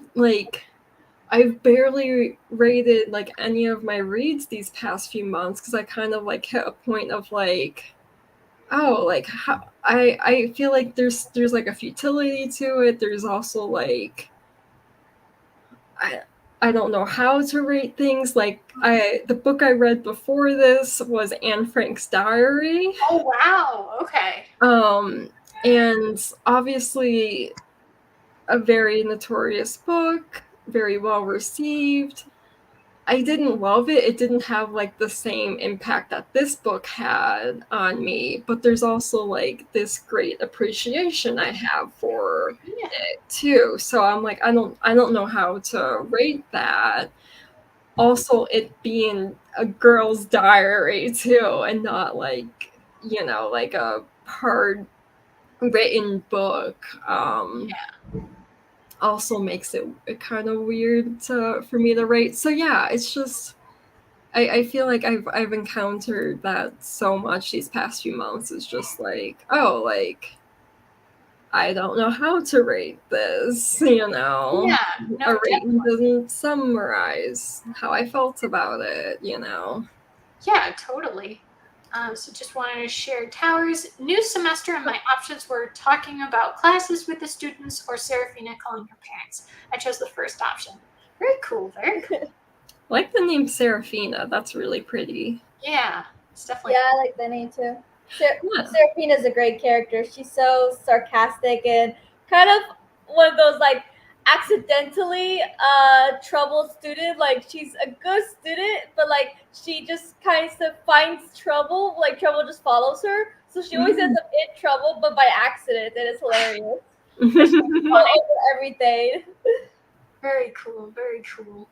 I've barely rated like any of my reads these past few months because I kind of like hit a point of like, like how I feel like there's like a futility to it. There's also like I don't know how to rate things. Like the book I read before this was Anne Frank's Diary. Oh wow, okay. And obviously a very notorious book, very well received. I didn't love it. It didn't have like the same impact that this book had on me, but there's also like this great appreciation I have for it too. So I'm like, I don't know how to rate that. Also, it being a girl's diary too, and not like like a hard written book. Also makes it kind of weird for me to rate. So yeah, it's just I feel like I've encountered that so much these past few months. It's just like, like I don't know how to rate this, Yeah, no, a rating doesn't summarize how I felt about it, Yeah, totally. So just wanted to share Towers' new semester, and my options were talking about classes with the students or Serafina calling her parents. I chose the first option. Very cool, very cool. I like the name Serafina. That's really pretty. Yeah, it's definitely. Yeah, I like the name too. Serafina's a great character. She's so sarcastic and kind of one of those like accidentally troubled student. Like she's a good student, but like she just kind of finds trouble. Like trouble just follows her, so she always ends up in trouble, but by accident, and it's hilarious. She's over everything. Very cool, very cool.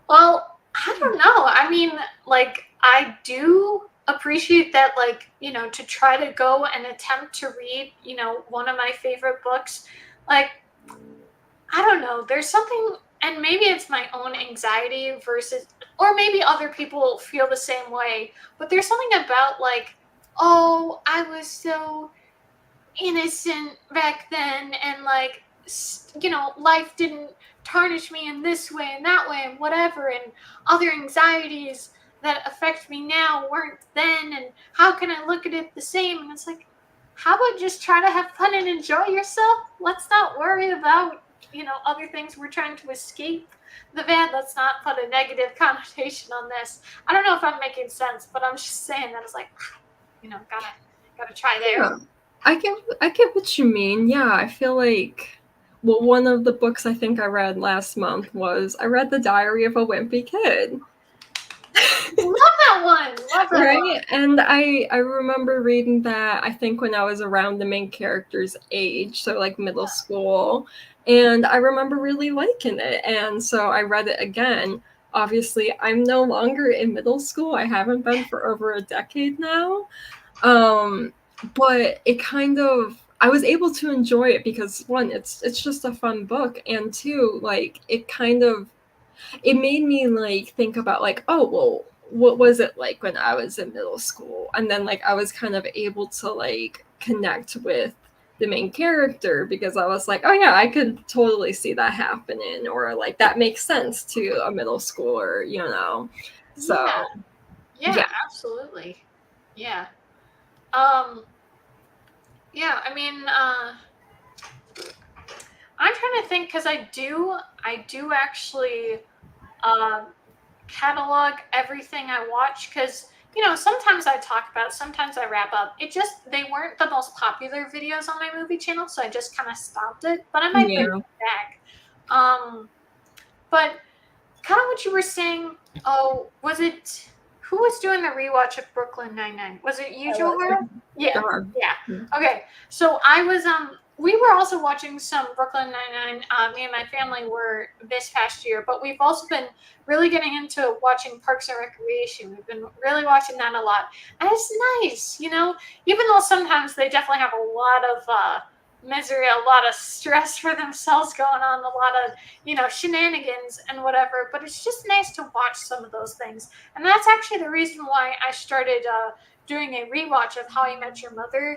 Well, I don't know. I mean, like I do appreciate that, like, to try to go and attempt to read, one of my favorite books. Like, I don't know, there's something, and maybe it's my own anxiety versus, or maybe other people feel the same way, but there's something about like, oh, I was so innocent back then, and like, life didn't tarnish me in this way and that way and whatever, and other anxieties that affect me now weren't then, and how can I look at it the same? And it's like, how about just try to have fun and enjoy yourself? Let's not worry about other things we're trying to escape the bad. Let's not put a negative connotation on this. I don't know if I'm making sense, but I'm just saying that it's like, gotta try there. Yeah. I get what you mean. Yeah, I feel like one of the books I think I read last month was I read The Diary of a Wimpy Kid. Love that one. Love that right? one. And I remember reading that I think when I was around the main character's age, so like middle school. And I remember really liking it. And so I read it again. Obviously, I'm no longer in middle school. I haven't been for over a decade now. But it kind of, I was able to enjoy it because one, it's just a fun book, and two, like it kind of, it made me like think about like, oh well, what was it like when I was in middle school? And then like I was kind of able to like connect with the main character because I was like, oh yeah, I could totally see that happening, or like that makes sense to a middle schooler, you know. So yeah, absolutely. Yeah. Yeah, I mean, I'm trying to think because I do actually catalog everything I watch because sometimes I talk about, sometimes I wrap up. They weren't the most popular videos on my movie channel, so I just kind of stopped it. But I might bring it back. But kind of what you were saying. Oh, was it? Who was doing the rewatch of Brooklyn Nine-Nine? Was it you, Joharra? Yeah. Okay. So I was we were also watching some Brooklyn Nine-Nine. Me and my family were this past year, but we've also been really getting into watching Parks and Recreation. We've been really watching that a lot, and it's nice, even though sometimes they definitely have a lot of misery, a lot of stress for themselves going on, a lot of shenanigans and whatever, but it's just nice to watch some of those things. And that's actually the reason why I started doing a rewatch of How I Met Your Mother.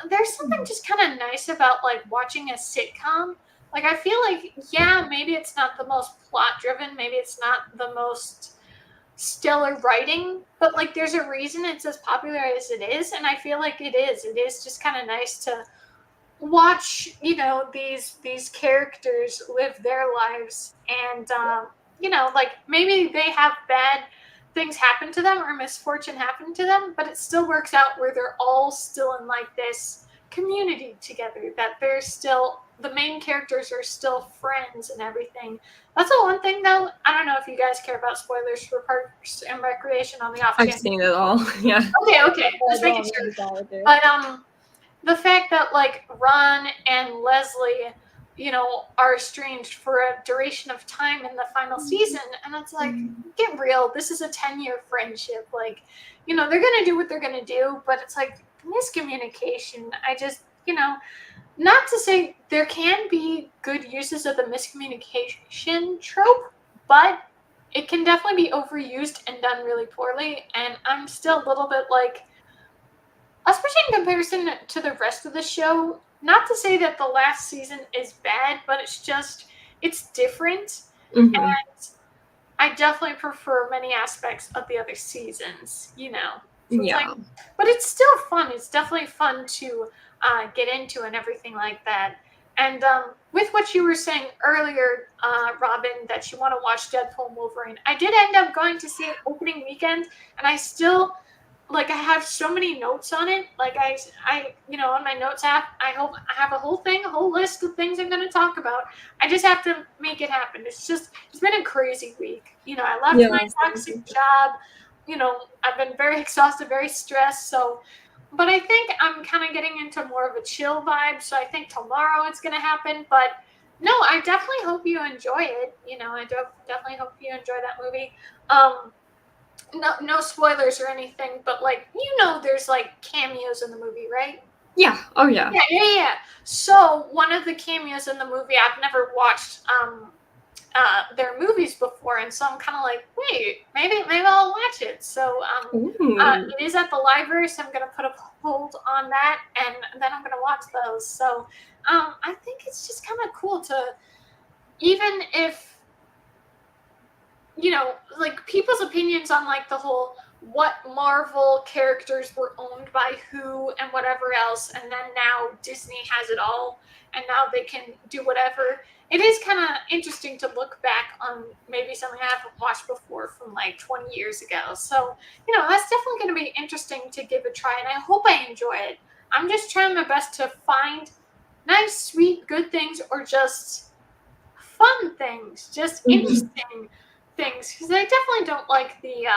There's something just kind of nice about like watching a sitcom. Like I feel like, yeah, maybe it's not the most plot driven, maybe it's not the most stellar writing, but like there's a reason it's as popular as it is, and I feel like it is just kind of nice to watch these characters live their lives, and like maybe they have bad things happen to them or misfortune happen to them, but it still works out where they're all still in like this community together, that they're still, the main characters are still friends and everything. That's the one thing though, I don't know if you guys care about spoilers for Parks and Recreation on the off chance. I've seen it all. Yeah. Okay, just making sure. But the fact that like Ron and Leslie, are estranged for a duration of time in the final season, and it's like, get real. This is a 10-year friendship. Like, they're gonna do what they're gonna do, but it's like miscommunication. I just, not to say there can be good uses of the miscommunication trope, but it can definitely be overused and done really poorly. And I'm still a little bit like, especially in comparison to the rest of the show, not to say that the last season is bad, but it's different. Mm-hmm. And I definitely prefer many aspects of the other seasons, So it's like, but it's still fun. It's definitely fun to get into and everything like that. And with what you were saying earlier, Robin, that you want to watch Deadpool and Wolverine, I did end up going to see it opening weekend, and I still, like, I have so many notes on it. Like I on my notes app, I have a whole list of things I'm going to talk about. I just have to make it happen. It's been a crazy week. I left my toxic job. I've been very exhausted, very stressed. So, but I think I'm kind of getting into more of a chill vibe. So I think tomorrow it's going to happen. But no, I definitely hope you enjoy it. I definitely hope you enjoy that movie. No spoilers or anything, but like, there's like cameos in the movie, right? Yeah. Oh yeah. Yeah. So one of the cameos in the movie, I've never watched their movies before, and so I'm kind of like, wait, maybe I'll watch it. So it is at the library, so I'm gonna put a hold on that, and then I'm gonna watch those. So I think it's just kind of cool to, even if like people's opinions on like the whole what Marvel characters were owned by who and whatever else, and then now Disney has it all, and now they can do whatever. It is kind of interesting to look back on maybe something I haven't watched before from like 20 years ago. So, that's definitely going to be interesting to give a try, and I hope I enjoy it. I'm just trying my best to find nice, sweet, good things, or just fun things, just interesting things, because I definitely don't like the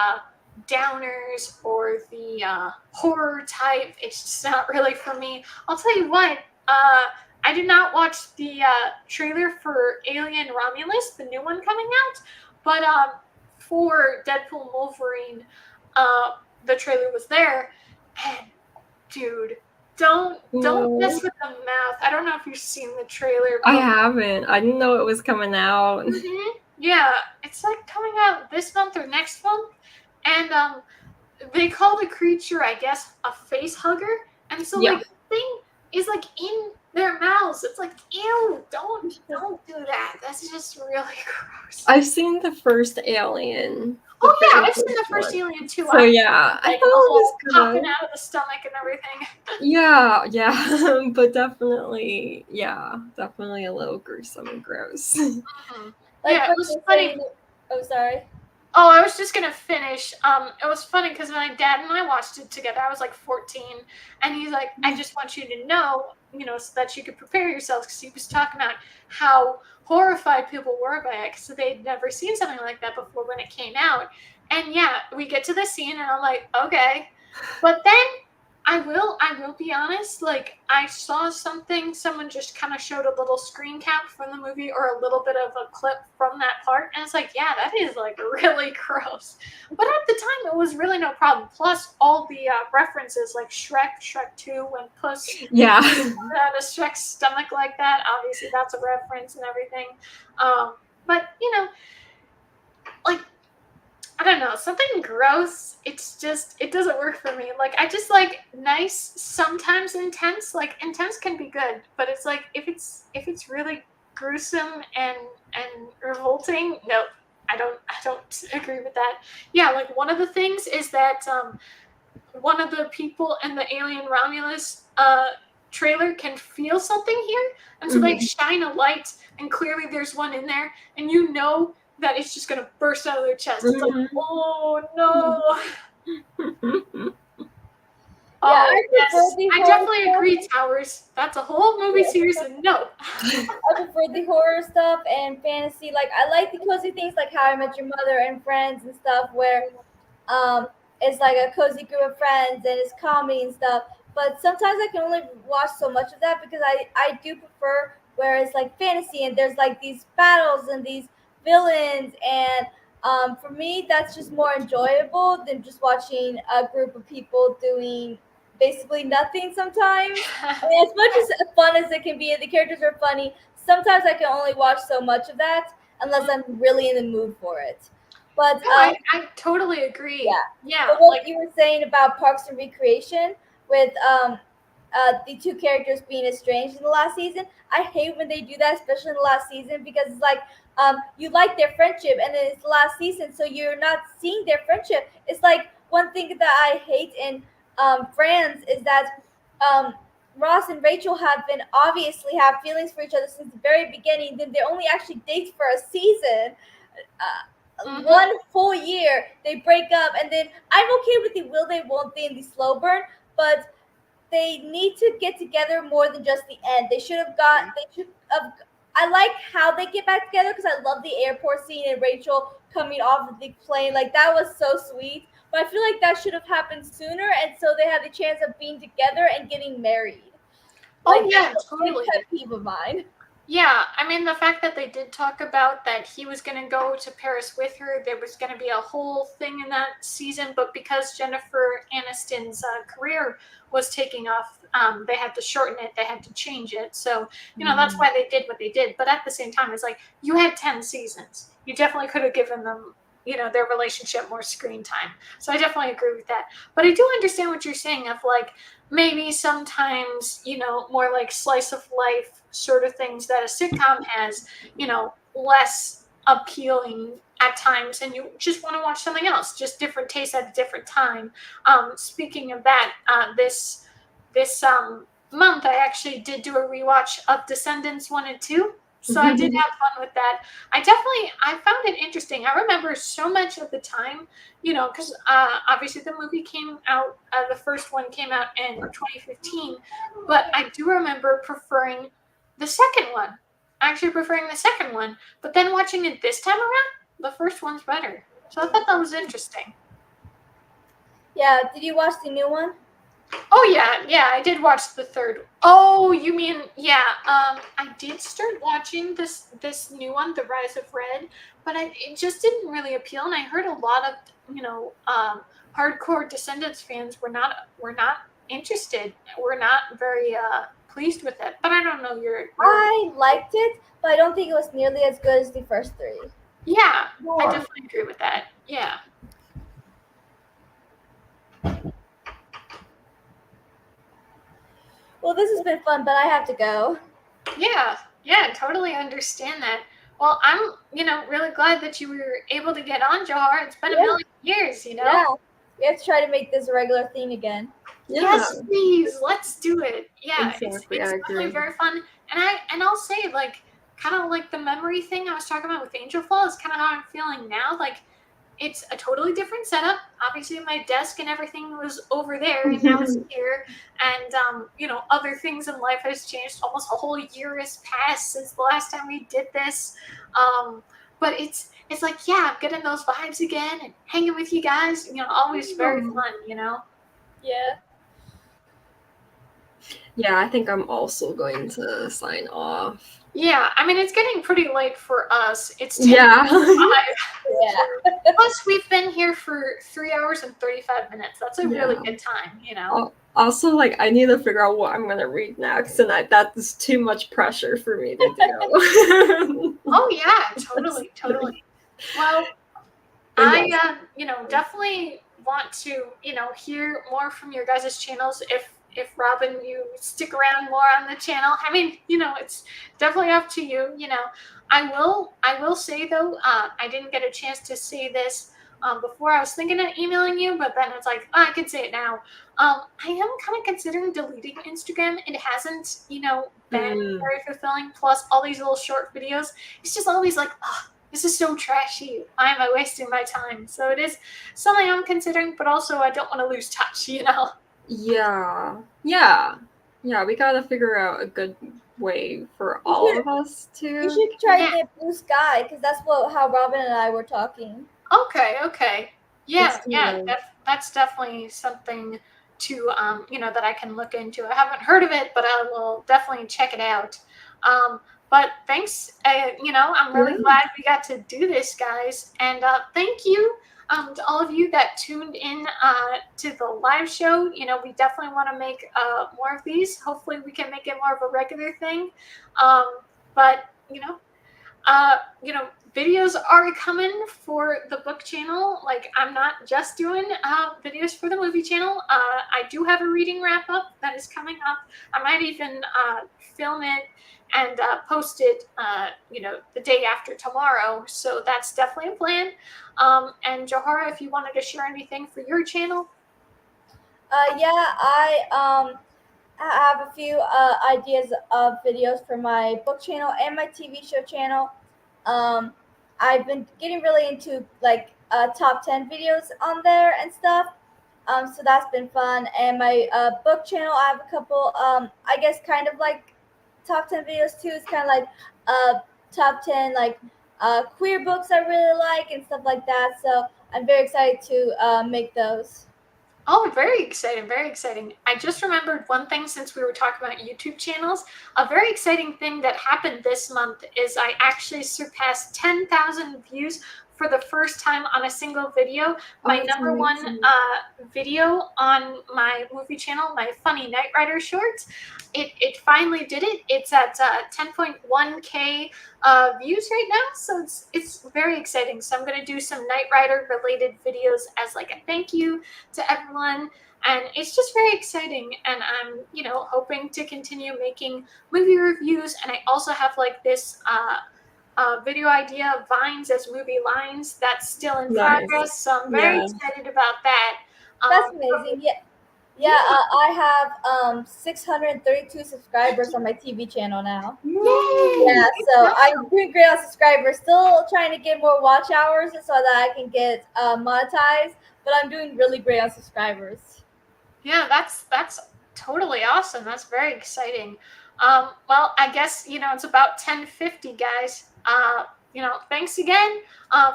downers or the horror type. It's just not really for me. I'll tell you what, I did not watch the trailer for Alien Romulus, the new one coming out, but for Deadpool and Wolverine, the trailer was there, and dude, don't mess with the mouth. I don't know if you've seen the trailer. I haven't. I didn't know it was coming out. Mm-hmm. Yeah, it's like coming out this month or next month, and they call the creature, I guess, a face hugger, and so like the thing is like in their mouths. It's like, ew, don't do that. That's just really gross. I've seen the first Alien. Oh yeah, I've seen the first Alien too. So yeah, I thought it was popping out of the stomach and everything. Yeah, but definitely a little gruesome and gross. Mm-hmm. Like, yeah, it was funny. Oh, sorry. Oh, I was just gonna finish. It was funny because my dad and I watched it together. I was like 14, and he's like, "I just want you to know, so that you could prepare yourselves." Because he was talking about how horrified people were by it, because they'd never seen something like that before when it came out. And yeah, we get to the scene, and I'm like, okay, but then I will be honest. Like, I saw something. Someone just kind of showed a little screen cap from the movie, or a little bit of a clip from that part, and it's like, yeah, that is like really gross. But at the time, it was really no problem. Plus, all the references, like Shrek 2, when Puss out of Shrek's stomach like that. Obviously, that's a reference and everything. But like, I don't know, something gross, it doesn't work for me. Like, I just like nice, sometimes intense. Like, intense can be good, but it's like, if it's really gruesome and revolting, nope, I don't agree with that. Yeah, like, one of the things is that one of the people in the Alien Romulus trailer can feel something here, and so they shine a light, and clearly there's one in there, and that it's just gonna burst out of their chest. It's like, oh no. I definitely agree, Towers. That's a whole movie series, and no. I prefer the horror stuff and fantasy. Like, I like the cozy things like How I Met Your Mother and Friends and stuff, where it's like a cozy group of friends and it's comedy and stuff. But sometimes I can only watch so much of that, because I do prefer where it's like fantasy and there's like these battles and these villains, and for me that's just more enjoyable than just watching a group of people doing basically nothing sometimes. I mean, as much as fun as it can be and the characters are funny, sometimes I can only watch so much of that unless I'm really in the mood for it. But no, I totally agree. Yeah. But what you were saying about Parks and Recreation with the two characters being estranged in the last season, I hate when they do that, especially in the last season, because it's like you like their friendship and then it's the last season, so you're not seeing their friendship. It's like one thing that I hate in Friends is that Ross and Rachel have been obviously have feelings for each other since the very beginning. Then they only actually date for a season. 1 full year, they break up, and then I'm okay with the will they, won't they, and the slow burn, but they need to get together more than just the end. They should have I like how they get back together, because I love the airport scene and Rachel coming off of the plane. Like, that was so sweet. But I feel like that should have happened sooner, and so they had the chance of being together and getting married. Oh, yeah, totally. Pet peeve of mine. Yeah, I mean, the fact that they did talk about that he was going to go to Paris with her, there was going to be a whole thing in that season, but because Jennifer Aniston's career was taking off, they had to shorten it, they had to change it. So, that's why they did what they did. But at the same time, it's like, you had 10 seasons. You definitely could have given them, their relationship more screen time. So I definitely agree with that. But I do understand what you're saying of, like, maybe sometimes, more like slice of life sort of things that a sitcom has, less appealing at times, and you just want to watch something else, just different tastes at a different time. Speaking of that, this month I actually did do a rewatch of Descendants 1 and 2. So I did have fun with that. I found it interesting. I remember so much of the time, because obviously the movie came out, the first one came out in 2015, but I do remember preferring the second one. But then watching it this time around, the first one's better. So I thought that was interesting. Yeah, did you watch the new one? Oh yeah, I did watch the third. Oh, you mean yeah? I did start watching this new one, The Rise of Red, but it just didn't really appeal, and I heard a lot of hardcore Descendants fans were not interested, were not very pleased with it. But I don't know your I liked it, but I don't think it was nearly as good as the first three. yeah. I More. definitely agree with that. Yeah. Well, this has been fun, but I have to go. Yeah, totally understand that. Well, I'm, really glad that you were able to get on, Joharra. It's been a Yeah. million years, Yeah, we have to try to make this a regular thing again. Yeah. Yes, please, let's do it. Yeah, Exactly, it's I definitely agree. very fun. And I'll say like kind of like the memory thing I was talking about with Angel Fall is kind of how I'm feeling now. Like it's a totally different setup. Obviously, my desk and everything was over there, and now it's here. And other things in life has changed. Almost a whole year has passed since the last time we did this. But it's like I'm getting those vibes again and hanging with you guys. Always very fun. Yeah. Yeah, I think I'm also going to sign off. Yeah, I mean it's getting pretty late for us. It's 10:05. Yeah. Yeah. Plus, we've been here for 3 hours and 35 minutes. That's a really good time. Also, like, I need to figure out what I'm gonna read next, and that is too much pressure for me to do. Oh yeah, totally. Well, But I yes. definitely want to hear more from your guys' channels. If Robin, you stick around more on the channel, I mean, it's definitely up to you. I will say though, I didn't get a chance to say this before. I was thinking of emailing you, but then it's like I can say it now. I am kind of considering deleting Instagram. It hasn't been very fulfilling. Plus all these little short videos. It's just always like, oh, this is so trashy. Why am I wasting my time? So it is something I'm considering, but also I don't want to lose touch, Yeah. We gotta figure out a good way for all of us to. You should try Yeah. to get Blue Sky because that's how Robin and I were talking. Okay. Yeah, Yes. that's definitely something to that I can look into. I haven't heard of it, but I will definitely check it out. But thanks, I'm really glad we got to do this, guys, and thank you to all of you that tuned in to the live show. We definitely want to make more of these. Hopefully, we can make it more of a regular thing. But videos are coming for the book channel. Like I'm not just doing videos for the movie channel. I do have a reading wrap up that is coming up. I might even film it and post it the day after tomorrow. So that's definitely a plan. And Joharra, if you wanted to share anything for your channel. I have a few ideas of videos for my book channel and my TV show channel. I've been getting really into like top 10 videos on there and stuff. So that's been fun. And my book channel, I have a couple. I guess kind of like top 10 videos too. It's kind of like top 10 like queer books I really like and stuff like that. So I'm very excited to make those. Oh, very exciting, very exciting. I just remembered one thing since we were talking about YouTube channels. A very exciting thing that happened this month is I actually surpassed 10,000 views for the first time on a single video. My number one video on my movie channel, my funny Knight Rider shorts, it finally did it. It's at 10.1K views right now, so it's very exciting. So I'm going to do some Knight Rider related videos as like a thank you to everyone, and it's just very exciting. And I'm hoping to continue making movie reviews, and I also have like this video idea of Vines as movie lines that's still in progress, so I'm very excited about that. That's amazing. I have 632 subscribers on my TV channel now. Yay! Yeah, so I'm doing great on subscribers. Still trying to get more watch hours so that I can get monetized, but I'm doing really great on subscribers. Yeah, that's totally awesome. That's very exciting. Well, I guess it's about 10:50, guys. thanks again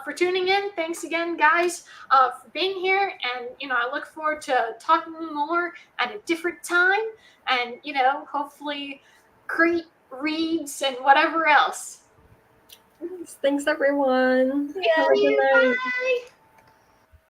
for tuning in. Thanks again, guys, for being here. And, I look forward to talking more at a different time and, hopefully great reads and whatever else. Thanks, everyone. Yeah. Have a good night. Bye.